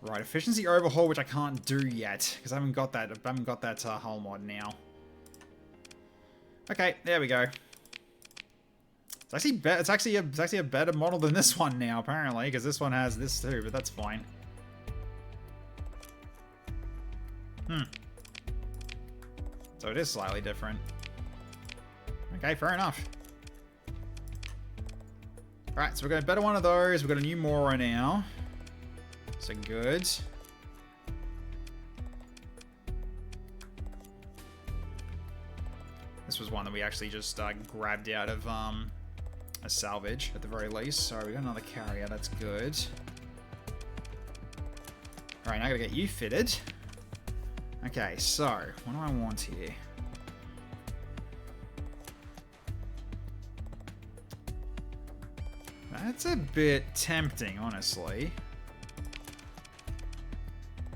Right, efficiency overhaul, which I can't do yet because I haven't got that hull mod now. Okay, there we go. It's actually a better model than this one now, apparently, because this one has this too, but that's fine. So it is slightly different. Okay, fair enough. Alright, so we've got a better one of those. We've got a new Mora now. So good. This was one that we actually just grabbed out of a salvage, at the very least. So we got another carrier, that's good. Alright, now I gotta get you fitted. Okay, so, what do I want here? That's a bit tempting, honestly.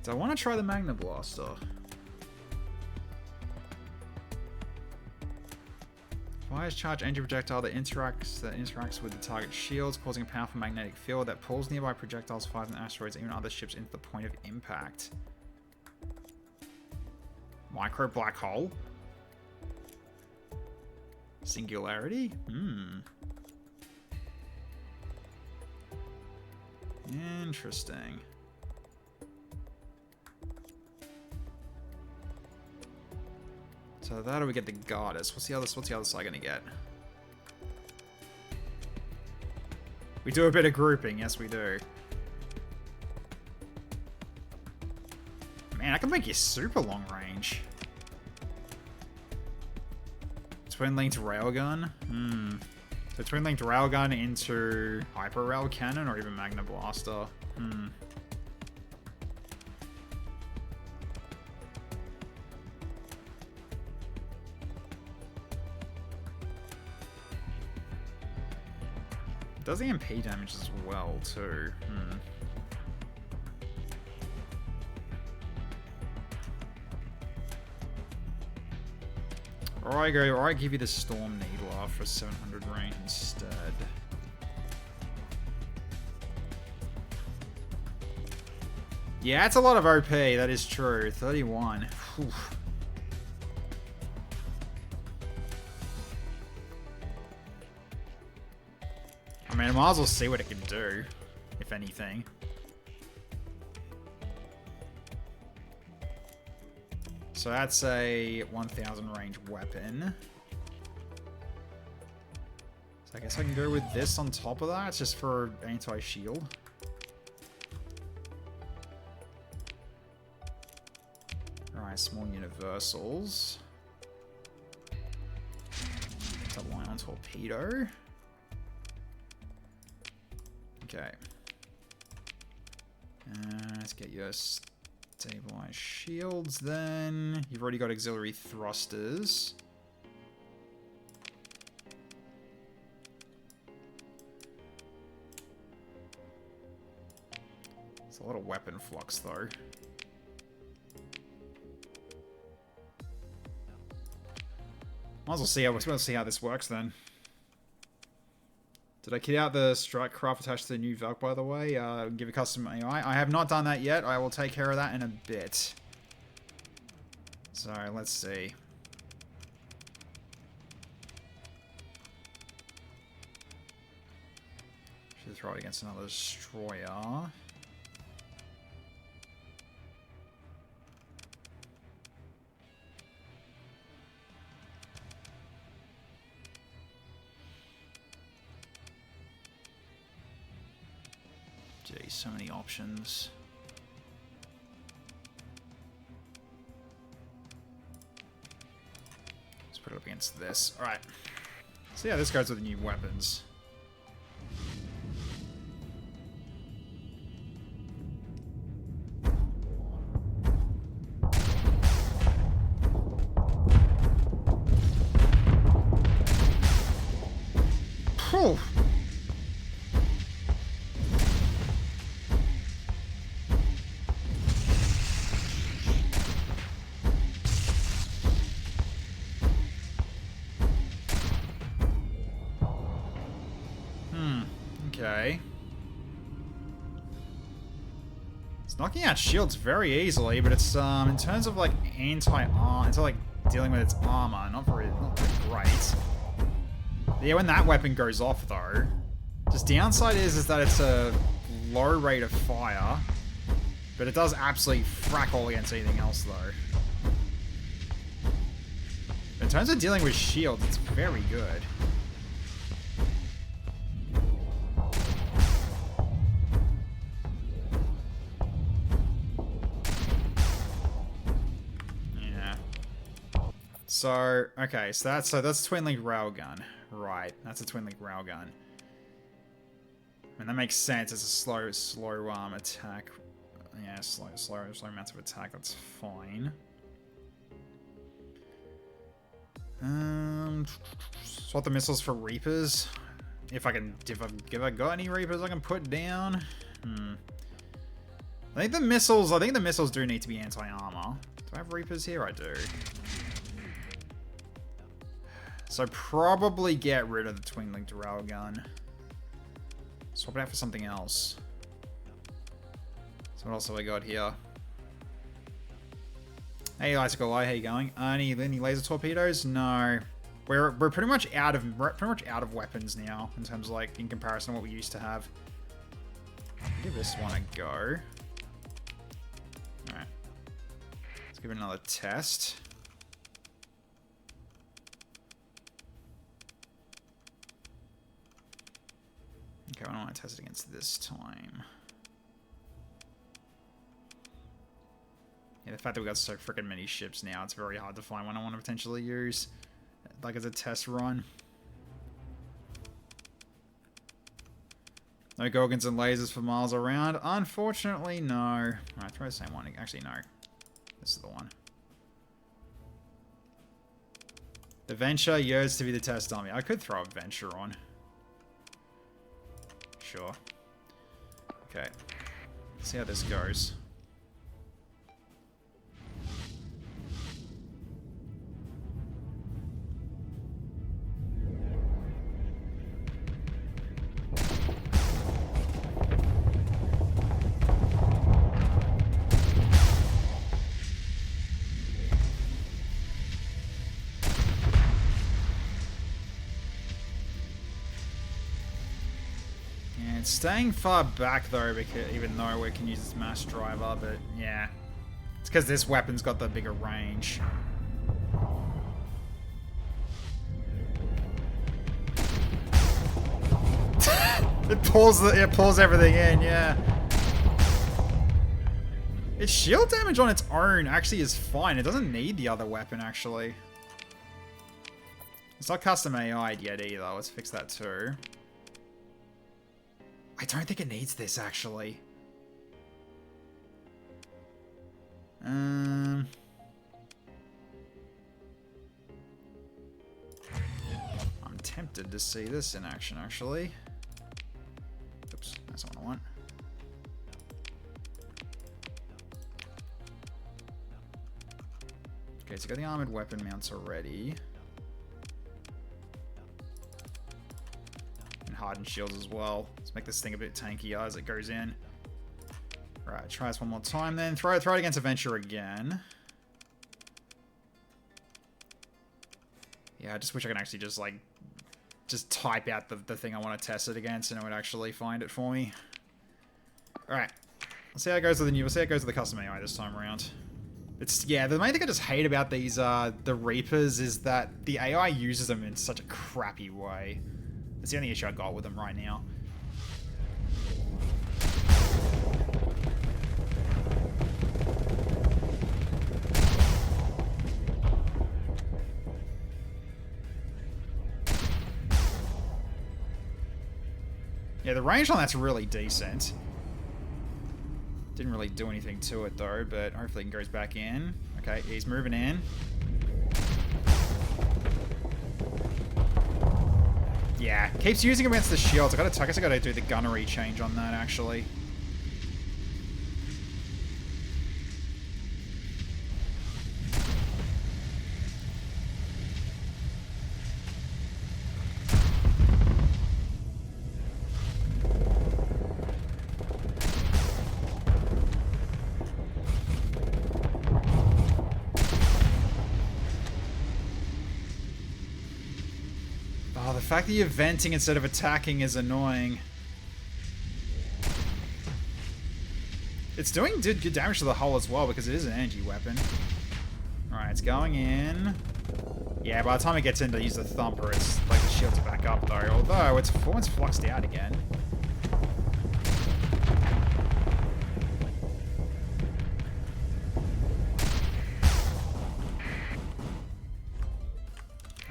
Do I want to try the Magna Blaster? Fires charge energy projectile that interacts with the target shields, causing a powerful magnetic field that pulls nearby projectiles, fires, and asteroids, and even other ships into the point of impact. Micro black hole. Singularity? Interesting. So that, or we get the Goddess. What's the other side gonna get? We do a bit of grouping, yes we do. Man, I can make you super long range. Twin-linked railgun? So twin-linked railgun into hyper rail cannon or even Magna Blaster? Does EMP damage as well too? Or I give you the Storm Needler for 700 range instead. Yeah, it's a lot of OP, that is true. 31. Whew. I mean, I might as well see what it can do, if anything. So that's a 1000 range weapon. So I guess I can go with this on top of that, just for anti-shield. Alright, small universals. Double ion torpedo. Okay. Let's get your stabilized shields then. You've already got auxiliary thrusters. It's a lot of weapon flux though. Might as well see how this works then. Did I kit out the strike craft attached to the new Valk, by the way? Give a custom AI. I have not done that yet. I will take care of that in a bit. So, let's see. Should throw it against another destroyer. Geez, so many options. Let's put it up against this. Alright. So yeah, this goes with the new weapons. Whew. Okay. It's It's knocking out shields very easily, but it's in terms of like anti-armor, it's like dealing with its armor, not very great. Yeah, when that weapon goes off though, just downside is that it's a low rate of fire, but it does absolutely frack all against anything else though. In terms of dealing with shields, it's very good. Yeah. So, okay, so that's twin link railgun. Right, that's a twin link railgun. And that makes sense. It's a slow attack. Yeah, slow amounts of attack. That's fine. Swap the missiles for Reapers. If I got any Reapers I can put down. I think the missiles do need to be anti-armor. Do I have Reapers here? I do. So probably get rid of the twin linked railgun. Swap it out for something else. So what else have I got here? Hey, Icicle Eye, how you going? Any laser torpedoes? No. We're pretty much out of weapons now in terms of like in comparison to what we used to have. Give this one a go. All right. Let's give it another test. Okay, I don't want to test it against this time. Yeah, the fact that we got so freaking many ships now, it's very hard to find one I want to potentially use, like as a test run. No Gorgons and lasers for miles around. Unfortunately, no. Alright, try the same one. Actually, no. This is the one. The Venture yearns to be the test dummy. I could throw a Venture on. Sure. Okay. Let's see how this goes. Staying far back though, because even though we can use this mass driver, but yeah, it's because this weapon's got the bigger range. It pulls everything in, yeah. Its shield damage on its own actually is fine. It doesn't need the other weapon actually. It's not custom AI'd yet either. Let's fix that too. I don't think it needs this, actually. I'm tempted to see this in action, actually. Oops, that's not what I want. Okay, so you got the armored weapon mounts already. Hardened shields as well. Let's make this thing a bit tankier as it goes in. Right, try this one more time then. Throw it against Adventure again. Yeah, I just wish I could actually just type out the thing I want to test it against and it would actually find it for me. Alright. Let's see how it goes with the custom AI this time around. Yeah, the main thing I just hate about these the Reapers is that the AI uses them in such a crappy way. That's the only issue I got with them right now. Yeah, the range on that's really decent. Didn't really do anything to it though, but hopefully it goes back in. Okay, he's moving in. Yeah, keeps using him against the shields. I guess I gotta do the gunnery change on that actually. fact that you're venting instead of attacking is annoying. It's doing good damage to the hull as well because it is an energy weapon. Alright, it's going in. Yeah, by the time it gets in to use the thumper, it's like the shields are back up though. Although it's once fluxed out again.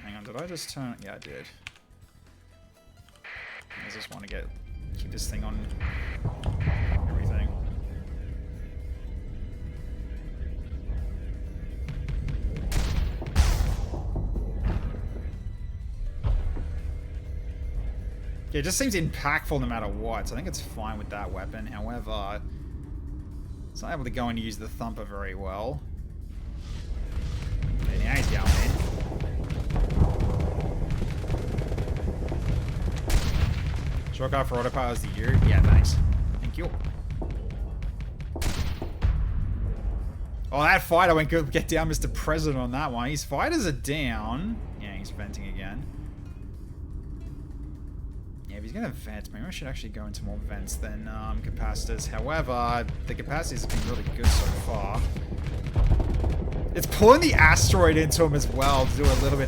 Hang on, did I just turn? Yeah, I did. I just want to keep this thing on everything. Yeah, it just seems impactful no matter what, so I think it's fine with that weapon. However, it's not able to go and use the thumper very well. And now he's going in. Shortcut for autopilot to you. Yeah, thanks. Thank you. Oh, that fighter went good. Get down, Mr. President, on that one. His fighters are down. Yeah, he's venting again. Yeah, if he's going to vent, maybe I should actually go into more vents than capacitors. However, the capacitors have been really good so far. It's pulling the asteroid into him as well to do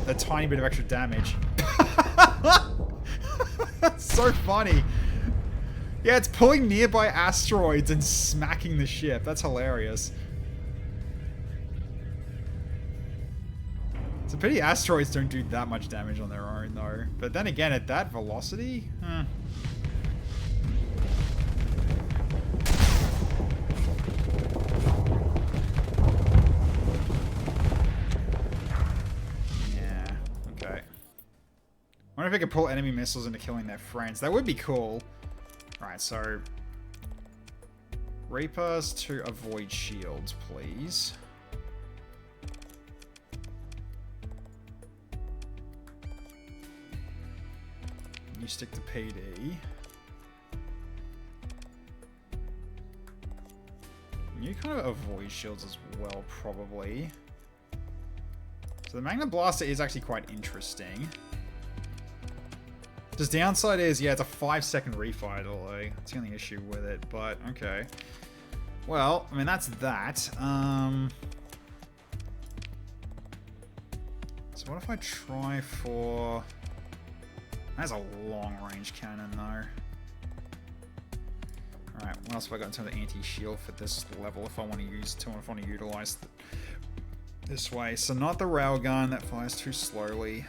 a tiny bit of extra damage. That's so funny. Yeah, it's pulling nearby asteroids and smacking the ship. That's hilarious. It's a pity asteroids don't do that much damage on their own, though. But then again, at that velocity, yeah, okay. I wonder if I could pull enemy missiles into killing their friends. That would be cool. Alright, so Reapers to avoid shields, please. You stick to PD. You kind of avoid shields as well, probably. So the Magna Blaster is actually quite interesting. The downside is, yeah, it's a 5-second refire delay. That's the only issue with it, but okay. Well, I mean, that's that. So what if I try for... That's a long-range cannon, though. Alright, what else have I got in terms of anti-shield for this level if I want to utilize this way? So not the railgun, that fires too slowly.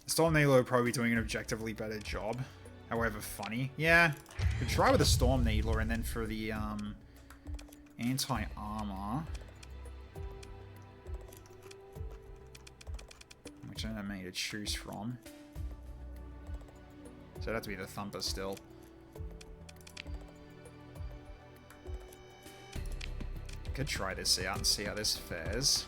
Storm Needler would probably be doing an objectively better job. However funny. Yeah, could try with a Storm Needler, and then for the anti-armor, which I don't have many to choose from. So it'd have to be the Thumper still. Could try this out and see how this fares.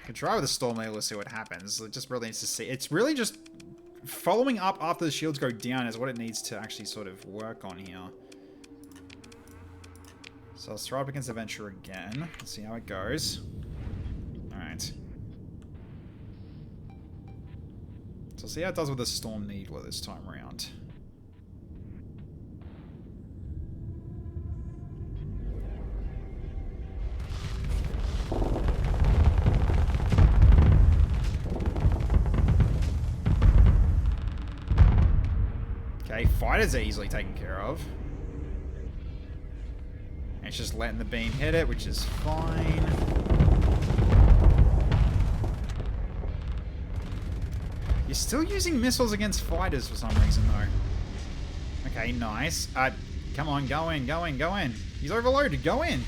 Could try with the Storm Needler, see what happens. It just really needs to see. It's really just following up after the shields go down is what it needs to actually sort of work on here. So let's try up against the Venture again. Let's see how it goes. Alright. So let's see how it does with the Storm Needler this time around. Okay, fighters are easily taken care of. It's just letting the beam hit it, which is fine. You're still using missiles against fighters for some reason, though. Okay, nice. Come on, go in, go in, go in. He's overloaded, go in.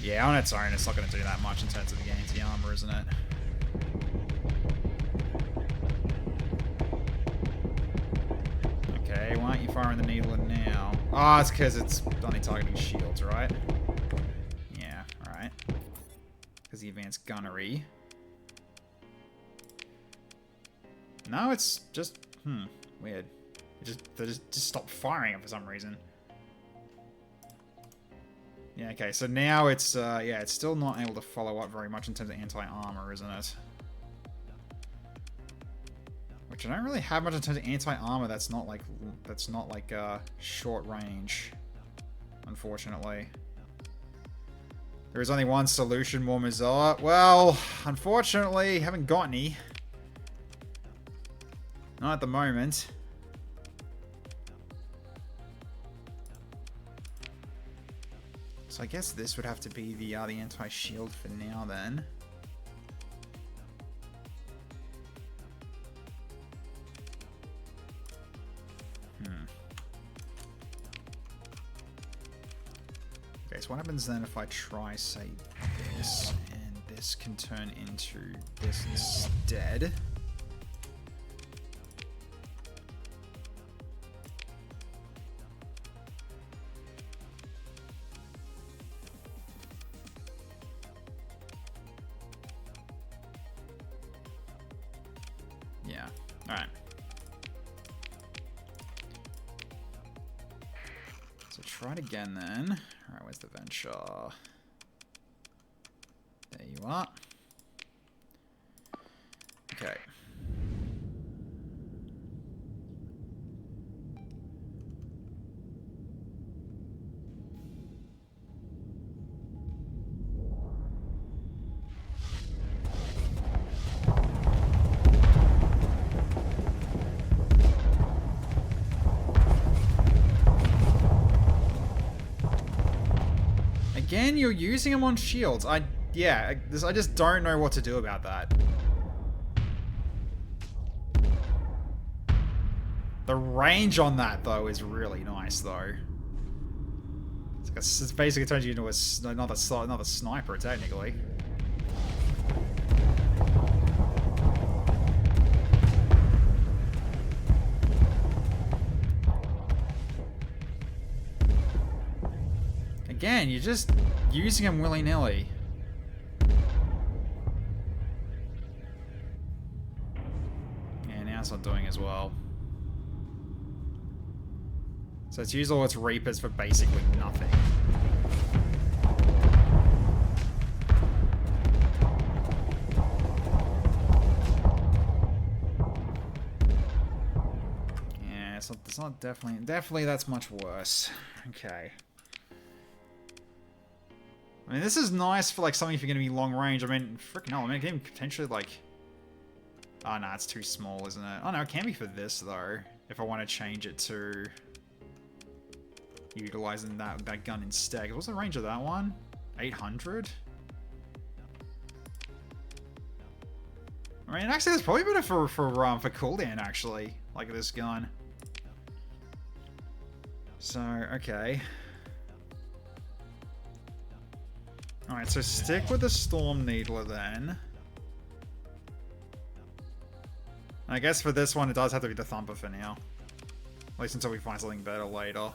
Yeah, on its own, it's not going to do that much in terms of the anti-armor, isn't it? Okay, why aren't you firing the Needler now? Oh, it's because it's only targeting shields, right? Yeah, alright. Because the advanced gunnery. No, it's just... weird. They just stopped firing it for some reason. Yeah, okay, so now it's, yeah, it's still not able to follow up very much in terms of anti-armor, isn't it? Which I don't really have much in terms of anti-armor that's not like, short range, unfortunately. There is only one solution, more Mozilla. Well, unfortunately, haven't got any. Not at the moment. So I guess this would have to be the anti-shield for now then. Okay, so what happens then if I try, say, this, and this can turn into this instead? Yeah, alright. So try it again then. Alright, where's the venture? There you are. Okay. Again, you're using them on shields. I just don't know what to do about that. The range on that, though, is really nice, though. It's basically turns you into another sniper, technically. Again, you're just using them willy-nilly. Yeah, now it's not doing as well. So it's used all its Reapers for basically nothing. Yeah, it's not definitely that's much worse. Okay. I mean, this is nice for, like, something if you're going to be long range. I mean, freaking hell, I mean, it can potentially, like... Oh, no, it's too small, isn't it? Oh, no, it can be for this, though. If I want to change it to... utilizing that gun instead. What's the range of that one? 800? I mean, actually, it's probably better for cooldown, actually. Like this gun. So, okay. Alright, so stick with the Storm Needler then. I guess for this one, it does have to be the Thumper for now. At least until we find something better later.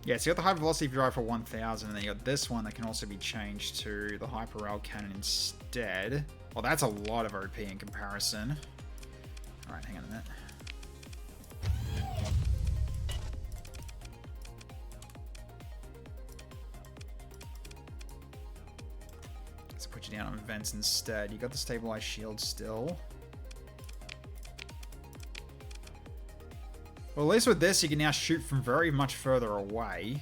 Yeah, so you got the high velocity drive for 1000, and then you got this one that can also be changed to the hyper rail cannon instead. Well, that's a lot of OP in comparison. Alright, hang on a minute. Let's put you down on vents instead. You got the stabilized shield still. Well, at least with this, you can now shoot from very much further away.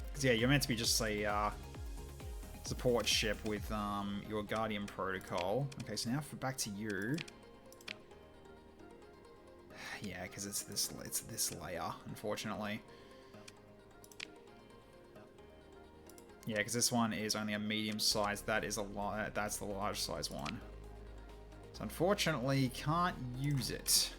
Because, yeah, you're meant to be just a support ship with your Guardian protocol. Okay, so now back to you. Yeah, because it's this layer, unfortunately. Yeah, because this one is only a medium size. That is that's the large size one. So unfortunately, can't use it.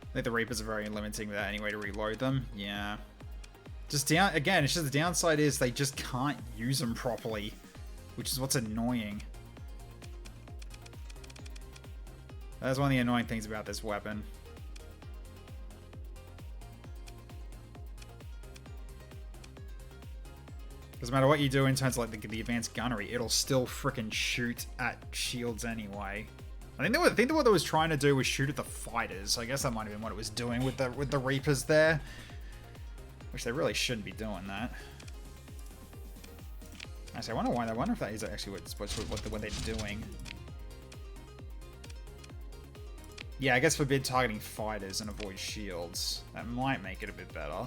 I think the Reapers are very limiting without any way to reload them. Yeah. Just down again, it's just the downside is they just can't use them properly, which is what's annoying. That's one of the annoying things about this weapon. Doesn't matter what you do in terms of like the advanced gunnery, it'll still frickin' shoot at shields anyway. I think what it was trying to do was shoot at the fighters. I guess that might have been what it was doing with the Reapers there. Which they really shouldn't be doing that. Actually, I wonder why. I wonder if that is actually what they're doing. Yeah, I guess forbid targeting fighters and avoid shields. That might make it a bit better.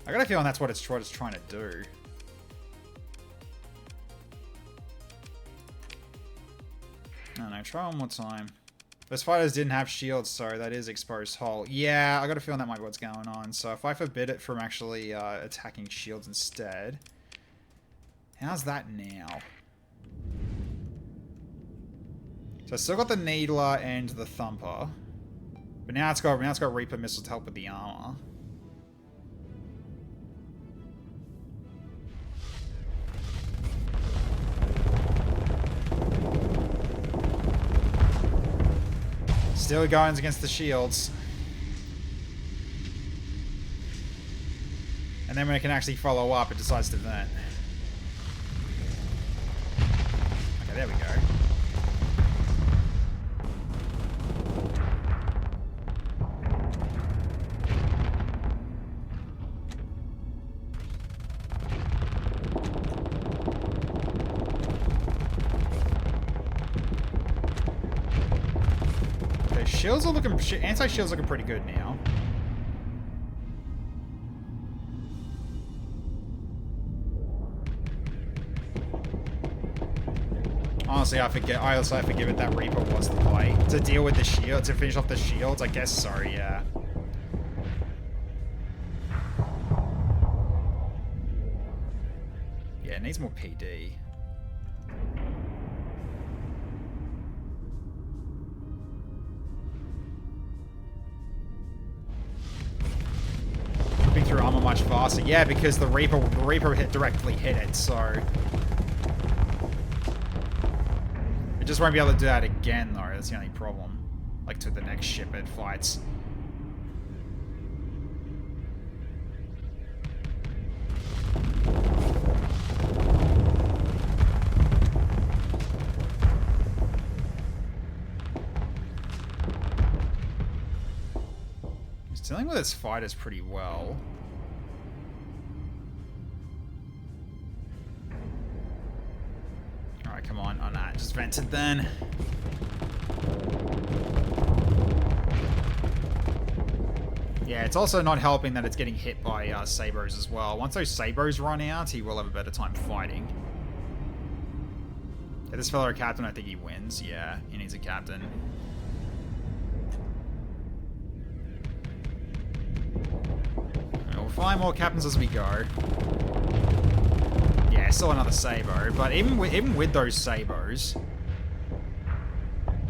I got a feeling that's what it's trying to do. I don't know, try one more time. Those fighters didn't have shields, so that is exposed hull. Yeah, I got a feeling that might be what's going on. So if I forbid it from actually attacking shields instead... How's that now? So I still got the Needler and the Thumper. But now it's got Reaper missiles to help with the armor. Still going against the shields. And then when it can actually follow up, it decides to vent. Okay, there we go. Shields are looking, anti-shields looking pretty good now. Honestly, I forgive it that Reaper was the play. To deal with the shield, to finish off the shields, I guess so, yeah. Yeah, it needs more PD. Through armor much faster. Yeah, because the Reaper directly hit it, so it just won't be able to do that again, though. That's the only problem. Like to the next ship it fights. He's dealing with its fighters pretty well. Come on. Oh, nah, just vented then. Yeah, it's also not helping that it's getting hit by Sabres as well. Once those Sabres run out, he will have a better time fighting. Yeah, this fellow a captain, I think he wins. Yeah, he needs a captain. We'll find more captains as we go. Yeah, still another Sabo, but even with those Sabos,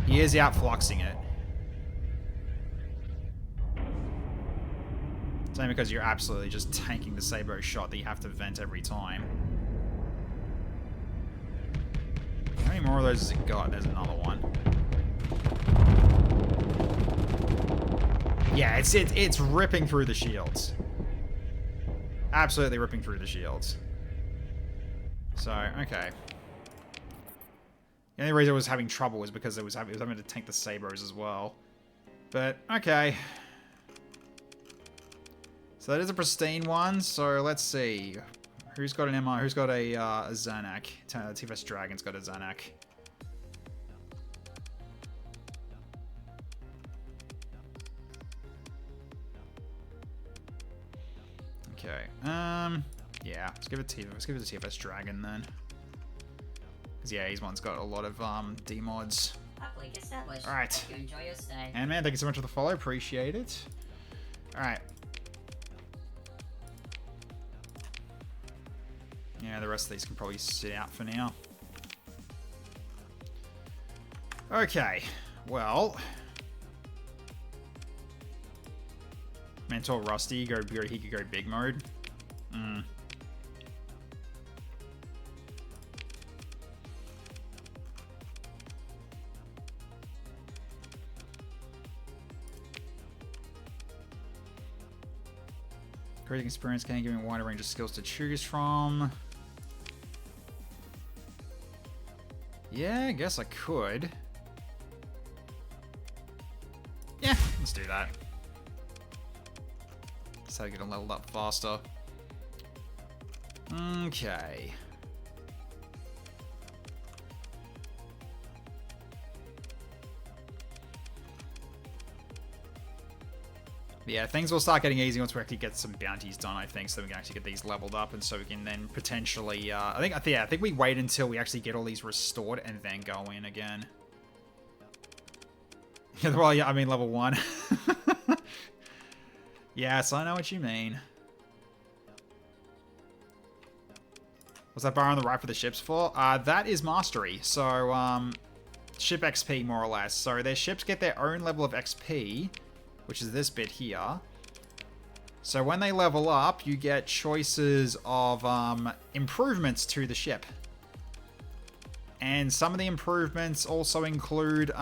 he is outfluxing it. It's only because you're absolutely just tanking the Sabo shot that you have to vent every time. How many more of those has it got? There's another one. Yeah, it's ripping through the shields. Absolutely ripping through the shields. So, okay. The only reason I was having trouble was because it was having to tank the Sabros as well. But, okay. So that is a pristine one, so let's see. Who's got an MR? Who's got a Zanak? TFS Dragon's got a Zanak. Okay. Yeah, let's give it to TFS Dragon then. Because yeah, he's one's got a lot of D-mods. week established. Alright. Hope you enjoy your stay. And man, thank you so much for the follow. Appreciate it. Alright. Yeah, the rest of these can probably sit out for now. Okay. Well. Mentor Rusty, he could go big mode. Creating experience can give me a wider range of skills to choose from. Yeah, I guess I could. Yeah, let's do that. So I get them leveled up faster. Okay. Yeah, things will start getting easy once we actually get some bounties done, I think, so we can actually get these leveled up, and so we can then potentially, I think we wait until we actually get all these restored and then go in again. Well, yeah, I mean level 1. Yes, I know what you mean. What's that bar on the right for the ships for? That is mastery, so, ship XP, more or less. So their ships get their own level of XP, which is this bit here. So when they level up, you get choices of improvements to the ship. And some of the improvements also include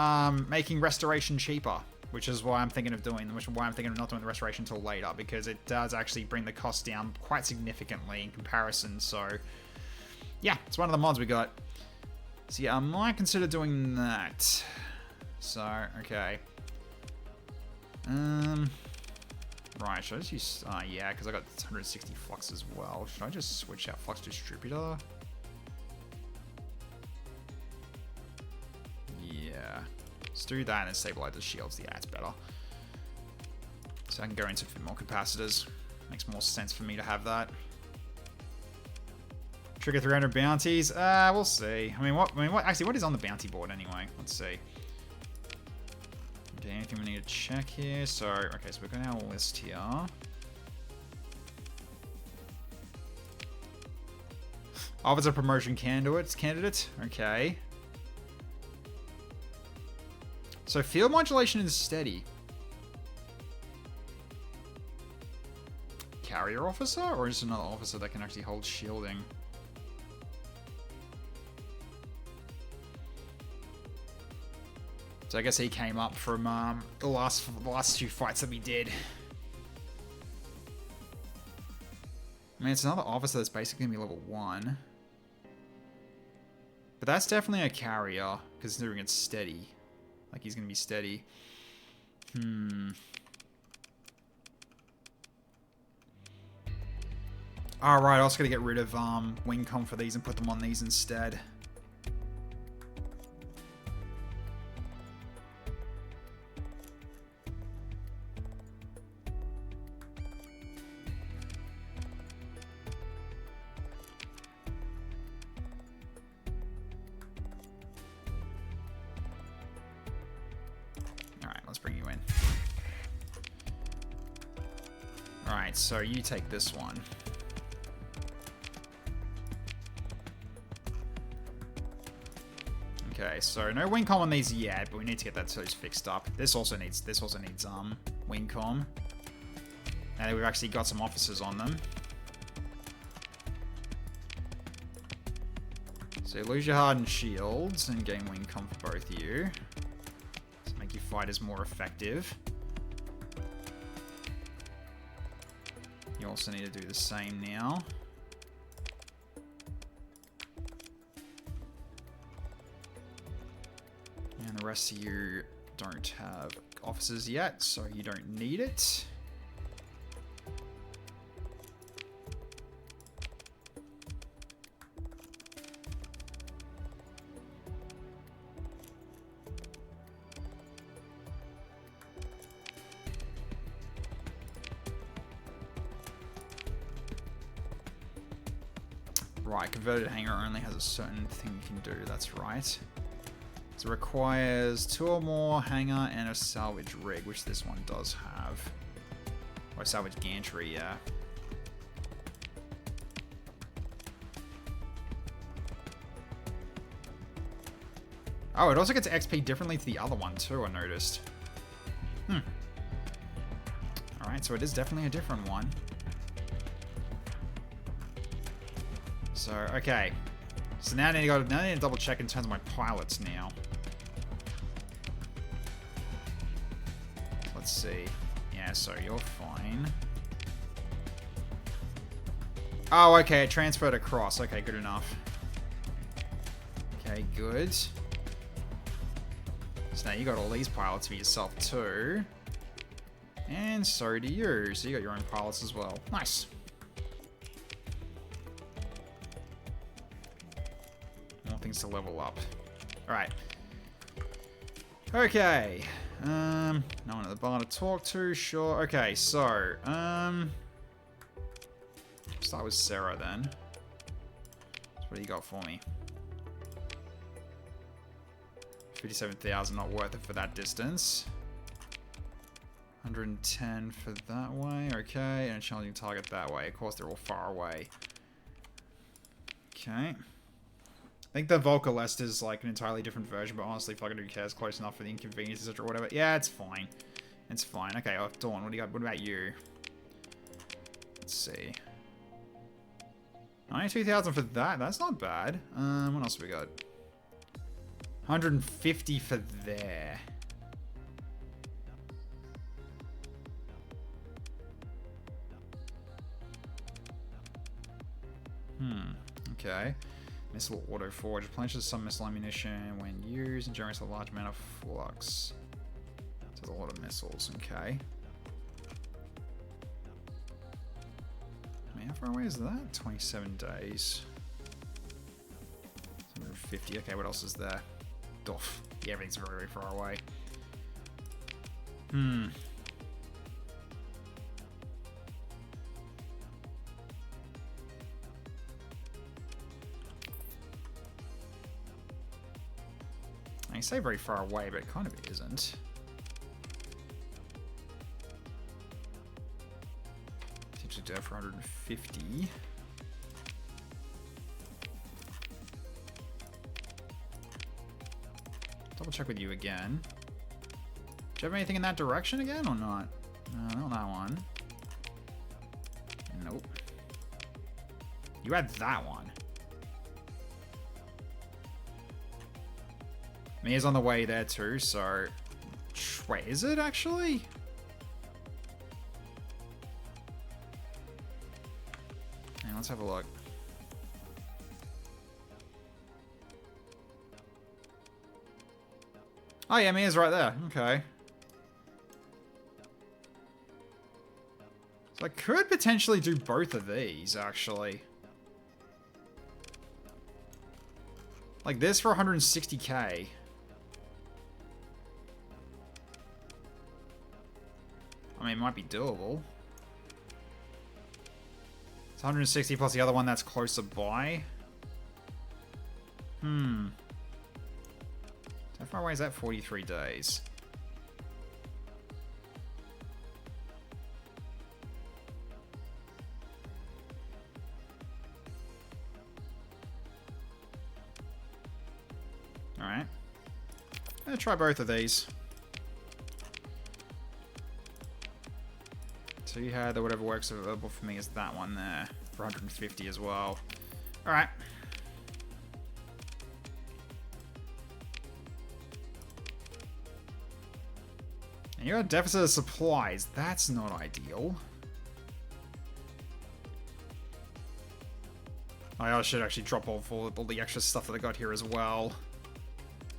making restoration cheaper, which is why I'm thinking of not doing the restoration until later, because it does actually bring the cost down quite significantly in comparison. So yeah, it's one of the mods we got. So yeah, I might consider doing that. So, okay. Right, should I just use... yeah, because I got 160 flux as well. Should I just switch out flux distributor? Yeah. Let's do that and stabilize the shields. Yeah, it's better. So I can go into a bit more capacitors. Makes more sense for me to have that. Trigger 300 bounties. We'll see. Actually, what is on the bounty board anyway? Let's see. Okay, anything we need to check here? So, okay, so we've got our list here. Officer promotion candidate. Okay. So field modulation is steady. Carrier officer, or just another officer that can actually hold shielding? So I guess he came up from the last two fights that we did. I mean, it's another officer that's basically gonna be level 1. But that's definitely a carrier, considering it's steady. Like, he's gonna be steady. Alright, I was gonna get rid of Wingcom for these and put them on these instead. So you take this one. Okay, so no wingcom on these yet, but we need to get those fixed up. This also needs wingcom. And we've actually got some officers on them. So you lose your hardened shields and gain wingcom for both of you. To make your fighters more effective. You also need to do the same now. And the rest of you don't have officers yet, so you don't need it. Right, converted hangar only has a certain thing you can do, that's right. So it requires 2 or more hangar and a salvage rig, which this one does have. Or salvage gantry, yeah. Oh, it also gets XP differently to the other one too, I noticed. Alright, so it is definitely a different one. So, okay. So now I need to double check in terms of my pilots now. Let's see. Yeah, so you're fine. Oh, okay, it transferred across. Okay, good enough. Okay, good. So now you got all these pilots for yourself too. And so do you. So you got your own pilots as well. Nice. More things to level up. Alright. Okay. No one at the bar to talk to, sure. Okay, so, start with Sarah then. So what do you got for me? 57,000, not worth it for that distance. 110 for that way, okay, and a challenging target that way. Of course, they're all far away. Okay. I think the Volcolest is like an entirely different version, but honestly, fucking who cares? Close enough for the inconvenience, etc. or whatever. Yeah, it's fine. It's fine. Okay, Dawn, what do you got? What about you? Let's see. 92,000 for that. That's not bad. What else have we got? 150 for there. Okay. Missile auto forge replenishes some missile ammunition when used and generates a large amount of flux. So there's a lot of missiles. Okay. I mean, how far away is that? 27 days. 150. Okay, what else is there? Doff. Yeah, everything's very, very far away. I say very far away, but it kind of isn't. Potentially do that for 150. Double check with you again. Do you have anything in that direction again or not? No, not that one. Nope. You had that one. I mean, he's on the way there too, so... Wait, is it actually? Hang on, let's have a look. Oh yeah, Mia's right there. Okay. So I could potentially do both of these, actually. Like this for 160k. I mean, it might be doable. It's 160 plus the other one that's closer by. How far away is that? 43 days. Alright. I'm gonna try both of these. So you had the whatever works available for me is that one there. For 150 as well. Alright. And you're at a deficit of supplies. That's not ideal. I should actually drop off all the extra stuff that I got here as well.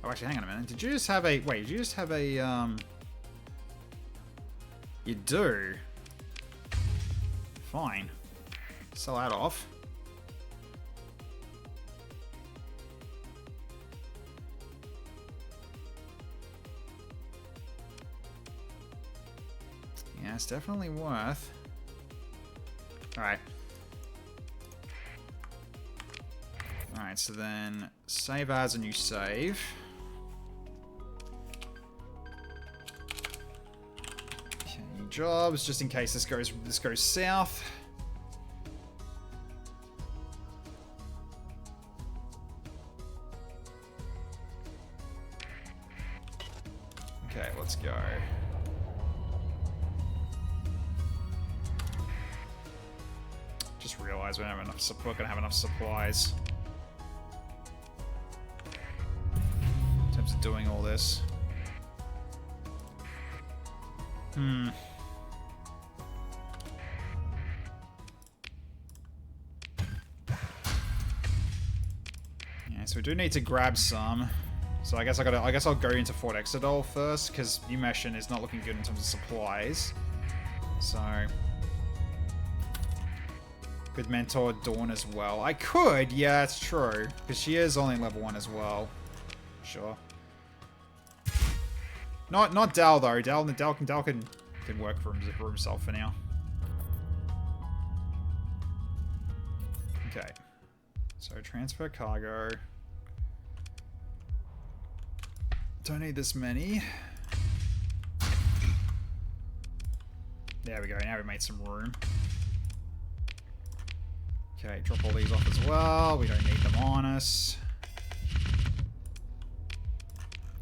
Oh, actually, hang on a minute. Did you just have a... Wait, did you just have a... You do? Fine. Sell that off. Yeah, it's definitely worth. Alright. Alright, so then save as a new save. jobs, just in case this goes south. Okay, let's go. Just realized we don't have enough. We're gonna have enough supplies in terms of doing all this. Yeah, so we do need to grab some. So I guess I'll go into Fort Exodol first, because New Mission is not looking good in terms of supplies. So could mentor Dawn as well. I could, yeah, it's true. Because she is only level 1 as well. Sure. Not Dal though. Dal can work for himself for now. Okay. So transfer cargo. Don't need this many. There we go. Now we made some room. Okay, drop all these off as well. We don't need them on us.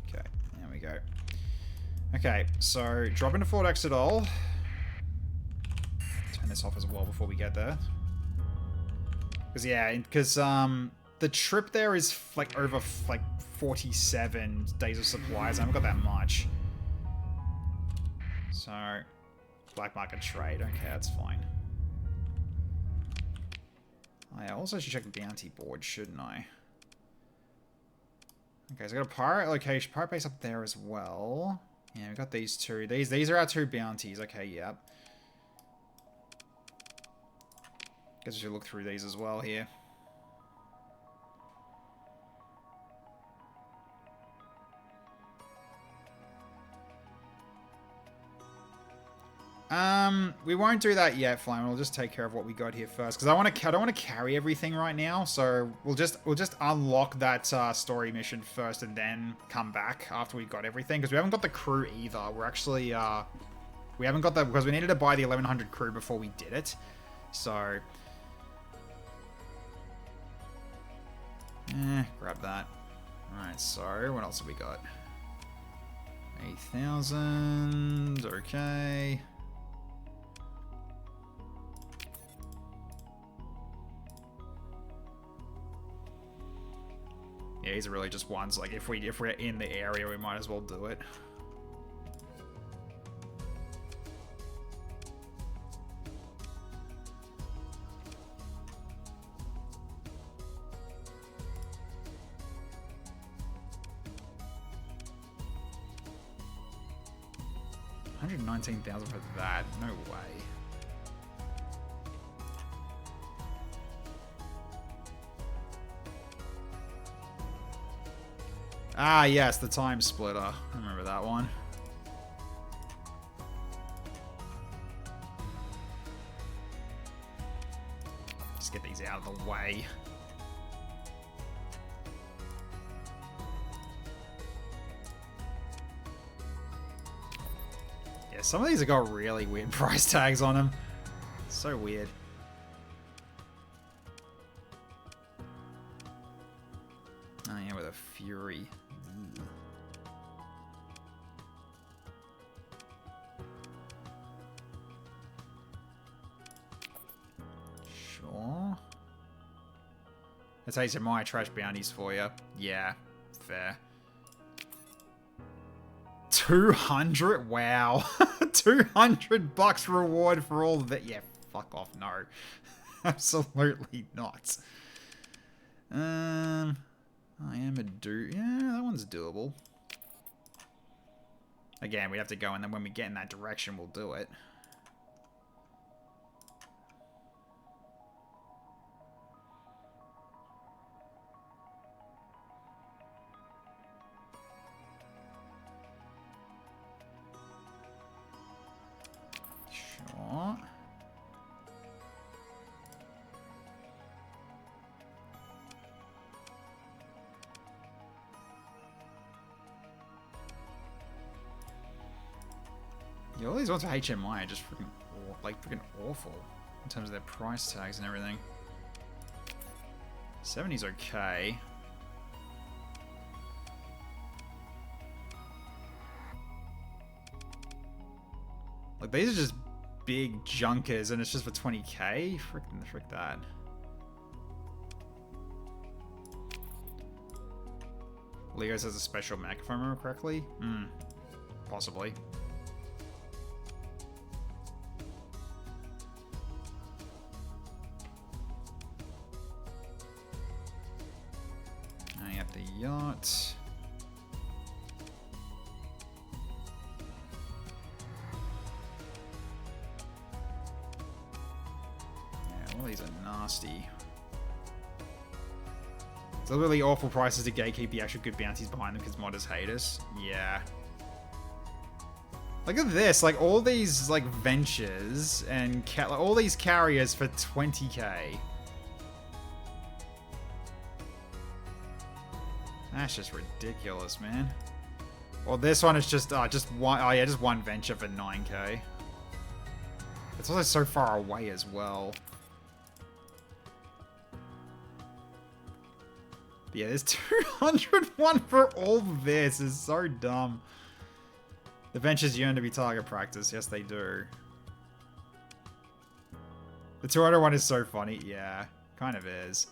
Okay, there we go. Okay, so drop into Fort Exodol. Turn this off as well before we get there. Because the trip there is like over like 47 days of supplies. I haven't got that much. So, black market trade. Okay, that's fine. I also should check the bounty board, shouldn't I? Okay, so I got a pirate location, pirate base up there as well. Yeah, we got these two. These are our 2 bounties. Okay, yep. Guess we should look through these as well here. We won't do that yet, Flame. We'll just take care of what we got here first, because I don't want to carry everything right now. So we'll just unlock that story mission first, and then come back after we got everything, because we haven't got the crew either. We're actually we haven't got that because we needed to buy the 1100 crew before we did it. So grab that. All right. So what else have we got? 8,000. Okay. Yeah, these are really just ones, like, if we're in the area, we might as well do it. $119,000 for that? No way. Ah, yes, the time splitter. I remember that one. Just get these out of the way. Yeah, some of these have got really weird price tags on them. So weird. Oh yeah, with a Fury. Sure. That's how you said my trash bounties for you. Yeah, fair. 200? Wow. $200 reward for all of that. Yeah, fuck off. No. Absolutely not. I am a yeah, that one's doable. Again, we have to go, and then when we get in that direction, we'll do it. Sure. Yeah, all these ones for HMI are just freaking, freaking awful in terms of their price tags and everything. 70's okay. Like, these are just big junkers, and it's just for 20k? Frick that. Leos has a special mech, if I remember correctly. Possibly. Now you have the yacht. Yeah, all these are nasty. It's literally awful prices to gatekeep the actual good bounties behind them because modders hate us. Yeah. Look at this, like all these like ventures and like, all these carriers for 20k. That's just ridiculous, man. Well, this one is just one. Oh yeah, just one venture for 9k. It's also so far away as well. Yeah, there's 201 for all this. It's so dumb. The ventures yearn to be target practice. Yes, they do. The 201 is so funny. Yeah, kind of is.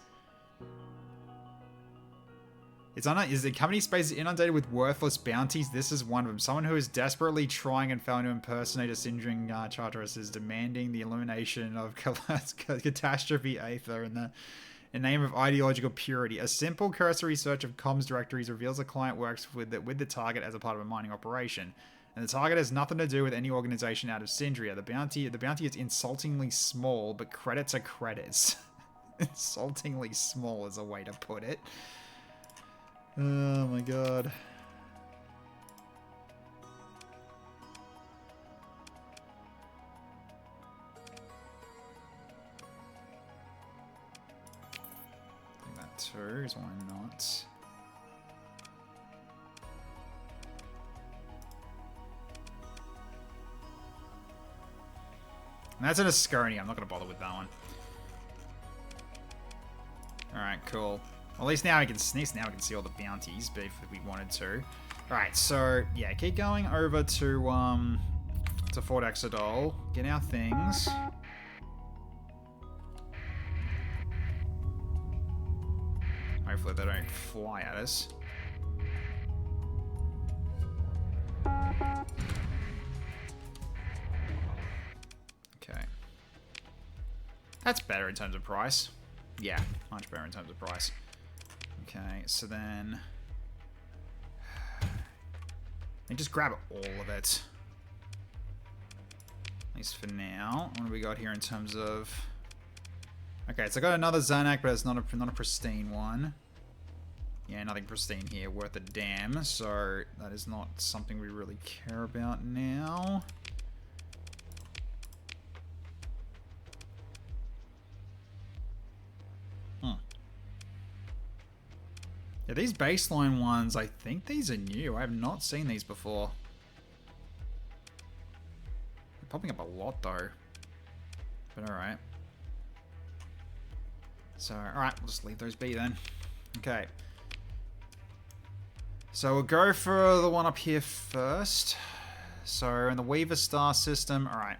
Is the company space inundated with worthless bounties? This is one of them. Someone who is desperately trying and failing to impersonate a Singeing Charteris is demanding the elimination of catastrophe Aether in the name of ideological purity. A simple cursory search of comms directories reveals the client works with the target as a part of a mining operation. And the target has nothing to do with any organization out of Syndria. The bounty is insultingly small, but credits are credits. Insultingly small is a way to put it. Oh my god. I think that too is why not. And that's an Asconi. I'm not going to bother with that one. Alright, cool. Well, at least now we can sneeze. Now we can see all the bounties, but if we wanted to. Alright, so yeah, keep going over to Fort Exodol. Get our things. Hopefully they don't fly at us. Okay. That's better in terms of price. Yeah, much better in terms of price. Okay, so then... and just grab all of it. At least for now. What do we got here in terms of... okay, so I got another Zanak, but it's not a pristine one. Yeah, nothing pristine here worth a damn, so that is not something we really care about now. Yeah, these baseline ones, I think these are new. I have not seen these before. They're popping up a lot though. But alright. So, alright, we'll just leave those be then. Okay. So we'll go for the one up here first. So in the Weaver star system, alright.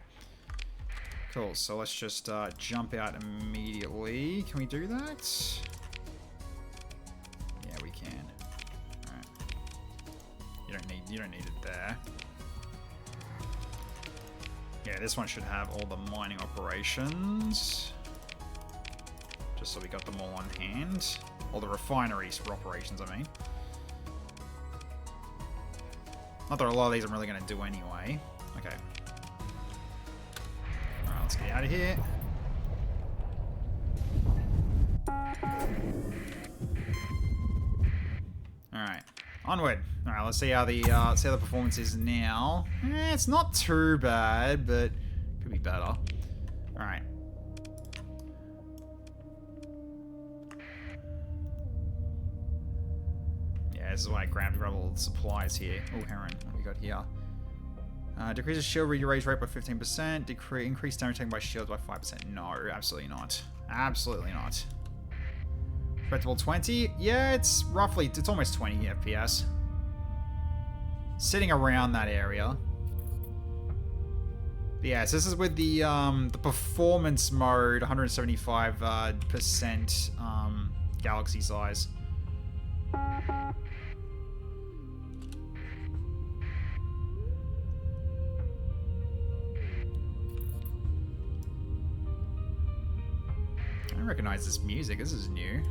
Cool, so let's just jump out immediately. Can we do that? Yeah, we can. Alright. You don't need it there. Yeah, this one should have all the mining operations. Just so we got them all on hand. All the refineries for operations, I mean. Not that a lot of these I'm really going to do anyway. Okay. Alright, let's get out of here. Alright. Onward. Alright, let's see how the performance is now. It's not too bad, but could be better. Alright. Yeah, this is why I grabbed all the supplies here. Oh, heron. What do we got here? Decreases shield re-raise rate by 15%. Increase damage taken by shields by 5%. No, absolutely not. Absolutely not. Respectable 20? Yeah, it's roughly, it's almost 20 FPS. Sitting around that area. But yes, this is with the performance mode, 175% galaxy size. I recognize this music. This is new.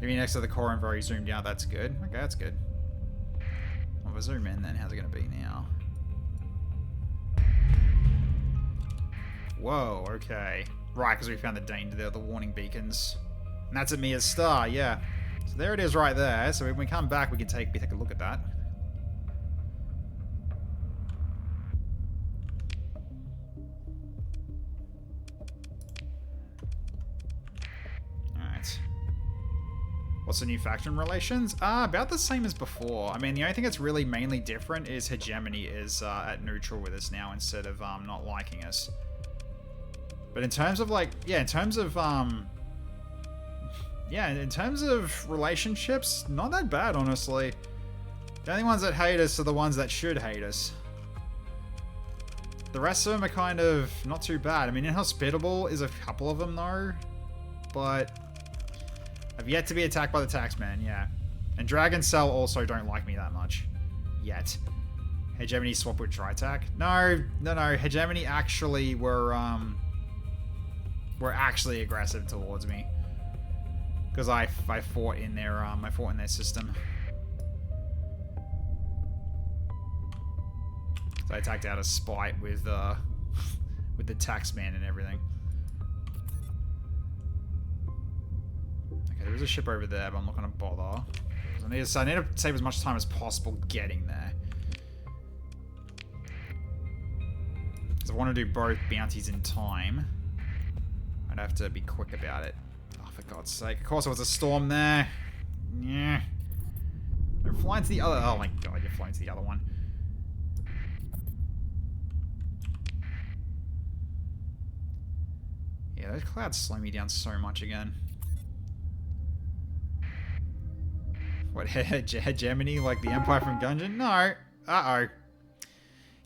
Maybe next to the core and very zoomed out. That's good. Okay, that's good. Well, if I zoom in, then how's it going to be now? Whoa, okay. Right, because we found the danger, the warning beacons. And that's at Mia's star, yeah. So there it is right there. So when we come back, we can take a look at that. Alright. What's the new faction relations? About the same as before. I mean, the only thing that's really mainly different is Hegemony is at neutral with us now instead of not liking us. But in terms of like, yeah, in terms of relationships, not that bad, honestly. The only ones that hate us are the ones that should hate us. The rest of them are kind of not too bad. I mean, Inhospitable is a couple of them though, but I've yet to be attacked by the Taxman, yeah. And Dragon Cell also don't like me that much. Yet. Hegemony swap with Tritac? No. Hegemony actually were actually aggressive towards me. Because I fought in their system. So I attacked out of spite with the Taxman and everything. Okay, there is a ship over there, but I'm not going to bother. I need to save as much time as possible getting there. Because I want to do both bounties in time. I'd have to be quick about it. Oh, for God's sake. Of course, there was a storm there. Yeah. Don't fly into the other... Oh my God, you're flying to the other one. Yeah, those clouds slow me down so much again. What, Hegemony, like the Empire from Gungeon? No. Uh-oh.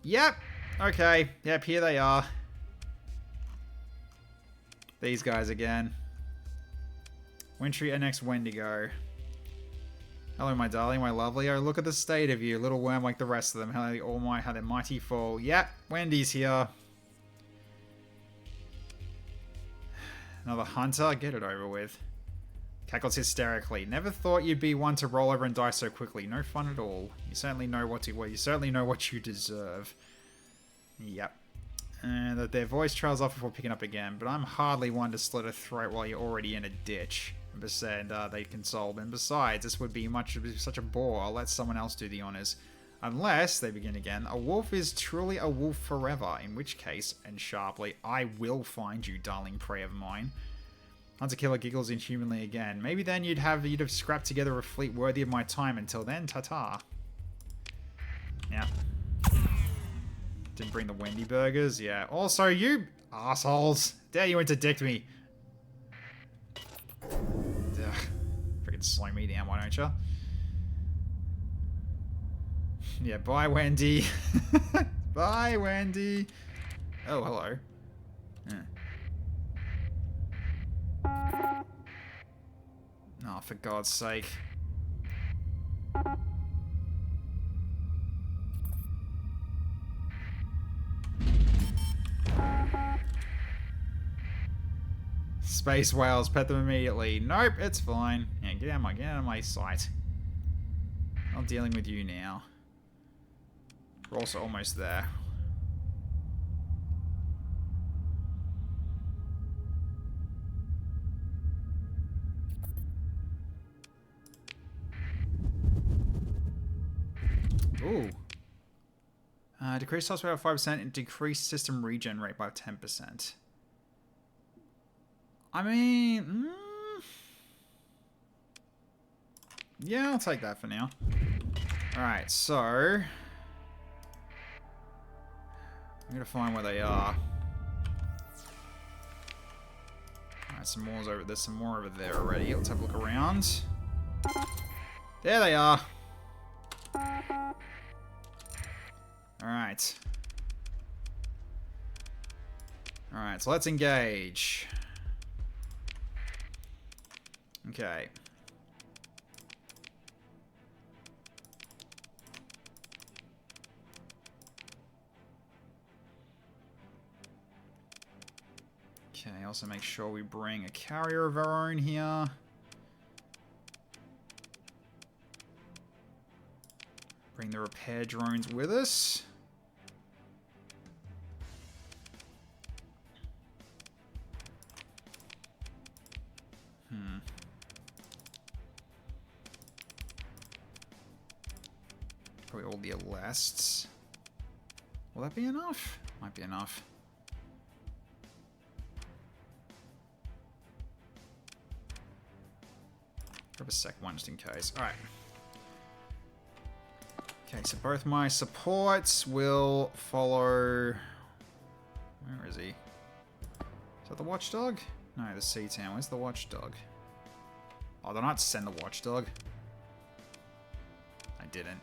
Yep. Okay. Yep, here they are. These guys again. Wintry NX Wendigo. Hello, my darling, my lovely. Oh, look at the state of you. Little worm like the rest of them. How they all might, how their mighty fall. Yep, Wendy's here. Another hunter. Get it over with. Cackles hysterically. Never thought you'd be one to roll over and die so quickly. No fun at all. You certainly know what you deserve. Yep. And that their voice trails off before picking up again, but I'm hardly one to slit a throat while you're already in a ditch. And they consoled. And besides, this would be such a bore. I'll let someone else do the honors. Unless, they begin again, a wolf is truly a wolf forever, in which case, and sharply, I will find you, darling prey of mine. Hunter Killer giggles inhumanly again. Maybe then you'd have scrapped together a fleet worthy of my time. Until then, ta-ta. Yeah. Didn't bring the Wendy burgers, yeah. Also, you assholes, dare you interdict me? Ugh. Freaking slow me down, why don't you? Yeah, bye, Wendy. Bye, Wendy. Oh, hello. Yeah. Oh, for God's sake. Space whales, pet them immediately. Nope, it's fine. Yeah, get out of my sight. Not dealing with you now. We're also almost there. Ooh. Decrease toss rate by 5% and decrease system regen rate by 10%. I mean... Yeah, I'll take that for now. Alright, so... I'm gonna find where they are. Alright, there's some more over there already. Let's have a look around. There they are. Alright. Alright, so let's engage. Okay. Okay, also make sure we bring a carrier of our own here. Bring the repair drones with us. Probably all the elasts. Will that be enough? Might be enough. Grab a sec one just in case. Alright. Okay, so both my supports will follow... Where is he? Is that the watchdog? No, the C-Town. Where's the watchdog? Oh, they're not send the watchdog. I didn't.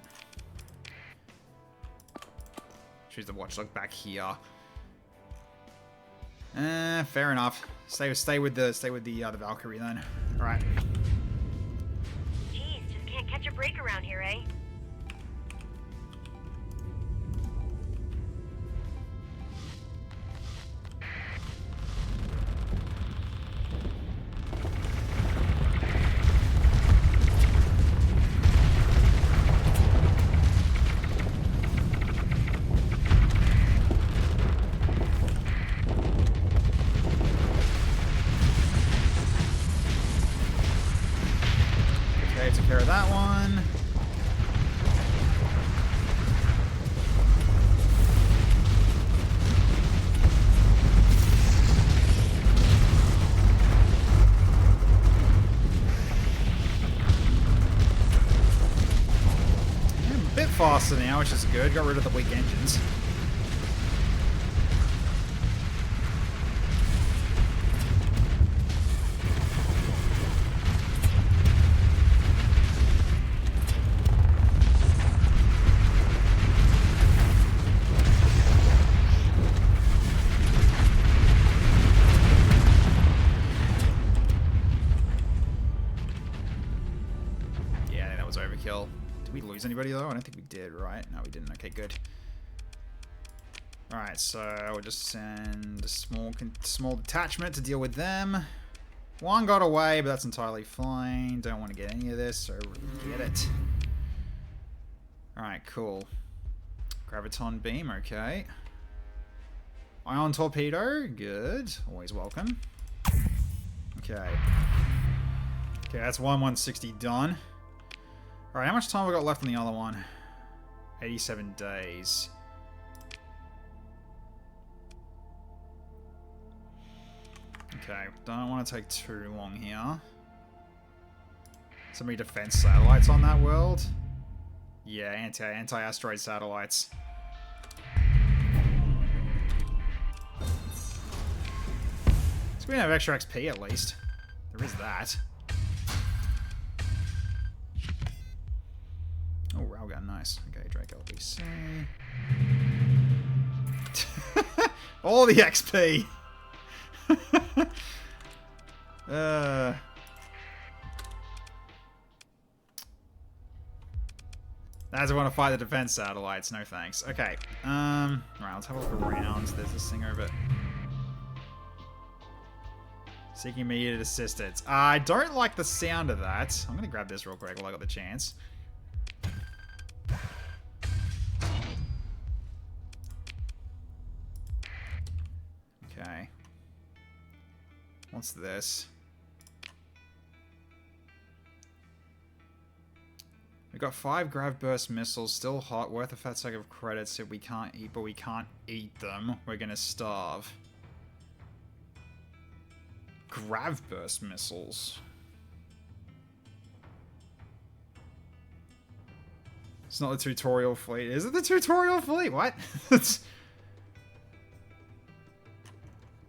Choose the watchdog back here. Fair enough. Stay with the Valkyrie then. All right. Jeez, just can't catch a break around here, eh? Okay, took care of that one. I'm a bit faster now, which is good. Got rid of the weak engines. Overkill. Did we lose anybody though? I don't think we did, right? No, we didn't. Okay, good. Alright, so we'll just send a small detachment to deal with them. One got away, but that's entirely fine. Don't want to get any of this, so get it. Alright, cool. Graviton beam, okay. Ion torpedo, good. Always welcome. Okay. Okay, that's 160 done. Alright, how much time have we got left on the other one? 87 days. Okay, don't want to take too long here. So many defense satellites on that world. Yeah, anti-asteroid satellites. So we have extra XP at least. There is that. Oh, railgun, nice. Okay, Drake LBC. All the XP! As I want to fight the defense satellites, no thanks. Okay, alright, let's have a look around. There's this thing over it. Seeking immediate assistance. I don't like the sound of that. I'm gonna grab this real quick while I got the chance. Okay. What's this? We got 5 grav burst missiles, still hot, worth a fat sack of credits if we can't eat, but we can't eat them. We're gonna starve. Grav burst missiles. It's not the tutorial fleet. Is it the tutorial fleet? What?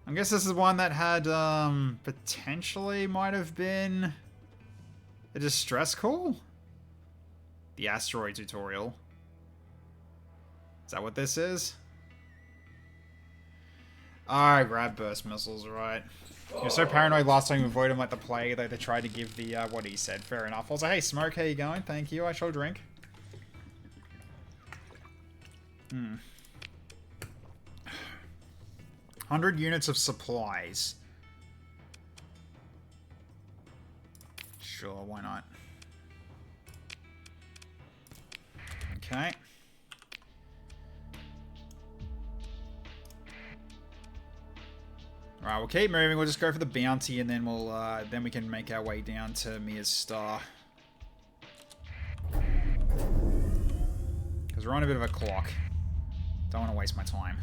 I guess this is one that had, potentially might have been a distress call? The asteroid tutorial. Is that what this is? Oh, grab burst missiles, right. You're so paranoid last time you avoided them like the plague, though they tried to give the, what he said. Fair enough. I was like, hey, Smoke, how you going? Thank you, I shall drink. 100 units of supplies. Sure, why not? Okay. Alright, we'll keep moving. We'll just go for the bounty, and then we'll then we can make our way down to Mia's star. Because we're on a bit of a clock. Don't want to waste my time.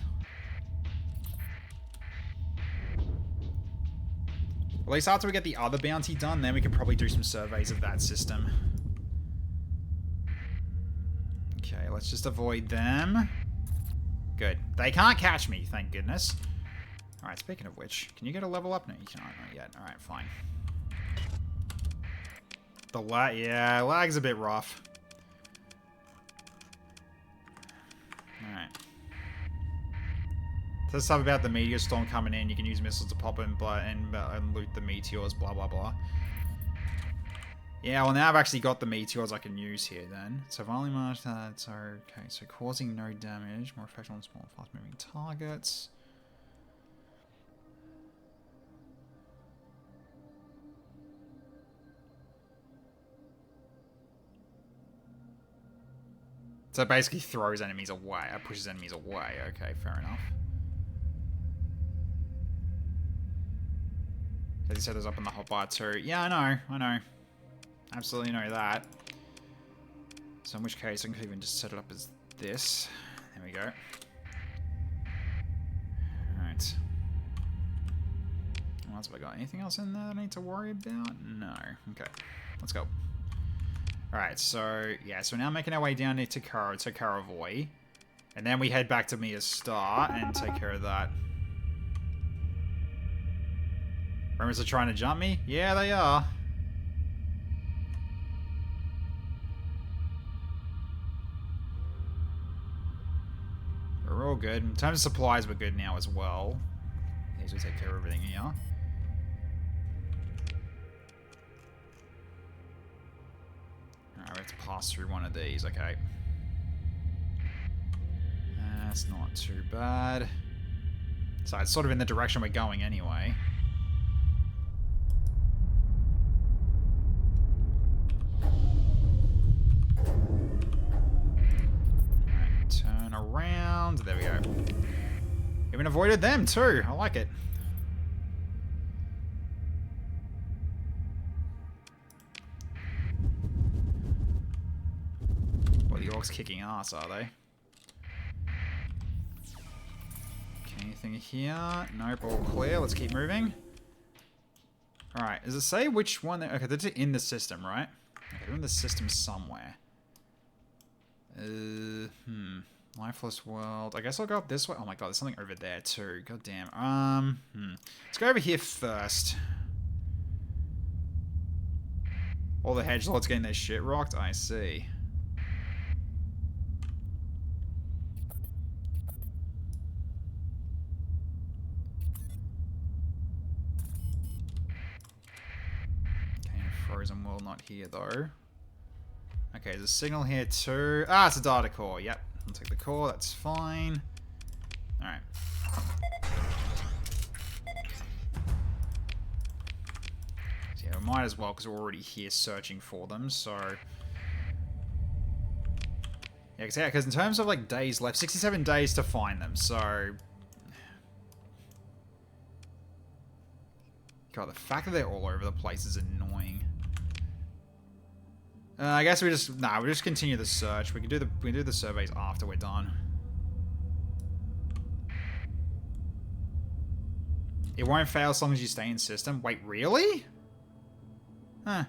At least after we get the other bounty done, then we can probably do some surveys of that system. Okay, let's just avoid them. Good. They can't catch me, thank goodness. Alright, speaking of which, can you get a level up? No, you can't. Not yet. Alright, fine. The lag, yeah, lag's a bit rough. Alright. So stuff about the meteor storm coming in, you can use missiles to pop in and loot the meteors, blah blah blah. Yeah, well now I've actually got the meteors I can use here then. So I've only marked that, so okay, so causing no damage, more effective on small fast moving targets. So it basically throws enemies away, pushes enemies away, okay, fair enough. As you said, there's up in the hotbar too. Yeah, I know. Absolutely know that. So in which case, I can even just set it up as this. There we go. Alright. What else have I got? Anything else in there that I need to worry about? No. Okay. Let's go. Alright, so, yeah, so we're now making our way down to Karavoy. And then we head back to Mia's Star and take care of that. Romans are trying to jump me? Yeah, they are. We're all good. In terms of supplies, we're good now as well. These will take care of everything here. Alright, we have to pass through one of these, okay. That's not too bad. So it's sort of in the direction we're going anyway. Alright, turn around. There we go. Even avoided them too. I like it. Well, the orcs kicking ass, are they? Okay, anything here? Nope, all clear. Let's keep moving. Alright, does it say which one? Okay, they're in the system, right? Okay, they're in the system somewhere. Lifeless world. I guess I'll go up this way. Oh my god, there's something over there too. God damn. Let's go over here first. All the hedgelords getting their shit rocked? I see. Okay, frozen world not here though. Okay, there's a signal here too. Ah, it's a data core. Yep. I'll take the core, that's fine. Alright. So yeah, we might as well, because we're already here searching for them, so... Yeah, because in terms of, like, days left, 67 days to find them, so... God, the fact that they're all over the place is annoying. I guess we just we'll just continue the search. We can do the surveys after we're done. It won't fail as long as you stay in system. Wait, really? Huh.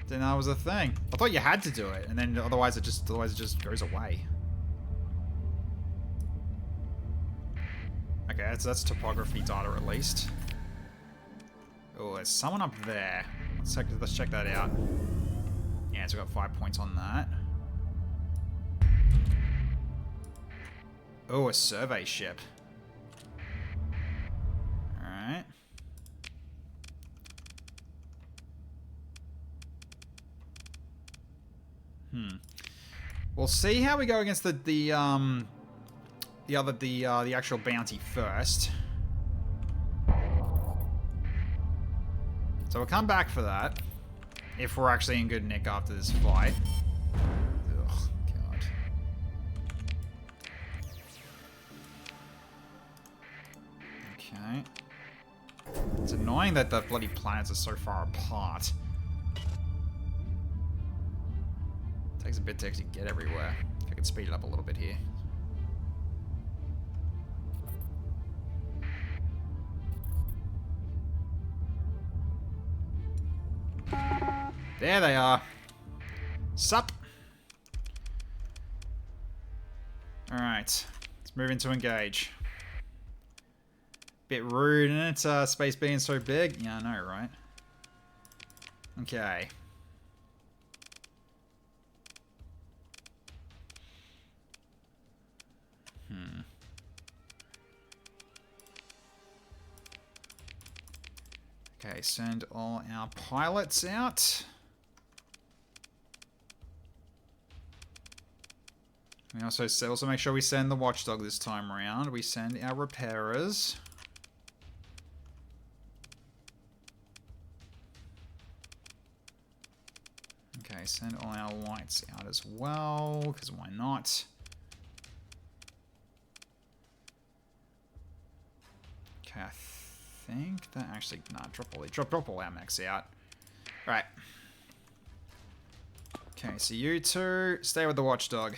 Didn't know that was a thing. I thought you had to do it, and then otherwise it just goes away. Okay, that's topography data at least. Oh, there's someone up there. Let's check that out. Yeah, so we got 5 points on that. Oh, a survey ship. Alright. We'll see how we go against the actual bounty first. So we'll come back for that. If we're actually in good nick after this fight. Ugh, God. Okay. It's annoying that the bloody planets are so far apart. Takes a bit to actually get everywhere. If I could speed it up a little bit here. There they are. Sup. Alright. Let's move into engage. Bit rude, isn't it? Space being so big. Yeah, I know, right? Okay. Okay, send all our pilots out. We also make sure we send the watchdog this time around. We send our repairers. Okay, send all our lights out as well, because why not? Okay, I think that actually drop all our mechs out. Right. Okay, so you two stay with the watchdog.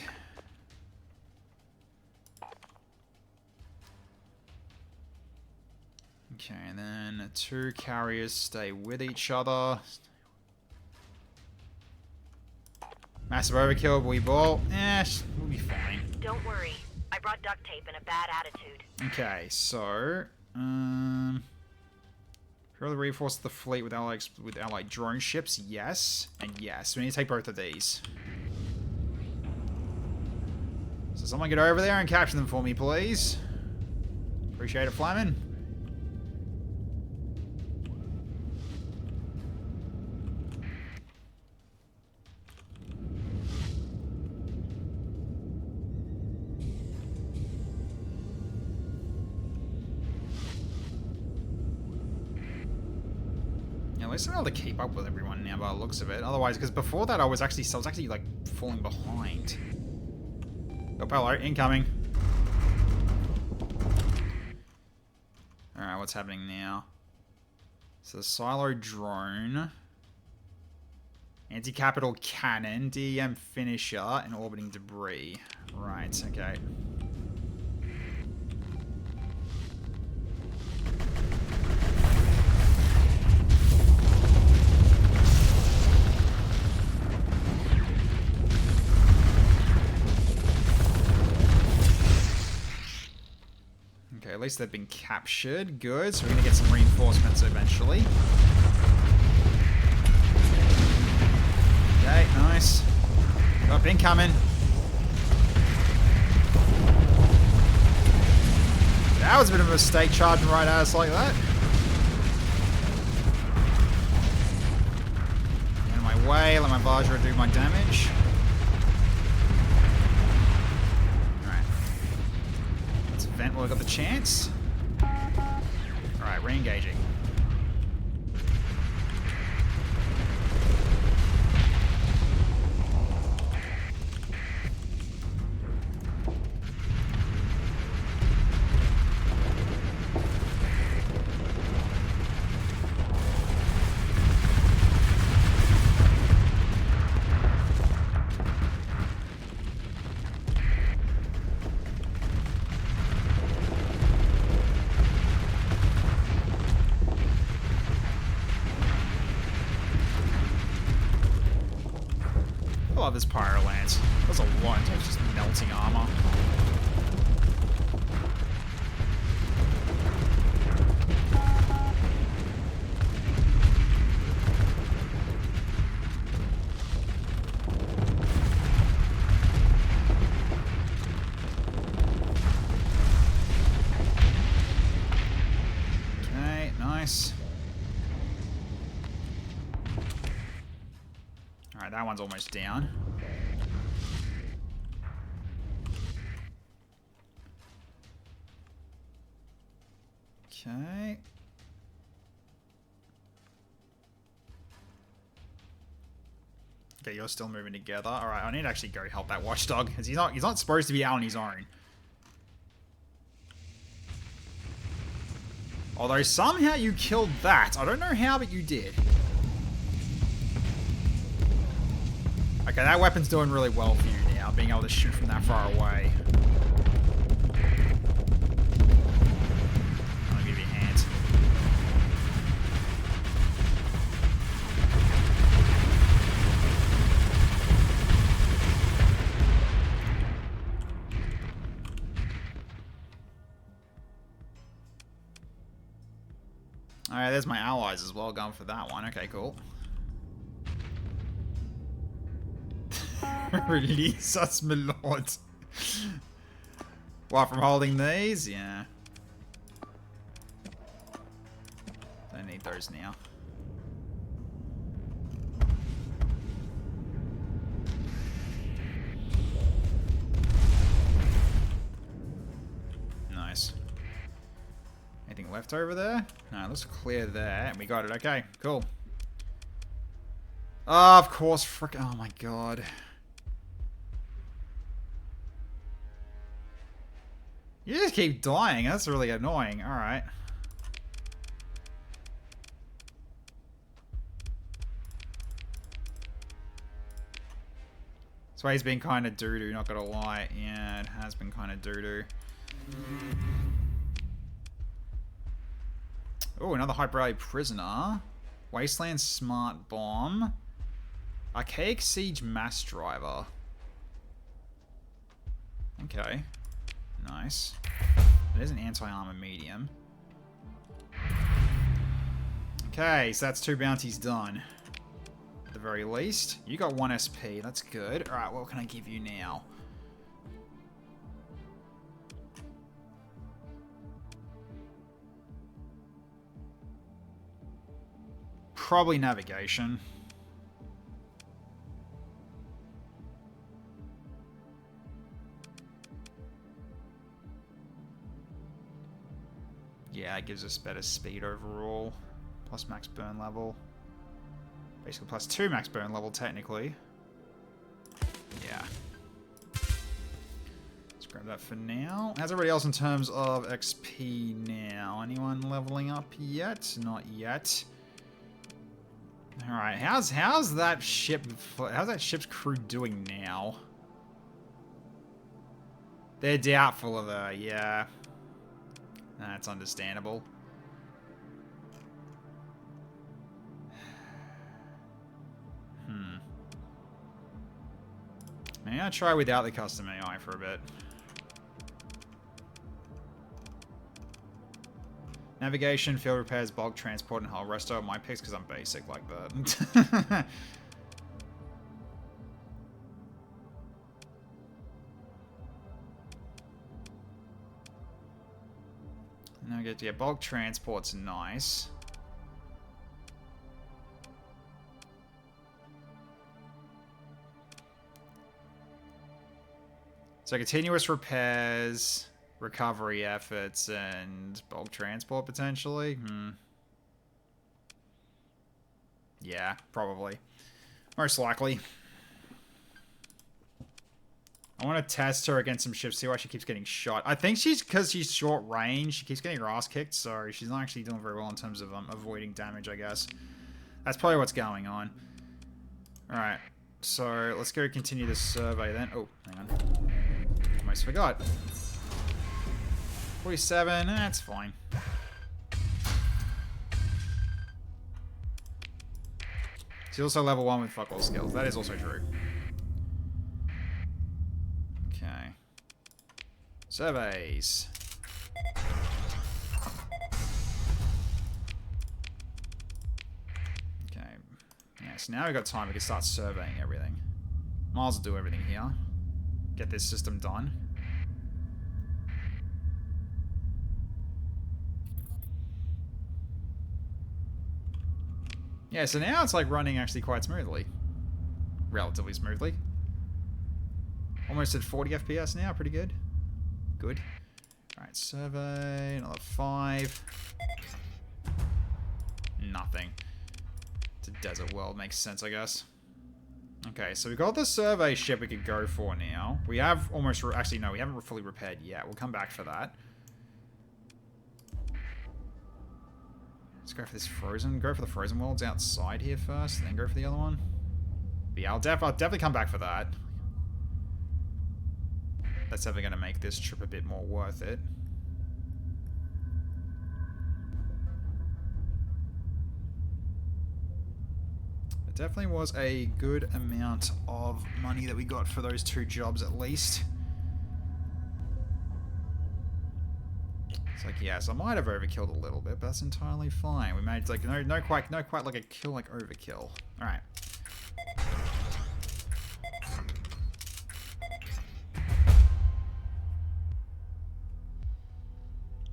Okay, and then the two carriers stay with each other. Massive overkill, we ball. We'll be fine. Don't worry. I brought duct tape and a bad attitude. Okay, so further reinforce the fleet with allied drone ships. Yes, and yes. We need to take both of these. So someone get over there and capture them for me, please. Appreciate it, Flamin. At least I'm able to keep up with everyone now by the looks of it. Otherwise, because before that I was actually like falling behind. Oh, hello, incoming. Alright, what's happening now? So the silo drone, anti-capital cannon, DEM finisher, and orbiting debris. Right, okay. Okay, at least they've been captured. Good, so we're gonna get some reinforcements eventually. Okay, nice. Up, incoming. That was a bit of a mistake charging right at us like that. Get out of my way, let my Vajra do my damage. Event while I got the chance. Alright, re-engaging. love this Pyro Lance. That's a lot. It's just melting armor. Okay, nice. Alright, that one's almost down. Okay. Okay, you're still moving together. Alright, I need to actually go help that watchdog, because he's not supposed to be out on his own. Although somehow you killed that. I don't know how, but you did. Okay, that weapon's doing really well for you now, being able to shoot from that far away. I'll give you a hand. Alright, there's my allies as well, going for that one. Okay, cool. Release us, my lord. What, from holding these? Yeah. Don't need those now. Nice. Anything left over there? No, let's clear that. We got it. Okay, cool. Oh, of course. Frick. Oh my god. You just keep dying. That's really annoying. Alright. This way's been kind of doo-doo, not gonna lie. Yeah, it has been kind of doo-doo. Oh, another hyper prisoner. Wasteland smart bomb. Archaic siege mass driver. Okay. Nice. It is an anti-armor medium. Okay, so that's 2 bounties done. At the very least. You got 1 SP. That's good. Alright, what can I give you now? Probably navigation. Yeah, it gives us better speed overall. Plus max burn level. Basically plus 2 max burn level, technically. Yeah. Let's grab that for now. How's everybody else in terms of XP now? Anyone leveling up yet? Not yet. Alright, how's that ship's crew doing now? They're doubtful of her, yeah. That's understandable. Maybe I'll try without the custom AI for a bit. Navigation, field repairs, bulk transport, and hull resto are my picks because I'm basic like that. Now I get to get bulk transport's nice. So continuous repairs, recovery efforts, and bulk transport potentially. Yeah, probably. Most likely. I want to test her against some ships, see why she keeps getting shot. I think because she's short range, she keeps getting her ass kicked, so she's not actually doing very well in terms of avoiding damage, I guess. That's probably what's going on. Alright, so let's go continue this survey then. Oh, hang on. Almost forgot. 47, that's fine. She's also level 1 with fuck all skills. That is also true. Okay. Surveys. Okay. Yeah, so now we've got time. We can start surveying everything. Might as well do everything here. Get this system done. Yeah, so now it's like running actually quite smoothly. Relatively smoothly. Almost at 40 FPS now, pretty good. Good. Alright, survey, another 5. Nothing. It's a desert world, makes sense, I guess. Okay, so we've got the survey ship we could go for now. We have almost, actually no, we haven't fully repaired yet. We'll come back for that. Let's go for this frozen. Go for the frozen worlds outside here first, and then go for the other one. But yeah, I'll definitely come back for that. That's definitely going to make this trip a bit more worth it. It definitely was a good amount of money that we got for those 2 jobs at least. It's like, yes, I might have overkilled a little bit, but that's entirely fine. We made like no quite like a kill like overkill. All right.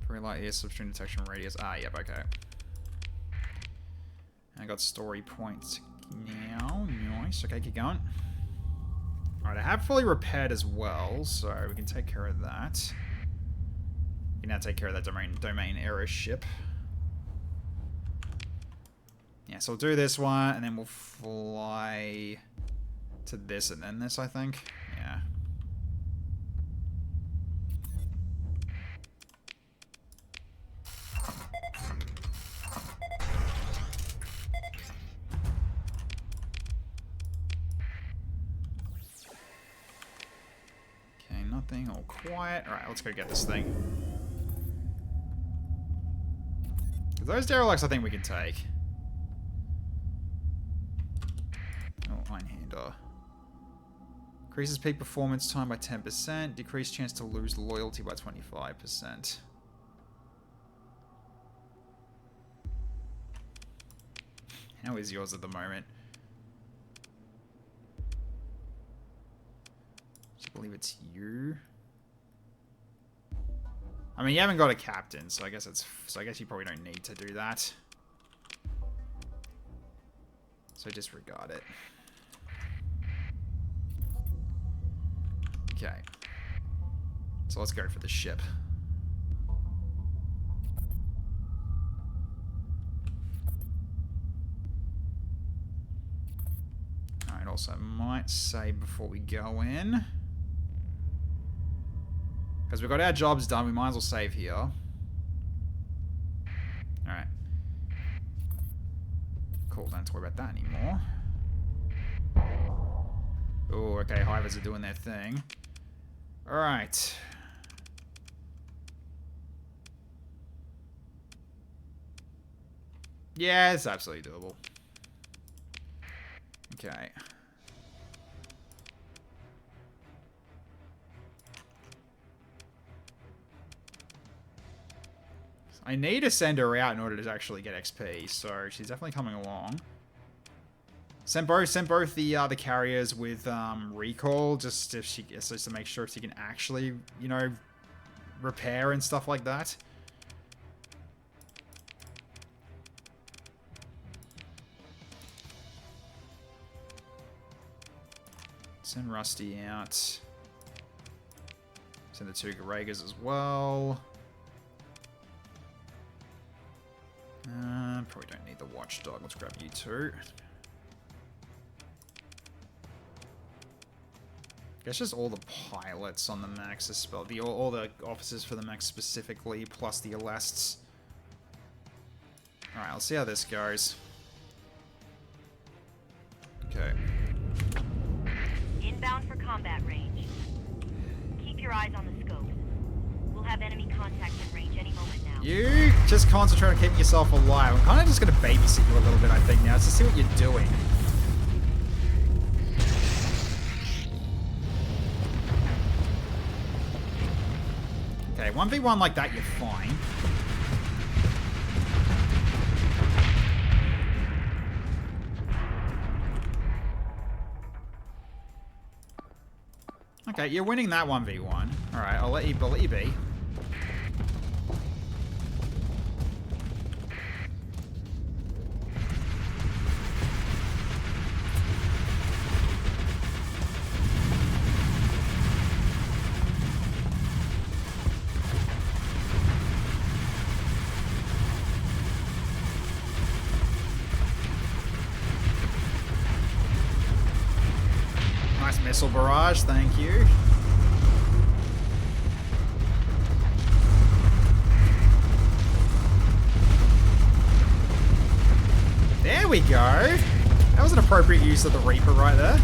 Very light air substream detection radius. Ah, yep, okay. I got story points now. Nice. Okay, keep going. All right, I have fully repaired as well, so we can take care of that. We can now take care of that domain error ship. Yeah, so we'll do this one, and then we'll fly to this and then this, I think. Yeah. Okay, nothing, all quiet. Alright, let's go get this thing. Those derelicts I think we can take. Oh, Einhander. Increases peak performance time by 10%. Decreased chance to lose loyalty by 25%. How is yours at the moment? I believe it's you. I mean, you haven't got a captain, so I guess you probably don't need to do that. So disregard it. Okay. So let's go for the ship. Alright, also might save before we go in. Because we've got our jobs done, we might as well save here. Alright. Cool, don't have to worry about that anymore. Oh, okay, hivers are doing their thing. Alright. Yeah, it's absolutely doable. Okay. I need to send her out in order to actually get XP, so she's definitely coming along. Sent both the carriers with recall, just to make sure she can actually, you know, repair and stuff like that. Send Rusty out. Send the 2 Garegas as well. Probably don't need the watchdog. Let's grab you 2. Guess just all the pilots on the max as spelled. All the officers for the max specifically, plus the Elasts. Alright, let's see how this goes. Okay. Inbound for combat range. Keep your eyes on the scopes. We'll have enemy contact in range any moment now. You just concentrate on keeping yourself alive. I'm kind of just going to babysit you a little bit, I think, now, just to see what you're doing. Okay, 1v1 like that, you're fine. Okay, you're winning that 1v1. Alright, I'll let you be. Nice missile barrage, thank you. There we go. That was an appropriate use of the Reaper right there.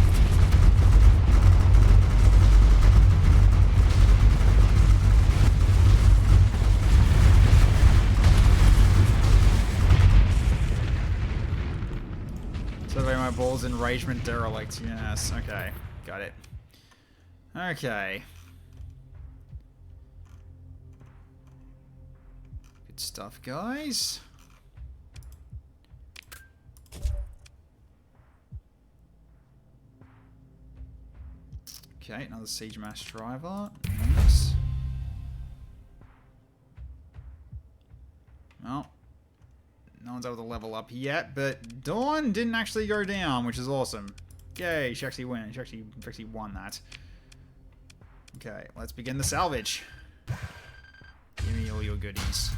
Survey my balls, enragement, derelict. Yes, okay. Got it. Okay. Good stuff, guys. Okay, another siege mass driver. Nice. Well, no one's able to level up yet, but Dawn didn't actually go down, which is awesome. Yay, she actually won. She actually won that. Okay, let's begin the salvage. Give me all your goodies.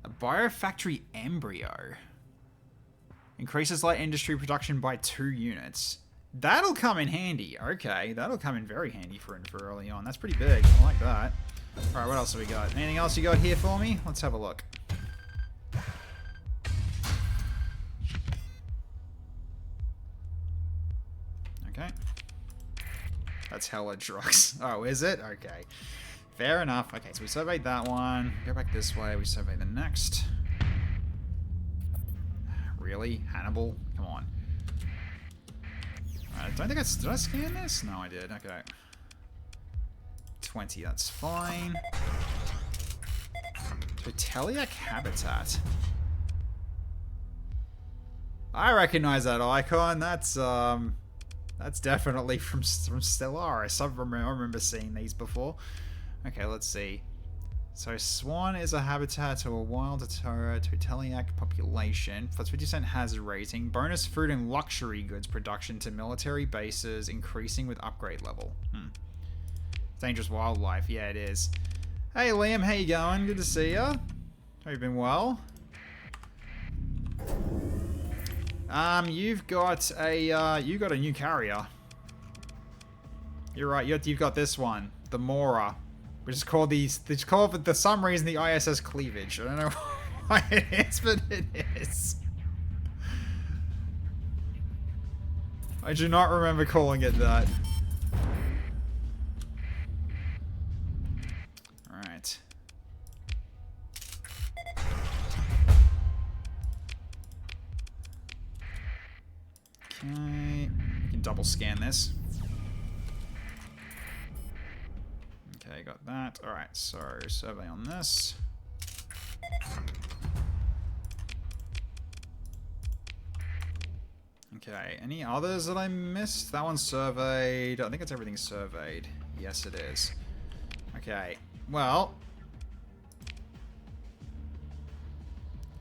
A biofactory embryo. Increases light industry production by 2 units. That'll come in handy. Okay, that'll come in very handy for early on. That's pretty big. I like that. Alright, what else have we got? Anything else you got here for me? Let's have a look. Okay. That's hella drugs. Oh, is it? Okay. Fair enough. Okay, so we surveyed that one. Go back this way. We survey the next. Really? Hannibal? Come on. Alright, I don't think did I scan this? No, I did. Okay. 20, that's fine. Toteliac habitat. I recognize that icon. That's definitely from Stellaris. I remember seeing these before. Okay, let's see. So Swan is a habitat to a wild Toteliac population. Plus 50% hazard rating. Bonus food and luxury goods production to military bases, increasing with upgrade level. Dangerous wildlife. Yeah, it is. Hey Liam, how you going? Good to see ya. Hope you've been well. You've got a new carrier. You're right. You've got this one, the Mora. Which is called it's called for some reason the ISS Cleavage. I don't know why it is, but it is. I do not remember calling it that. Alright. Okay. We can double scan this. Okay, got that. Alright, so survey on this. Okay, any others that I missed? That one's surveyed. I think it's everything surveyed. Yes, it is. Okay, well.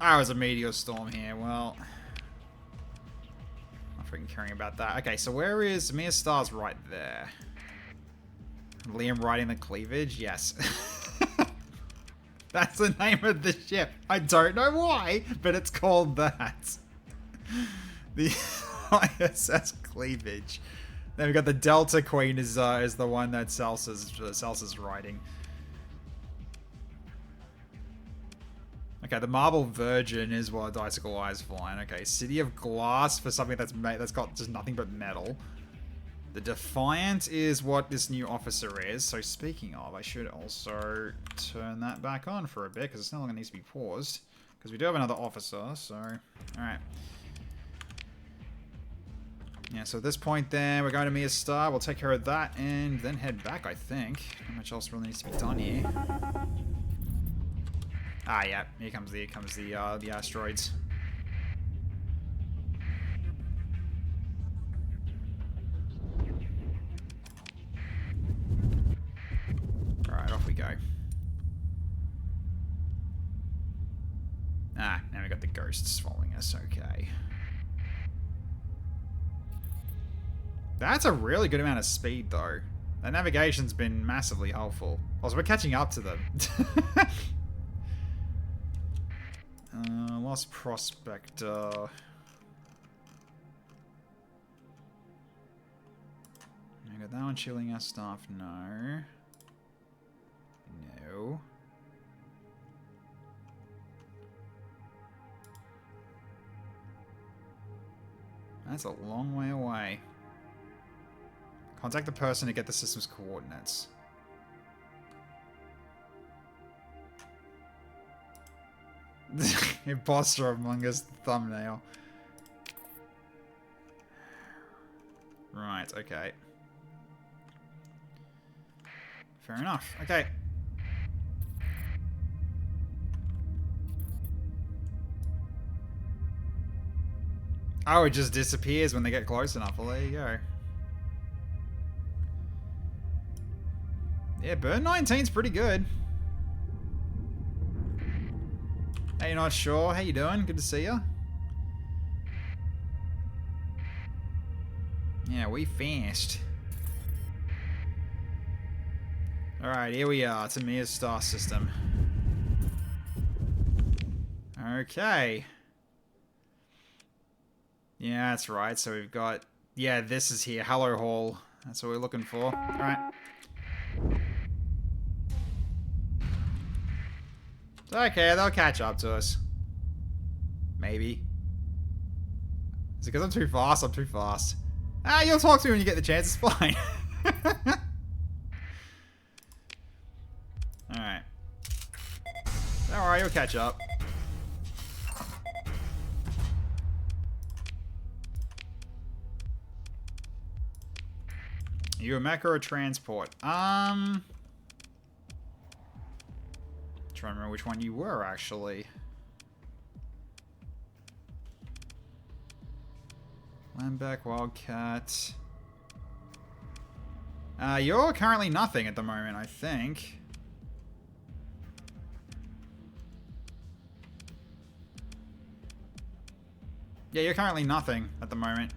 Oh, it was a meteor storm here. Well. Not freaking caring about that. Okay, so where is Mir Star's right there? Liam riding the cleavage? Yes. That's the name of the ship. I don't know why, but it's called that. The ISS Cleavage. Then we've got the Delta Queen is the one that Salsa's riding. Okay, the Marble Virgin is what Icicle Eye's flying. Okay, City of Glass for something that's got just nothing but metal. The Defiant is what this new officer is. So speaking of, I should also turn that back on for a bit because it's no longer needs to be paused. Because we do have another officer, so... Alright. Yeah, so at this point then, we're going to Mia Star. We'll take care of that and then head back, I think. Not much else really needs to be done here. Ah, yeah. Here comes the asteroids. Alright, off we go. Ah, now we got the ghosts following us. Okay. That's a really good amount of speed, though. That navigation's been massively helpful. Also, we're catching up to them. Lost Prospector. I got that one chilling our staff. No. No. That's a long way away. Contact the person to get the system's coordinates. Imposter Among Us thumbnail. Right, okay. Fair enough. Okay. Oh, it just disappears when they get close enough. Well, there you go. Yeah, Burn 19's pretty good. Hey, you're not sure? How you doing? Good to see you. Yeah, we fast. Alright, here we are. It's a Mia's star system. Okay. Yeah, that's right. So we've got... Yeah, this is here. Hello Hall. That's what we're looking for. Alright. It's okay, they'll catch up to us. Maybe. Is it because I'm too fast? I'm too fast. Ah, you'll talk to me when you get the chance. It's fine. Alright. Don't worry, you'll catch up. Are you a mech or a transport? Trying to remember which one you were, actually. Lambeck, Wildcat. You're currently nothing at the moment, I think. Yeah, you're currently nothing at the moment.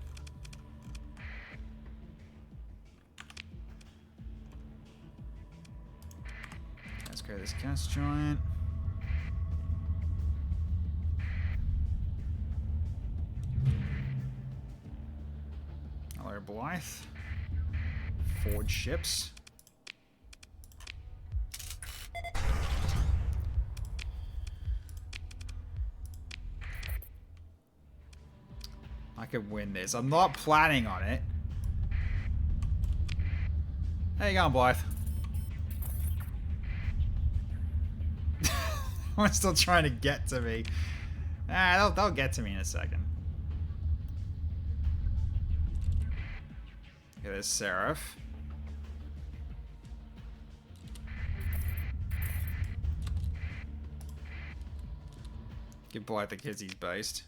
Let's go this gas giant. Hello, Blythe. Forge ships. I could win this. I'm not planning on it. How you going, Blythe? I'm still trying to get to me. Ah, they'll get to me in a second. Okay, there's Seraph. Give Blythe the kids he's based.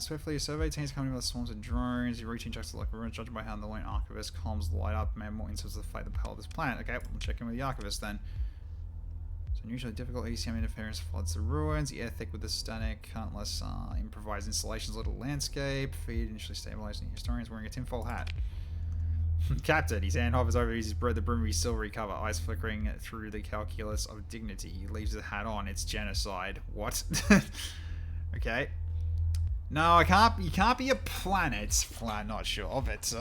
Swiftly, survey teams coming with swarms of drones. Your routine checks the local ruins, judged by how the lone archivist comms light up. Man, more instances of the fate of the power of this planet. Okay, we'll check in with the archivist then. So unusually difficult ECM interference floods the ruins. The air thick with the static. Countless improvised installations, little landscape. Feed initially stabilized. The historian's wearing a tinfoil hat. Captain, his hand hovers over his bread, the brim of his silvery cover, eyes flickering through the calculus of dignity. He leaves the hat on. It's genocide. What? Okay. No, I can't. You can't be a planet. Well, not sure, but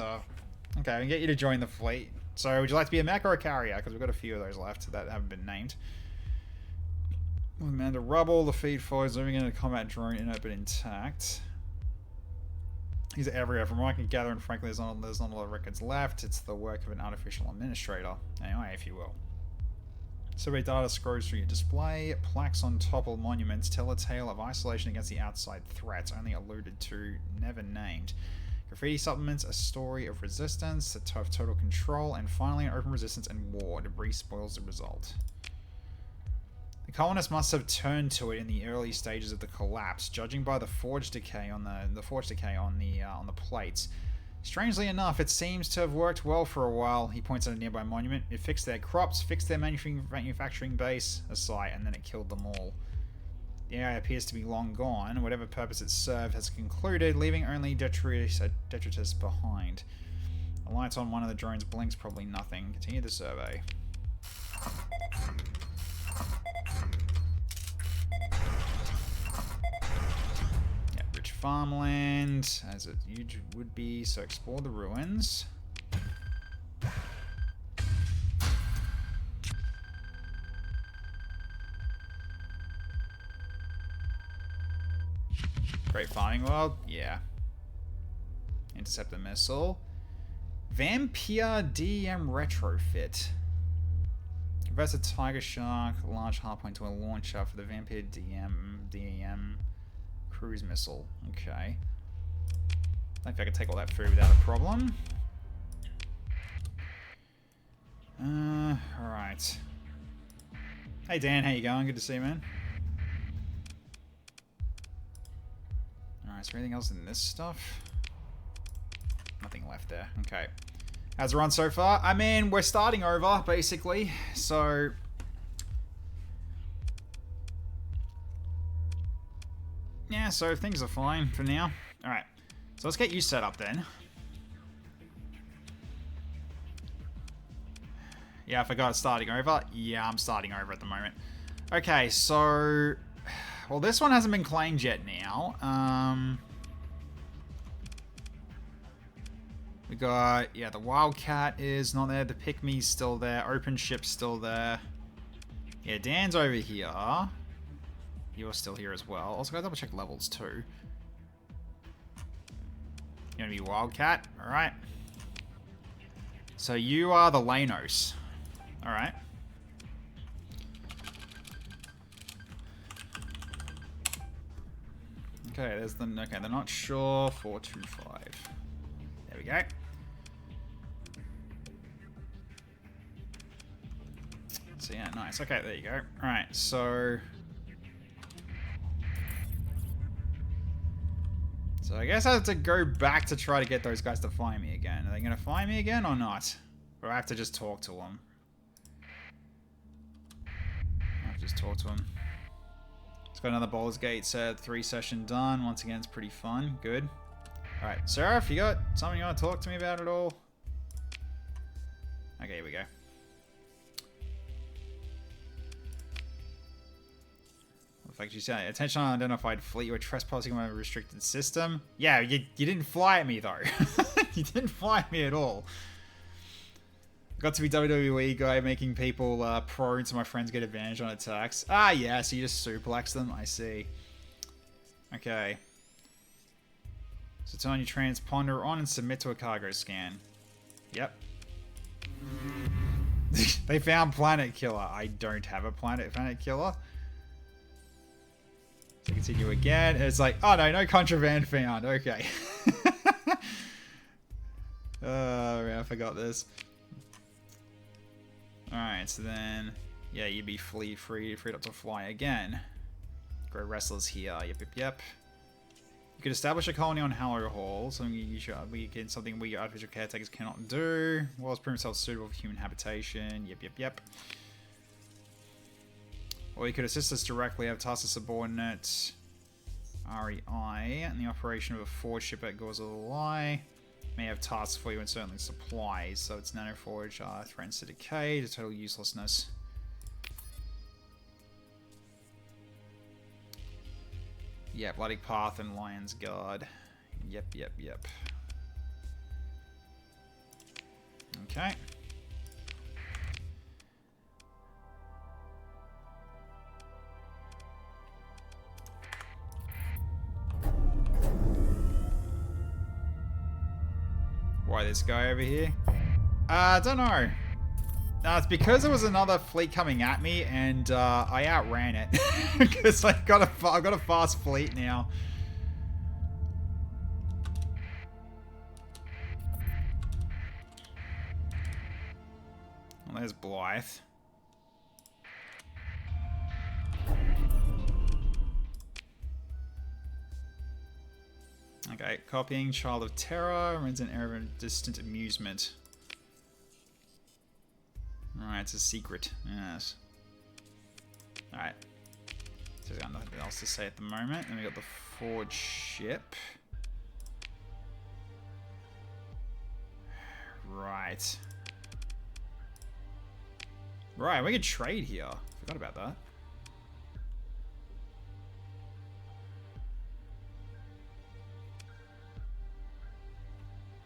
okay, I can get you to join the fleet. So, would you like to be a mech or a carrier? Because we've got a few of those left that haven't been named. Amanda Rubble, the feed follows, zooming in a combat drone, inert but intact. He's everywhere. From what I can gather, and frankly, there's not a lot of records left. It's the work of an artificial administrator. Anyway, if you will. Survey data scrolls through your display. Plaques on top of monuments tell a tale of isolation against the outside threats, only alluded to, never named. Graffiti supplements a story of resistance, of total control, and finally an open resistance and war. Debris spoils the result. The colonists must have turned to it in the early stages of the collapse, judging by the forge decay on the plates. Strangely enough, it seems to have worked well for a while. He points at a nearby monument. It fixed their crops, fixed their manufacturing base, a site, and then it killed them all. The area appears to be long gone. Whatever purpose it served has concluded, leaving only detritus behind. The light on one of the drones blinks, probably nothing. Continue the survey. Yeah, rich farmland, as it usually would be, so explore the ruins. Great farming world, yeah. Intercept the missile. Vampire DEM retrofit. Converts a tiger shark, large hardpoint to a launcher for the Vampire DEM cruise missile. Okay. I don't think I can take all that food without a problem. Alright. Hey Dan, how you going? Good to see you, man. Alright, is there anything else in this stuff? Nothing left there. Okay. How's it run so far? I mean, we're starting over, basically. So... yeah, so things are fine for now. Alright. So let's get you set up then. Yeah, I forgot starting over. Yeah, I'm starting over at the moment. Okay, so... well, this one hasn't been claimed yet now. We got, yeah, the Wildcat is not there. The Pygmy's still there. Open Ship's still there. Yeah, Dan's over here. You're still here as well. Also, gotta double check levels too. You're gonna be Wildcat. Alright. So you are the Lanos. Alright. Okay, there's the... okay, they're not sure. 425. There we go. So yeah, nice. Okay, there you go. Alright, so... so I guess I have to go back to try to get those guys to find me again. Are they going to find me again or not? Or I have to just talk to them? I have to just talk to them. It's got another Baldur's Gate set, 3 session done. Once again, it's pretty fun. Good. Alright, Sarah, if you got something you want to talk to me about at all? Okay, here we go. The fact you say, attention unidentified fleet, you were trespassing on a restricted system. Yeah, you didn't fly at me though. You didn't fly at me at all. Got to be WWE guy making people prone so my friends get advantage on attacks. Ah, yeah, so you just suplex them? I see. Okay. So turn your transponder on and submit to a cargo scan. Yep. They found Planet Killer. I don't have a Planet Killer. So continue again. And it's like, oh no contraband found. Okay. Oh man, I forgot this. Alright, so then, yeah, you'd be freed up to fly again. Grow wrestlers here. Yep. You could establish a colony on Hallow Hall, something something we artificial caretakers cannot do. Walls prove themselves suitable for human habitation. Yep. Or you could assist us directly, have tasks as subordinate REI, and the operation of a forge ship at Gorzalai. May have tasks for you and certainly supplies. So it's nanoforge, threatens to decay, to total uselessness. Yeah, Bloody Path and Lion's Guard. Yep. Okay. Why this guy over here? I don't know. It's because there was another fleet coming at me, and I outran it because I've got a fast fleet now. Well, there's Blythe. Okay, copying Child of Terror remains an area of distant amusement. Alright, it's a secret. Yes. Alright. So we've got nothing else to say at the moment. Then we got the Forge ship. Right. Right, we could trade here. Forgot about that.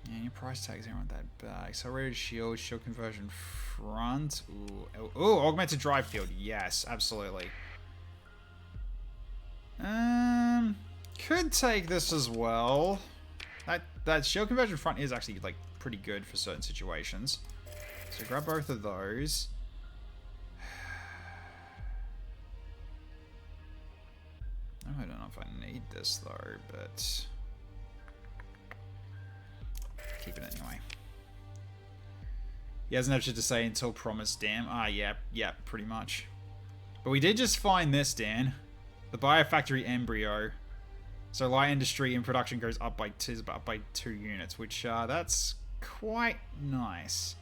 Yeah, your price tags aren't that bad. Accelerated shield, shield conversion front. Ooh, augmented drive field. Yes, absolutely. Could take this as well. That shield conversion front is actually like pretty good for certain situations. So grab both of those. I don't know if I need this though, but keep it anyway. He hasn't have shit to say until Promised Dam. Yeah, pretty much. But we did just find this, Dan. The Biofactory Embryo. So light industry in production goes up by 2 units, which that's quite nice.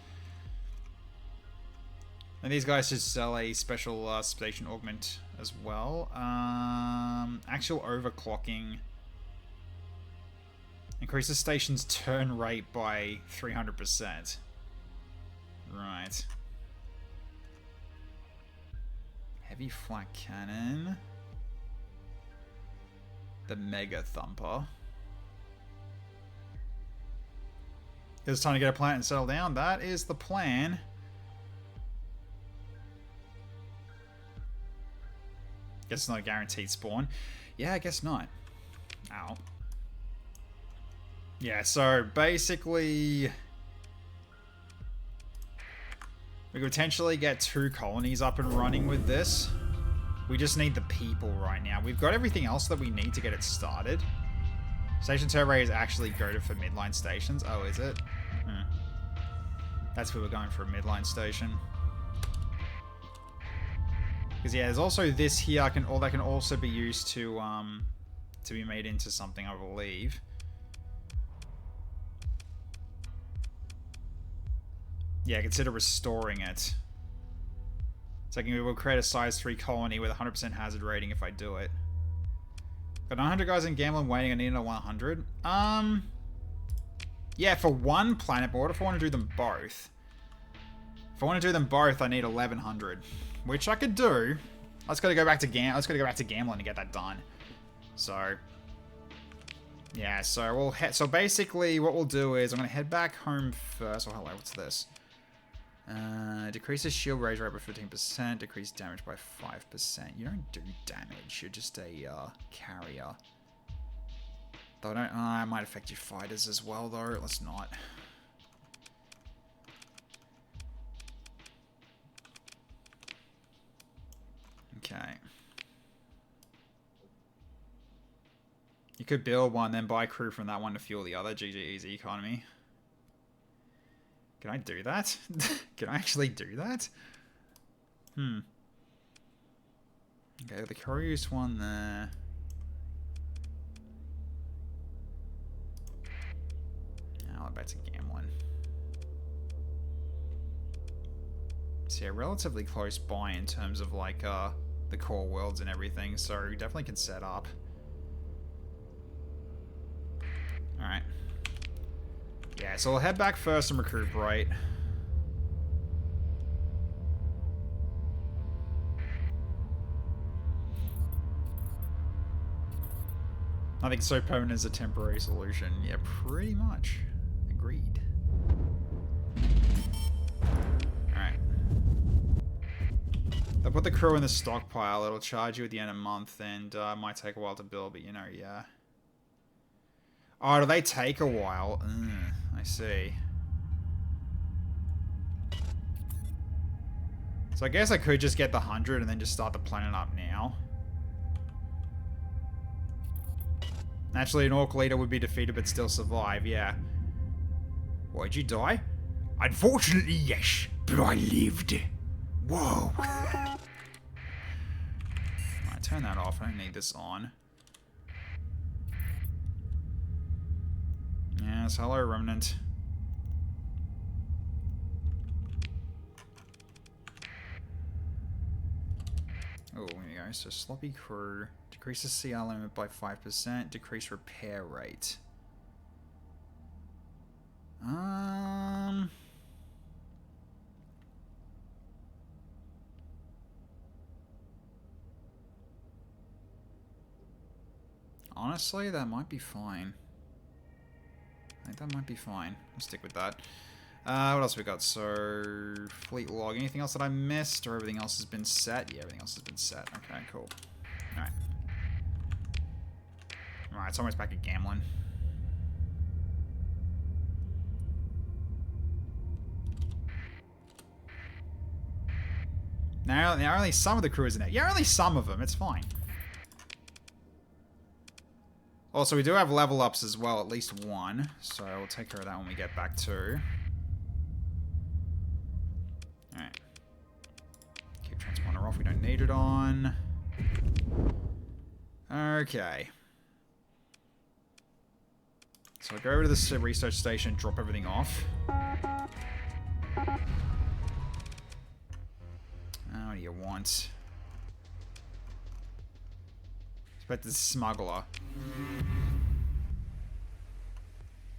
And these guys should sell a special station augment as well. Actual overclocking. Increases station's turn rate by 300%. Right. Heavy flak cannon. The Mega Thumper. It's time to get a plant and settle down. That is the plan. Guess it's not a guaranteed spawn. Yeah, I guess not. Ow. Yeah, so basically we could potentially get 2 colonies up and running with this. We just need the people right now. We've got everything else that we need to get it started. Station turbo is actually go for midline stations. Oh, is it? That's where we're going for a midline station. Because yeah, there's also this here. That can also be used to be made into something, I believe. Yeah, consider restoring it. So we will create a size 3 colony with 100% hazard rating if I do it. Got 900 guys in gambling waiting. I need a 100. Yeah, for one planet, but what if I want to do them both? If I want to do them both, I need 1100, which I could do. Let's go back to gambling to get that done. So yeah, so we'll head. So basically, what we'll do is I'm gonna head back home first. Oh, hello, what's this? Decreases shield rage rate by 15%, decrease damage by 5%. You don't do damage, you're just a carrier. Though it might affect your fighters as well though, let's not. Okay. You could build one, then buy crew from that one to fuel the other. GG easy economy. Can I do that? Can I actually do that? Okay, the Curious one there. Now I'm back to gambling. So yeah, relatively close by in terms of like the core worlds and everything, so we definitely can set up. Alright. Yeah, so we'll head back first and recuperate. I think so permanent is a temporary solution. Yeah, pretty much. Agreed. Alright. They'll put the crew in the stockpile. It'll charge you at the end of the month, and it might take a while to build, but you know, yeah. Oh, do they take a while? I see. So I guess I could just get the 100 and then just start the planet up now. Naturally, an Orc leader would be defeated but still survive, yeah. Why, did you die? Unfortunately, yes, but I lived. Whoa. Alright, turn that off. I don't need this on. Yes, hello, Remnant. Oh, there you go. So, sloppy crew. Decreases CR limit by 5%. Decrease repair rate. Honestly, that might be fine. I think that might be fine. I'll stick with that. What else we got? So, fleet log. Anything else that I missed? Or everything else has been set? Yeah, everything else has been set. Okay, cool. Alright. Alright, it's almost back at gambling. Now only some of the crew is in it. Yeah, only some of them. It's fine. Also, we do have level ups as well, at least one. So we'll take care of that when we get back to. Alright. Keep transponder off. We don't need it on. Okay. So I'll go over to the research station, drop everything off. What do you want? Expected smuggler.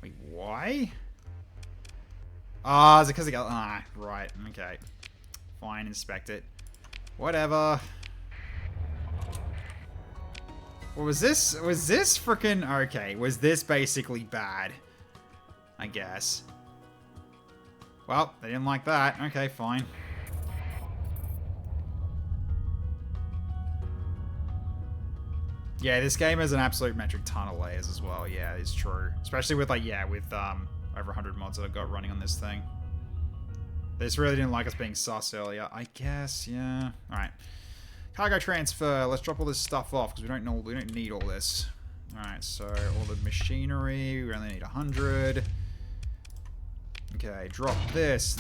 Wait, why? Ah, is it because it got... Ah, right, okay. Fine, inspect it. Whatever. What was this? Was this freaking... Okay, was this basically bad? I guess. Well, they didn't like that. Okay, fine. Yeah, this game has an absolute metric ton of layers as well. Yeah, it's true. Especially with, like, yeah, with over 100 mods that I've got running on this thing. They just really didn't like us being sus earlier. I guess, yeah. Alright. Cargo transfer. Let's drop all this stuff off, because we don't need all this. Alright, so all the machinery. We only need 100. Okay, drop this.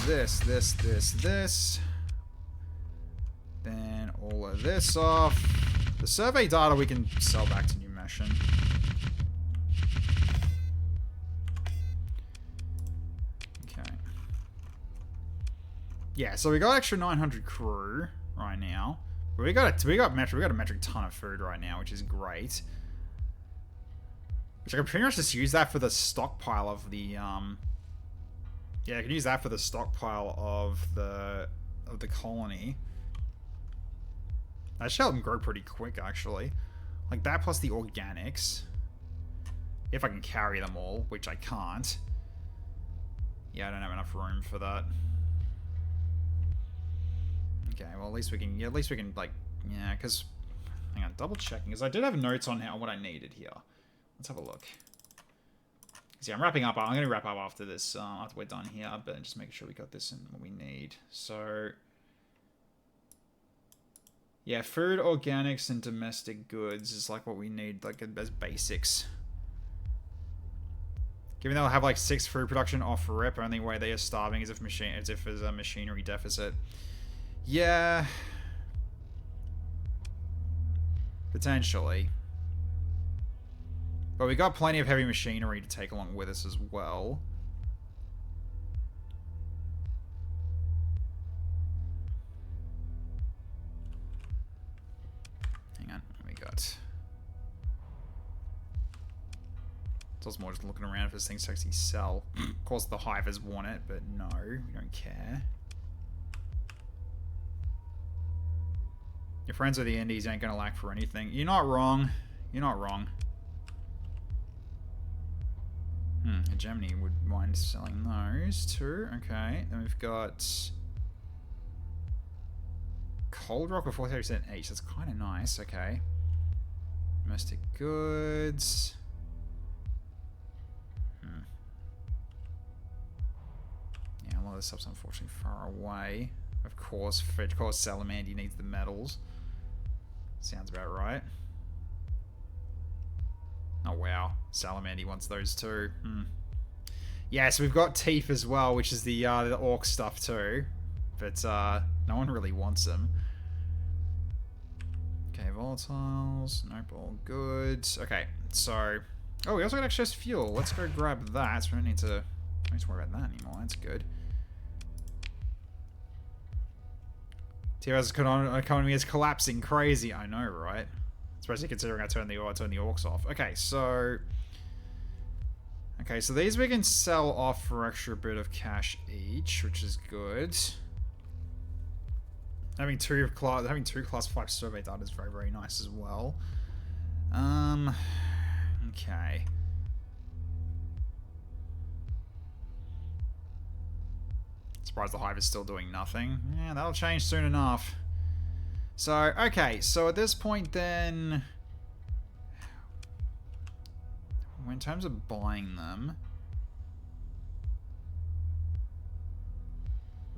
Then all of this off. The survey data we can sell back to New Mission. Okay. Yeah, so we got extra 900 crew right now. But we got a metric ton of food right now, which is great. Which I can pretty much just use that for the stockpile of the yeah, I can use that for the stockpile of the colony. That should help them grow pretty quick, actually. Like that plus the organics. If I can carry them all, which I can't. Yeah, I don't have enough room for that. Okay, well at least we can like, yeah, because, hang on, double checking, because I did have notes on what I needed here. Let's have a look. Yeah, I'm wrapping up. I'm going to wrap up after this, after we're done here, but just making sure we got this in what we need. So... yeah, food, organics, and domestic goods is like what we need, like as basics. Given they'll have like 6 food production off rip, only way they are starving is if there's a machinery deficit. Yeah, potentially. But we got plenty of heavy machinery to take along with us as well. So it's more just looking around if this thing's to actually sell. Of course the hivers want it, but no, we don't care. Your friends with the Indies ain't gonna lack for anything. You're not wrong. You're not wrong. Germany would mind selling those too. Okay, then we've got Cold Rock with 40% each. That's kind of nice. Okay. Domestic goods. Yeah, a lot of this stuff's unfortunately far away. Of course, Salamandy needs the metals. Sounds about right. Oh wow, Salamandy wants those too. Yeah, so we've got teeth as well, which is the orc stuff too. But no one really wants them. Okay, volatiles. Nope, all good. Okay, so... Oh, we also got excess fuel. Let's go grab that. So we don't need to worry about that anymore. That's good. TR's economy is collapsing crazy. I know, right? Especially considering I turned the orcs off. Okay, so these we can sell off for extra bit of cash each, which is good. Having two class 5 survey data is very, very nice as well. Okay. Surprised the hive is still doing nothing. Yeah, that'll change soon enough. So, okay, so at this point then, in terms of buying them,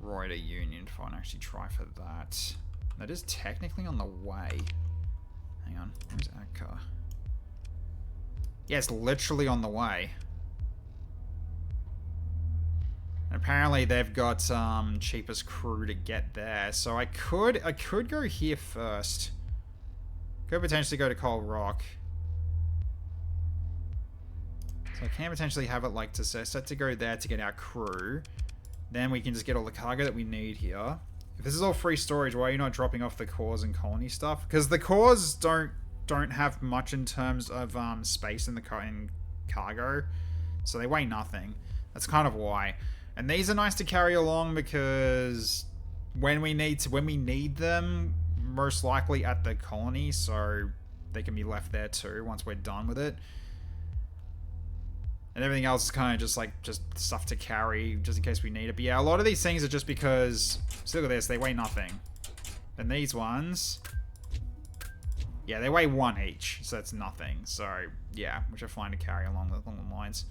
Reuter Union, if I can actually try for that. That is technically on the way. Hang on, where's Akka? Yeah, it's literally on the way. And apparently they've got cheapest crew to get there, so I could go here first. Could potentially go to Coal Rock. So I can potentially have it like set to go there to get our crew. Then we can just get all the cargo that we need here. If this is all free storage, why are you not dropping off the cores and colony stuff? Because the cores don't have much in terms of space in cargo, so they weigh nothing. That's kind of why. And these are nice to carry along because when we need them, most likely at the colony, so they can be left there too once we're done with it. And everything else is kind of just stuff to carry, just in case we need it. But yeah, a lot of these things are just because, so look at this, they weigh nothing. And these ones, yeah, they weigh 1 each, so that's nothing. So yeah, which I find to carry along the lines.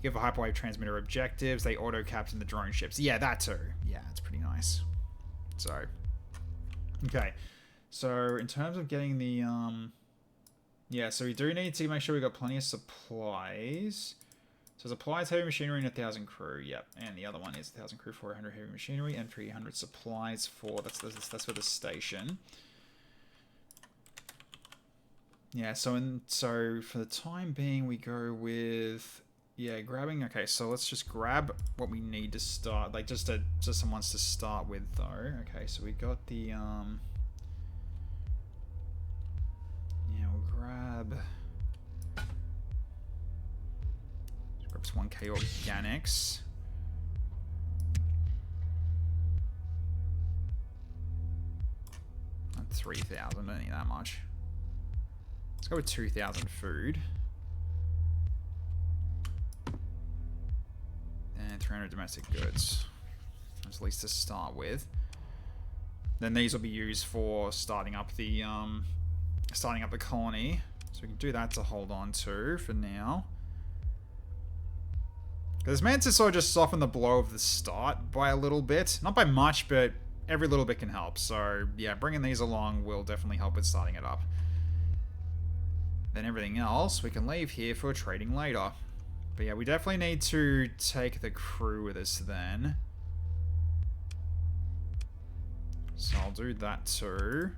Give a hyperwave transmitter objectives, they auto-captain the drone ships. Yeah, that too. Yeah, it's pretty nice. So, okay. So in terms of getting the, yeah, so we do need to make sure we got plenty of supplies. So supplies, heavy machinery, and 1,000 crew. Yep, and the other one is 1,000 crew, 400 heavy machinery, and 300 supplies for that's for the station. Yeah, so for the time being, we go with grabbing. Okay, so let's just grab what we need to start, like just some ones to start with though. Okay, so we got the grab some 1K organics. Not 3,000, don't need that much. Let's go with 2,000 food. And 300 domestic goods. That's at least to start with. Then these will be used for starting up the colony, so we can do that to hold on to for now. It's meant to sort of just soften the blow of the start by a little bit, not by much, but every little bit can help. So yeah, bringing these along will definitely help with starting it up. Then everything else we can leave here for trading later. But yeah, we definitely need to take the crew with us then. So I'll do that too.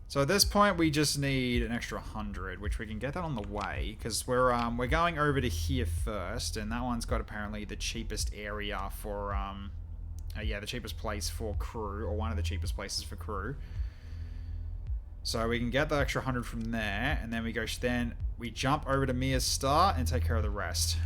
So at this point, we just need an extra 100, which we can get that on the way, because we're going over to here first, and that one's got apparently the cheapest area for the cheapest place for crew, or one of the cheapest places for crew. So we can get the extra 100 from there, and then we jump over to Mia's Star and take care of the rest.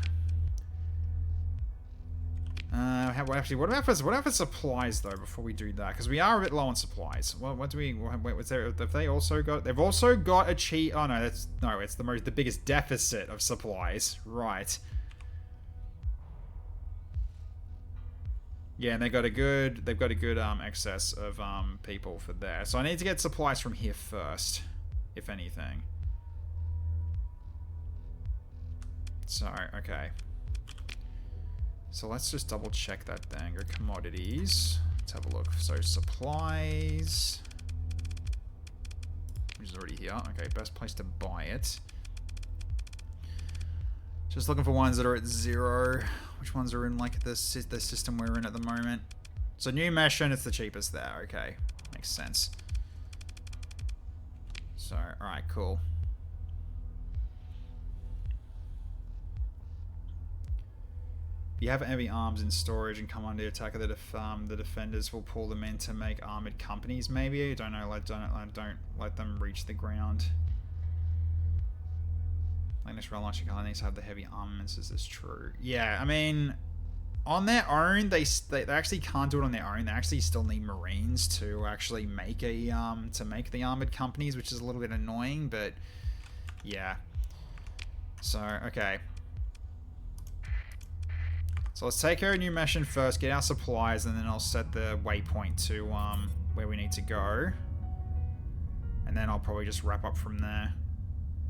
What about for supplies though? Before we do that, because we are a bit low on supplies. What do we? Wait, what's there? Have they also got? They've also got a cheat. Oh no, it's the biggest deficit of supplies. Right. Yeah, and they've got a good excess of people for there. So I need to get supplies from here first, if anything. So okay. So let's just double check that then. Go commodities. Let's have a look. So supplies, which is already here. Okay, best place to buy it. Just looking for ones that are at 0. Which ones are in like the system we're in at the moment? So new mission, it's the cheapest there. Okay, makes sense. So, alright, cool. If you have heavy arms in storage and come under attack of the defenders will pull them in to make armored companies, maybe? Don't know, don't let them reach the ground. Like this rail launcher car needs to have the heavy armaments, is this true? Yeah, I mean, on their own, they actually can't do it on their own. They actually still need Marines to actually make the armored companies, which is a little bit annoying, but yeah. So, okay. So let's take our new mission first, get our supplies, and then I'll set the waypoint to where we need to go. And then I'll probably just wrap up from there.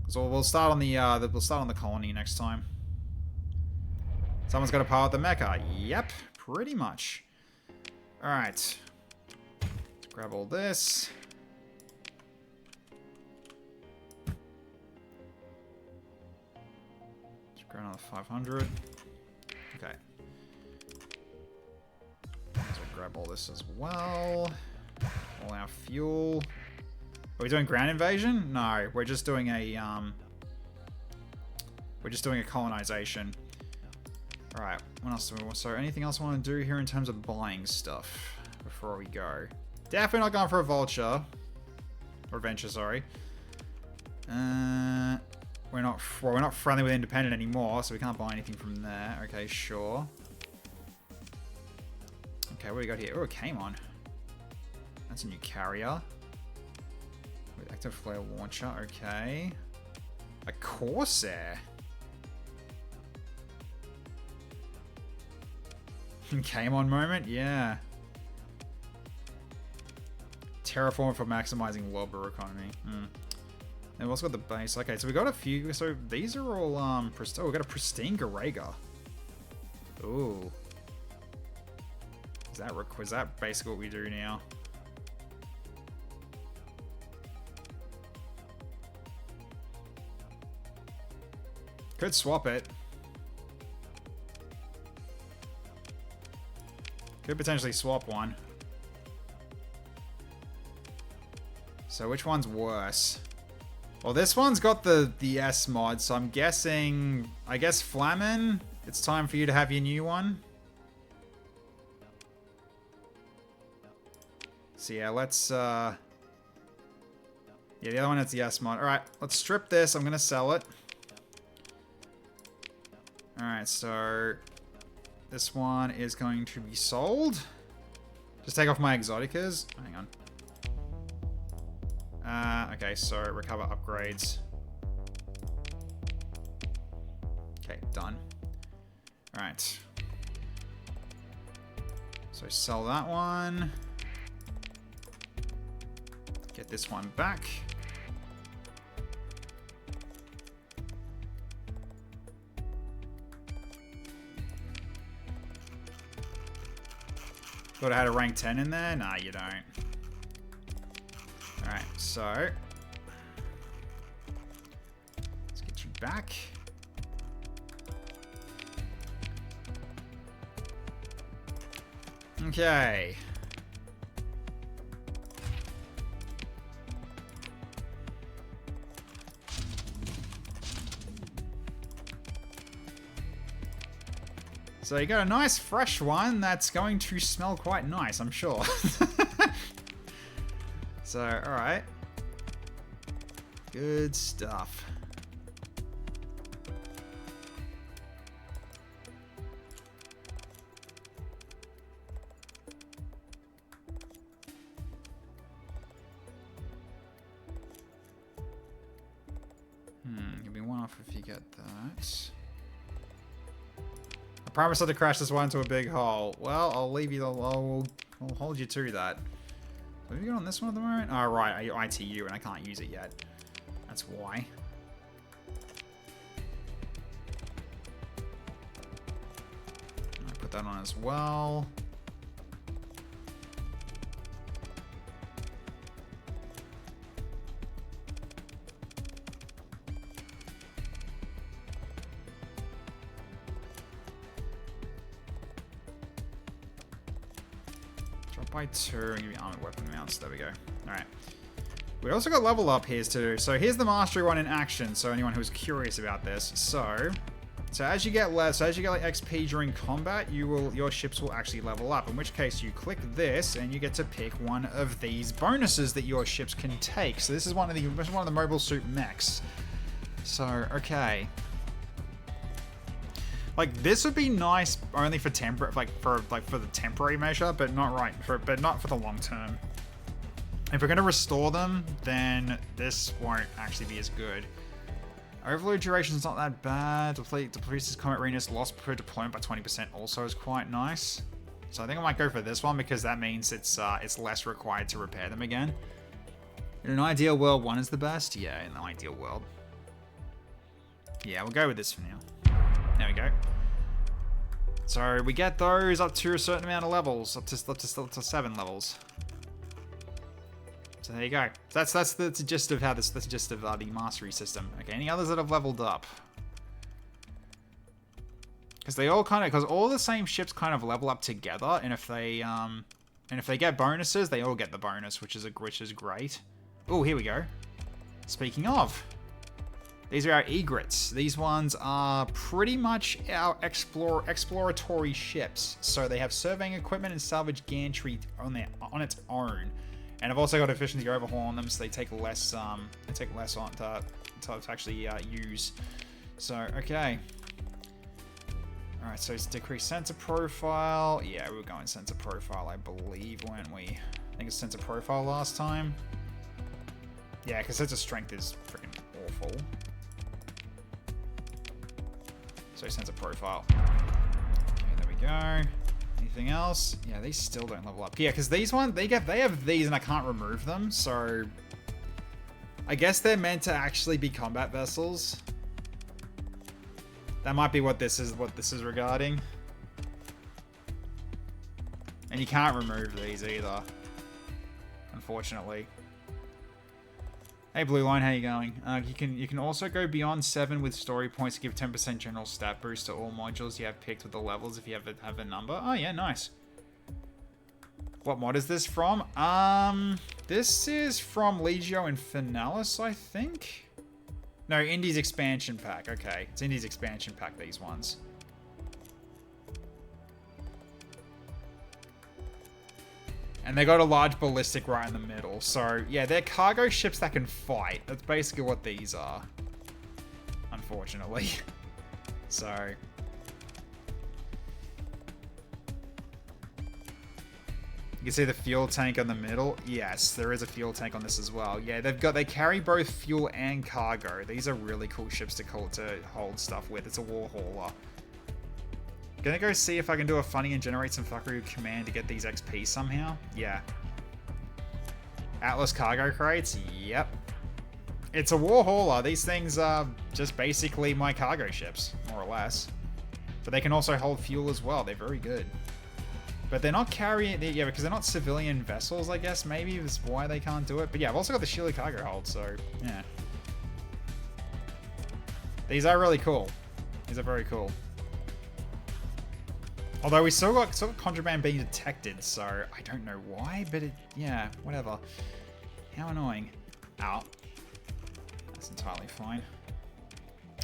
So we'll start on the colony next time. Someone's got to pilot the mecha. Yep, pretty much. All right. Let's grab all this. Let's grab another 500. Okay. So grab all this as well. All our fuel. Are we doing ground invasion? No, we're just doing a colonization. All right, what else do we want? So anything else I want to do here in terms of buying stuff before we go? Definitely not going for a vulture or venture. Sorry. We're not friendly with independent anymore, so we can't buy anything from there. Okay, sure. Okay, what do we got here? Oh, it came on. That's a new carrier. With active flare launcher, okay. A Corsair. Came on moment, yeah. Terraform for maximizing warbler economy. And we've also got the base. Okay, so we got a few. So these are all oh, we got a pristine Garega. Ooh. Is that basically what we do now? Could swap it. Could potentially swap one. So which one's worse? Well, this one's got the S mod, so I'm guessing... I guess Flamin', it's time for you to have your new one. So yeah, let's... Yeah, the other one has the S mod. Alright, let's strip this. I'm gonna sell it. Alright, so this one is going to be sold. Just take off my exoticas. Hang on. Okay, so recover upgrades. Okay, done. Alright. So sell that one. Get this one back. Thought I had a rank 10 in there? Nah, you don't. Alright, so... let's get you back. Okay. So you got a nice fresh one that's going to smell quite nice, I'm sure. So, alright. Good stuff. Give me one off if you get that. I promise not to crash this one into a big hole. Well, I'll leave you. I'll hold you to that. What have you got on this one at the moment? Oh, right, I ITU and I can't use it yet. That's why. I'll put that on as well. by 2 and give you armored weapon mounts. There we go. Alright. We also got level up here to do. So here's the mastery one in action. So anyone who's curious about this. So as you get less, as you get like XP during combat, your ships will actually level up. In which case you click this and you get to pick one of these bonuses that your ships can take. So this is one of the mobile suit mechs. So okay. Like this would be nice only for for the temporary measure, but not for the long term. If we're going to restore them, then this won't actually be as good. Overload duration is not that bad. Decreases combat readiness, loss per deployment by 20% also is quite nice. So I think I might go for this one because that means it's less required to repair them again. In an ideal world, 1 is the best. Yeah, in the ideal world. Yeah, we'll go with this for now. There we go. So we get those up to a certain amount of levels, up to 7 levels. So there you go. That's the gist of the mastery system. Okay, any others that have leveled up? Because all the same ships kind of level up together, and if they get bonuses, they all get the bonus, which is great. Oh, here we go. Speaking of, these are our egrets. These ones are pretty much our exploratory ships. So they have surveying equipment and salvage gantry on its own. And I've also got efficiency overhaul on them, so they take less on to actually use. So okay. All right, so it's decreased sensor profile. Yeah, we were going sensor profile, I believe, weren't we? I think it's sensor profile last time. Yeah, because sensor strength is freaking awful. So sensor profile. Okay, there we go. Anything else? Yeah, these still don't level up. Yeah, because these ones, they have these and I can't remove them, so I guess they're meant to actually be combat vessels. That might be what this is regarding. And you can't remove these either, unfortunately. Hey Blue Line, how you going? You can also go beyond 7 with story points to give 10% general stat boost to all modules you have picked with the levels if you have a number. Oh yeah, nice. What mod is this from? This is from Legio and Finalis, I think. No, Indy's expansion pack. Okay, it's Indy's expansion pack. These ones. And they got a large ballistic right in the middle. So, yeah, they're cargo ships that can fight. That's basically what these are. Unfortunately. So. You can see the fuel tank on the middle. Yes, there is a fuel tank on this as well. Yeah, they carry both fuel and cargo. These are really cool ships to hold stuff with. It's a war hauler. Gonna go see if I can do a funny and generate some fuckery command to get these XP somehow. Yeah. Atlas cargo crates? Yep. It's a war hauler. These things are just basically my cargo ships, more or less. But they can also hold fuel as well. They're very good. But they're not carrying... Yeah, because they're not civilian vessels, I guess. Maybe that's why they can't do it. But yeah, I've also got the shielded cargo hold, so... Yeah. These are really cool. These are very cool. Although we still got contraband being detected, so I don't know why, but yeah, whatever. How annoying. Ow. That's entirely fine.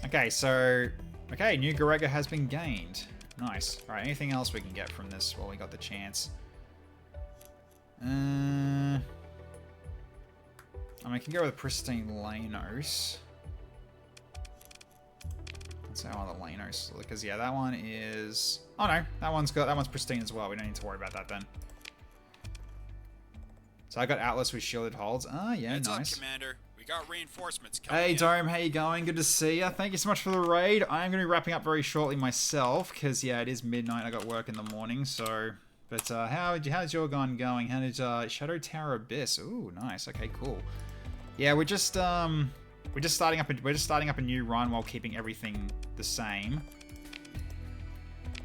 Okay, so... Okay, new Garega has been gained. Nice. Alright, anything else we can get from this while we got the chance? I mean, I can go with Pristine Lanos. Let's see how the Lanos, because yeah, that one is... Oh no, that one's pristine as well. We don't need to worry about that then. So I got Atlas with shielded holds. Ah, yeah, Heads nice. up, Commander. We got reinforcements coming Hey in. Dome, how you going? Good to see ya. Thank you so much for the raid. I'm going to be wrapping up very shortly myself, because yeah, it is midnight. I got work in the morning, so... But how's your gun going? How did Shadow Tower Abyss? Ooh, nice. Okay, cool. Yeah, we're just starting up a new run while keeping everything the same.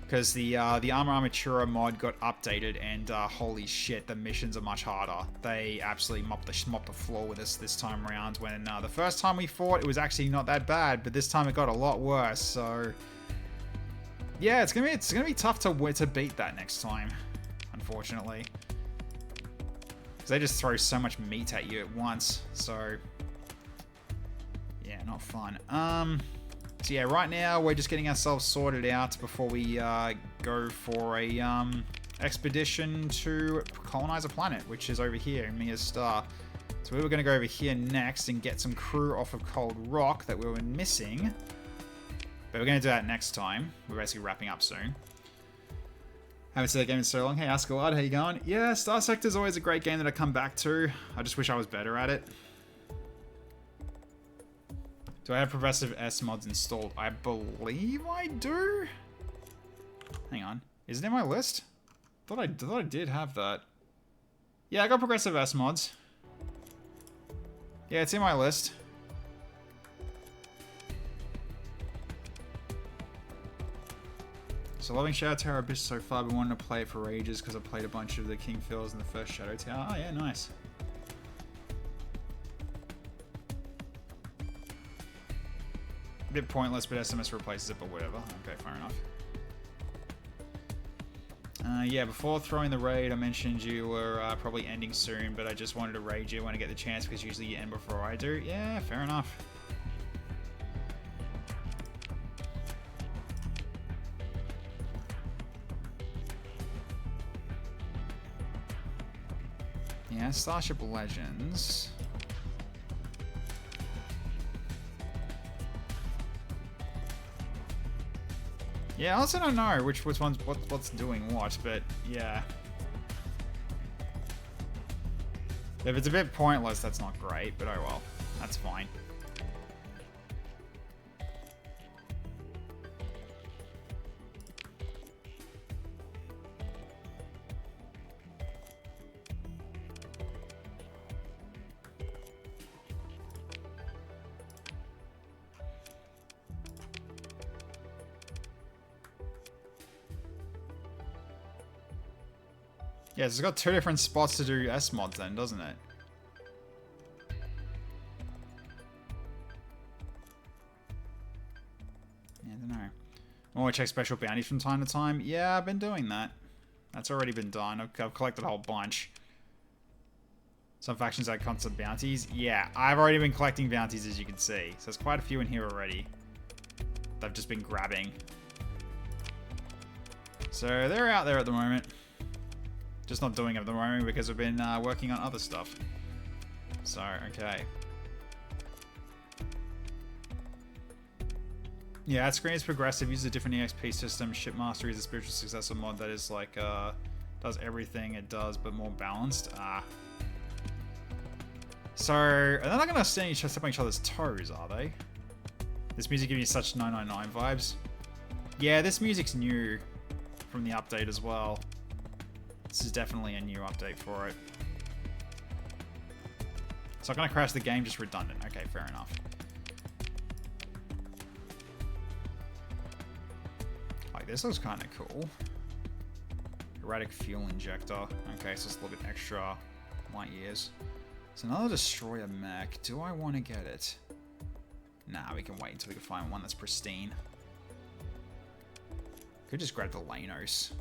Because the Armaa Armatura mod got updated, and holy shit, the missions are much harder. They absolutely mopped the floor with us this time around. When the first time we fought, it was actually not that bad, but this time it got a lot worse. So yeah, it's gonna be tough to beat that next time, unfortunately. Because they just throw so much meat at you at once. So, yeah, not fun. So yeah, right now we're just getting ourselves sorted out before we go for a expedition to colonize a planet, which is over here, Mia's star. So we were going to go over here next and get some crew off of Cold Rock that we were missing. But we're going to do that next time. We're basically wrapping up soon. Haven't seen that game in so long. Hey, Ascalad, how you going? Yeah, Starsector is always a great game that I come back to. I just wish I was better at it. Do I have Progressive S mods installed? I believe I do. Hang on. Is it in my list? Thought I did have that. Yeah, I got Progressive S mods. Yeah, it's in my list. So loving Shadow Tower Abyss so far, but wanting to play it for ages because I played a bunch of the King Phils in the first Shadow Tower. Oh yeah, nice. A bit pointless, but SMS replaces it, but whatever. Okay, fair enough. Yeah, before throwing the raid, I mentioned you were probably ending soon, but I just wanted to raid you when I get the chance, because usually you end before I do. Yeah, fair enough. Yeah, Starship Legends. Yeah, I also don't know which one's what's doing what, but yeah. If it's a bit pointless, that's not great, but oh well. That's fine. Yeah, it's got two different spots to do S mods then, doesn't it? Yeah, I don't know. I want to check special bounties from time to time. Yeah, I've been doing that. That's already been done. I've collected a whole bunch. Some factions add constant bounties. Yeah, I've already been collecting bounties, as you can see. So there's quite a few in here already. I've just been grabbing. So they're out there at the moment. Just not doing it at the moment because we've been working on other stuff. So, okay. Yeah, that screen is progressive, uses a different EXP system. Shipmaster is a spiritual successor mod that is like, does everything it does, but more balanced. So, they're not going to step on each other's toes, are they? This music gives me such 999 vibes. Yeah, this music's new from the update as well. This is definitely a new update for it. So I'm going to crash the game, just redundant. Okay, fair enough. Like, this looks kind of cool. Erratic fuel injector. Okay, so it's a little bit extra light years. It's another destroyer mech. Do I want to get it? Nah, we can wait until we can find one that's pristine. Could just grab the Lanos.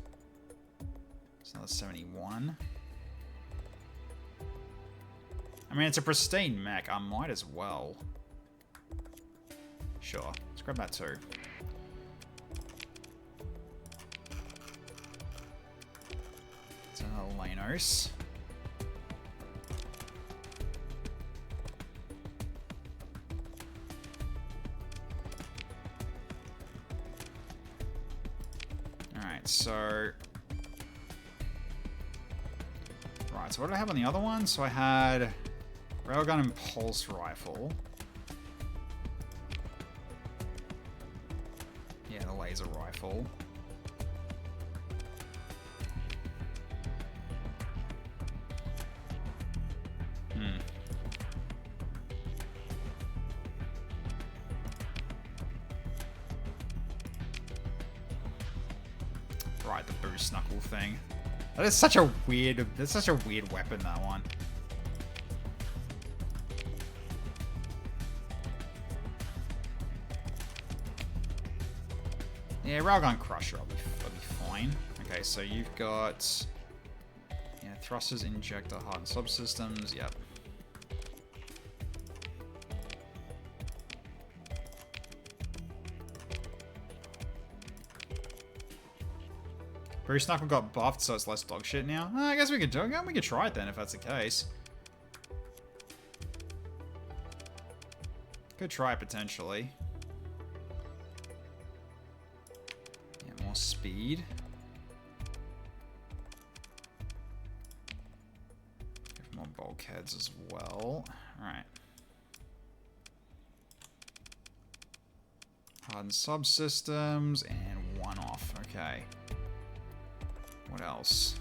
It's another 71. I mean, it's a pristine mech. I might as well. Sure. Let's grab that too. It's another Lanos. Alright, so... Right, so what did I have on the other one? So I had railgun and pulse rifle. Yeah, the laser rifle. Right, the boost knuckle thing. That is such a weird, that's such a weird weapon, that one. Yeah, Railgun Crusher, I'll be fine. Okay, so you've got Yeah, thrusters, injector, hardened subsystems. Yep. Bruce Knuckle got buffed, so it's less dog shit now. I guess we could do it. We could try it then, if that's the case. Could try it potentially. Yeah, more speed. Give more bulkheads as well. Alright. Hardened subsystems and one off. Okay. What else?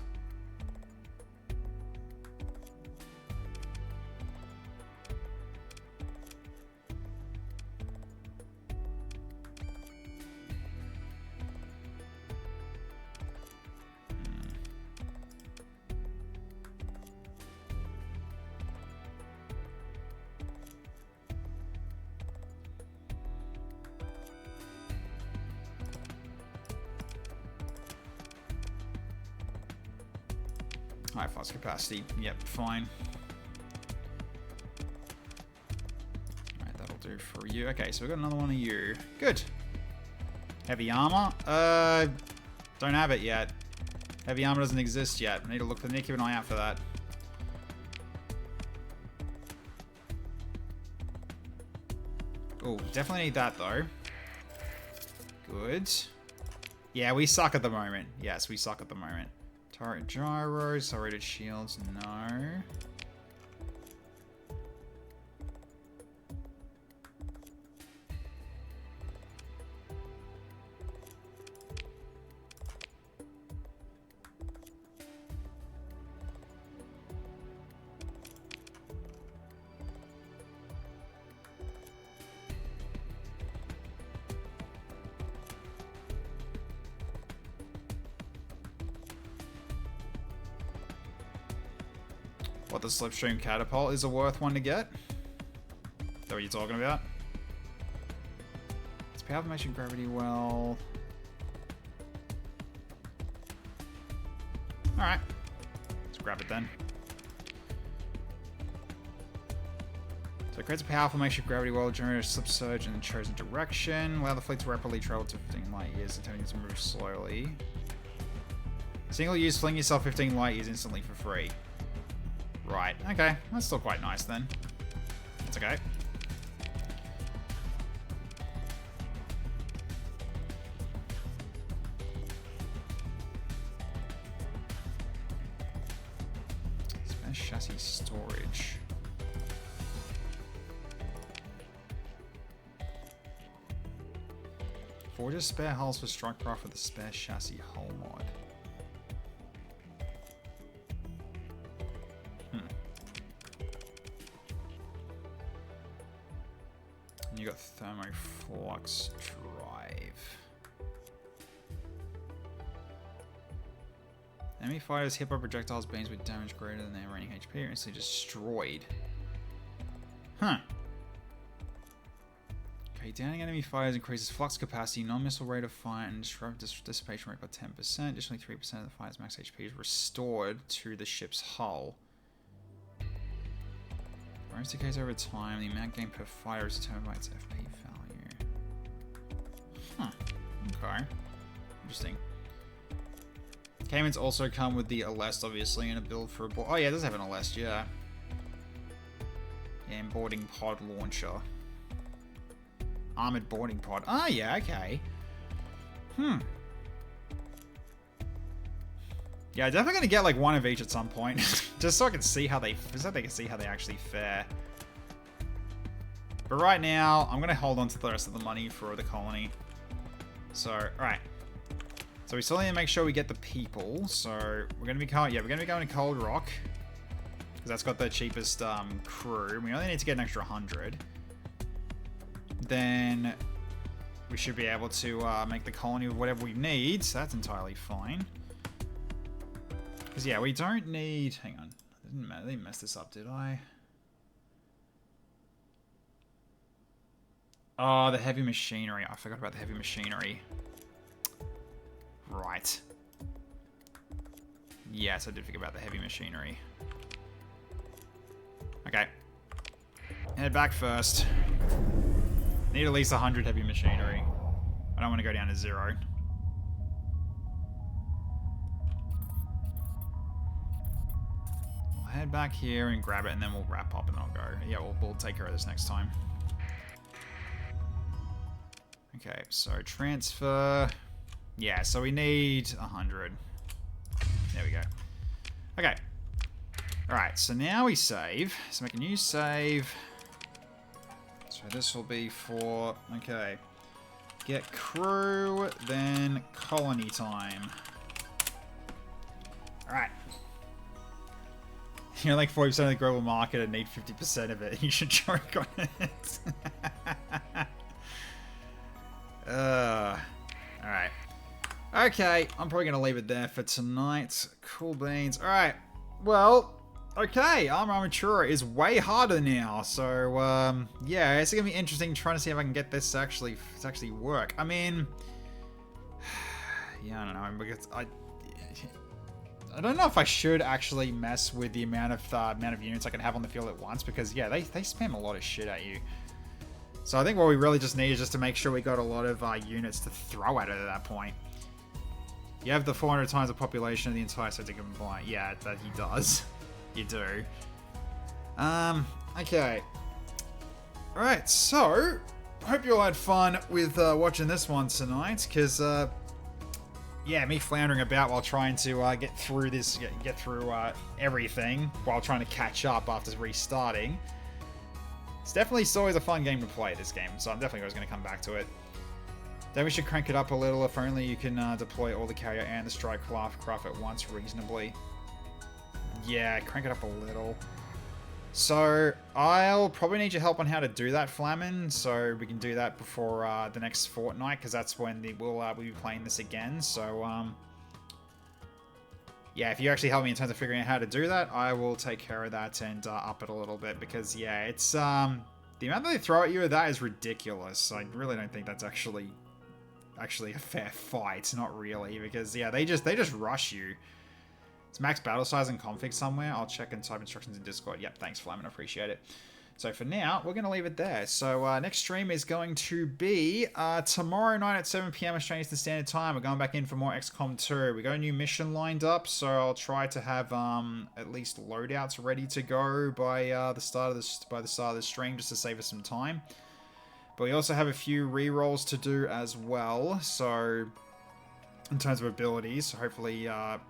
High flux capacity. Yep, fine. Alright, that'll do for you. Okay, so we've got another one of you. Good. Heavy armor? Don't have it yet. Heavy armor doesn't exist yet. I need to look for, need to keep an eye out for that. Oh, definitely need that though. Good. Yeah, we suck at the moment. Yes, we suck at the moment. Turret gyros, serrated shields, no. What, the slipstream catapult is a worth one to get? Is that what you're talking about? It's powerful, makes your gravity well. Alright. Let's grab it then. So it creates a powerful makeshift gravity well, generate a slip surge in the chosen direction. Allow the fleet to rapidly travel to 15 light years, attempting to move slowly. Single use, fling yourself 15 light years instantly for free. Right, okay. That's still quite nice then. It's okay. Spare chassis storage. Forges spare hulls for strike craft with the spare chassis hull mod. You got thermoflux drive. Enemy fighters hit by projectiles beams with damage greater than their remaining HP are instantly destroyed. Huh. Okay, downing enemy fighters increases flux capacity, non-missile rate of fire, and dissipation rate by 10%. Additionally, 3% of the fighter's max HP is restored to the ship's hull. Bonus decays over time. The amount gained per fighter is determined by its FP value. Huh. Okay. Interesting. Caymans also come with the Alest, obviously, in a build for a board. Oh yeah, it does have an Alest, yeah. Yeah, and boarding pod launcher. Armored boarding pod. Oh yeah, okay. Yeah, definitely gonna get like one of each at some point, just so I can see how they, actually fare. But right now, I'm gonna hold on to the rest of the money for the colony. So, all right. So we still need to make sure we get the people. So we're gonna be going, we're gonna be going to Cold Rock because that's got the cheapest crew. We only need to get an extra 100. Then we should be able to make the colony with whatever we need. So that's entirely fine. Because, yeah, we don't need... Hang on. I didn't mess this up, did I? Oh, the heavy machinery. I forgot about the heavy machinery. Right. Yes, I did forget about the heavy machinery. Okay. Head back first. Need at least 100 heavy machinery. I don't want to go down to 0. We'll head back here and grab it, and then we'll wrap up and I'll go. Yeah, we'll take care of this next time. Okay, so transfer. Yeah, so we need 100. There we go. Okay. Alright, so now we save. So make a new save. So this will be for... Okay. Get crew, then colony time. Alright. You're like 40% of the global market and need 50% of it. You should choke on it. Alright. Okay, I'm probably going to leave it there for tonight. Cool beans. Alright, well, okay, Armaa Matura is way harder now. So, yeah, it's going to be interesting trying to see if I can get this to actually work. I mean, yeah, I don't know, because I don't know if I should actually mess with the amount of units I can have on the field at once, because, yeah, they spam a lot of shit at you. So I think what we really just need is just to make sure we got a lot of units to throw at it at that point. You have the 400 times the population of the entire sector combined. Yeah, that he does. You do. Okay. Alright, so hope you all had fun with watching this one tonight, because yeah, me floundering about while trying to get through this, get through everything while trying to catch up after restarting. It's definitely always a fun game to play, this game, so I'm definitely always going to come back to it. Then we should crank it up a little. If only you can deploy all the carrier and the strike craft at once reasonably. Yeah, crank it up a little. So I'll probably need your help on how to do that, Flamin, so we can do that before the next fortnight, because that's when we'll be playing this again. So yeah, if you actually help me in terms of figuring out how to do that, I will take care of that and up it a little bit, because yeah, it's the amount that they throw at you with that is ridiculous. I really don't think that's actually a fair fight. Not really, because yeah, they just rush you. It's max battle size and config somewhere. I'll check and type instructions in Discord. Yep, thanks, Flamin. I appreciate it. So for now, we're going to leave it there. So next stream is going to be tomorrow night at 7 PM Australian Eastern Standard Time. We're going back in for more XCOM 2. We got a new mission lined up, so I'll try to have at least loadouts ready to go by the start of the stream, just to save us some time. But we also have a few re-rolls to do as well. So in terms of abilities, so hopefully that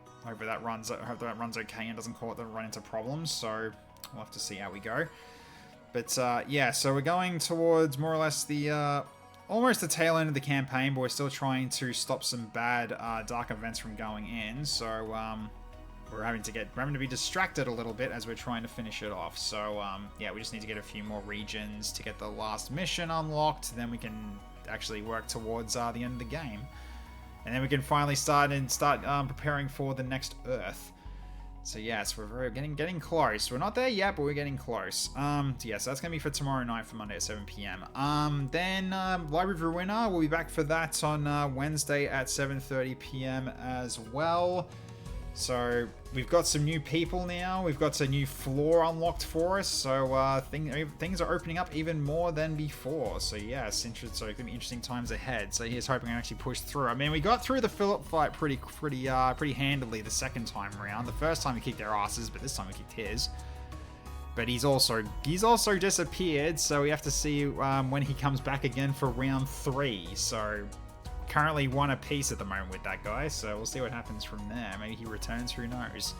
runs okay and doesn't run into problems. So we'll have to see how we go. But yeah, so we're going towards more or less the almost the tail end of the campaign, but we're still trying to stop some bad dark events from going in. So we're having to be distracted a little bit as we're trying to finish it off. So yeah, we just need to get a few more regions to get the last mission unlocked. Then we can actually work towards the end of the game. And then we can finally start preparing for the next Earth. So yes, we're getting close. We're not there yet, but we're getting close. So yeah, so that's gonna be for tomorrow night for Monday at 7 PM. Then Library of Ruina, we'll be back for that on Wednesday at 7:30 PM as well. So we've got some new people now. We've got a new floor unlocked for us. So things are opening up even more than before. So yeah, so it's going to be interesting times ahead. So here's hoping I can actually push through. I mean, we got through the Philip fight pretty handily the second time around. The first time we kicked their asses, but this time we kicked his. But he's also disappeared. So we have to see when he comes back again for round 3. So currently 1 apiece at the moment with that guy, so we'll see what happens from there. Maybe he returns, who knows.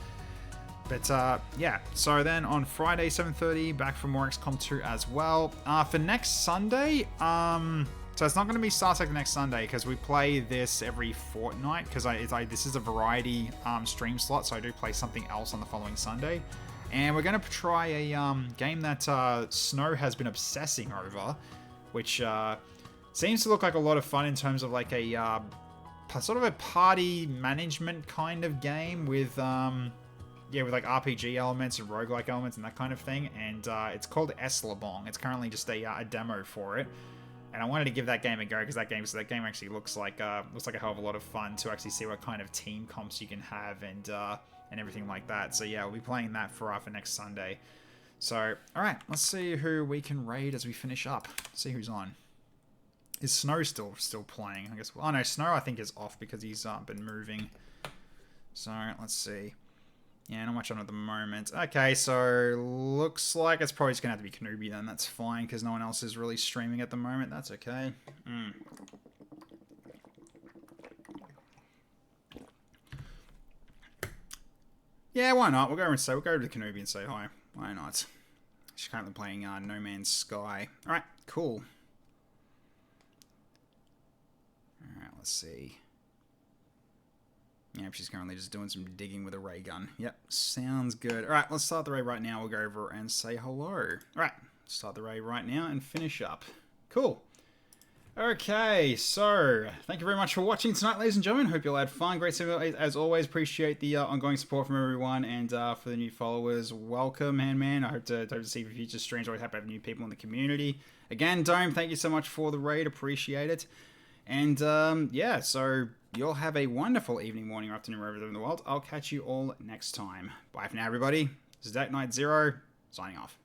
But yeah, so then on Friday 7:30 back for more XCOM 2 as well. For next Sunday, so it's not going to be Starsector next Sunday, because we play this every fortnight, because this is a variety stream slot, so I do play something else on the following Sunday. And we're going to try a game that Snow has been obsessing over, which seems to look like a lot of fun in terms of like a sort of a party management kind of game with yeah, with like RPG elements and roguelike elements and that kind of thing. And it's called Eslabong. It's currently just a demo for it. And I wanted to give that game a go, because that game actually looks like a hell of a lot of fun to actually see what kind of team comps you can have. And and everything like that. So yeah, we'll be playing that for next Sunday. So, alright, let's see who we can raid as we finish up. See who's on. Is Snow still playing? I guess. Oh no, Snow I think is off because he's been moving. So let's see. Yeah, not much on at the moment. Okay, so looks like it's probably just gonna have to be Kenobi then. That's fine because no one else is really streaming at the moment. That's okay. Yeah, why not? We'll go over to Kenobi and say hi. Why not? She's currently playing No Man's Sky. All right, cool. Alright, let's see. Yep, she's currently just doing some digging with a ray gun. Yep, sounds good. Alright, let's start the raid right now. We'll go over and say hello. Alright, start the raid right now and finish up. Cool. Okay, so thank you very much for watching tonight, ladies and gentlemen. Hope you all had fun. Great sim as always. Appreciate the ongoing support from everyone, and for the new followers, welcome, Handman. I hope to see you for future streams. Always happy to have new people in the community. Again, Dome, thank you so much for the raid. Appreciate it. And yeah, so you'll have a wonderful evening, morning, or afternoon, wherever you're in the world. I'll catch you all next time. Bye for now, everybody. This is Deck Knight Zero, signing off.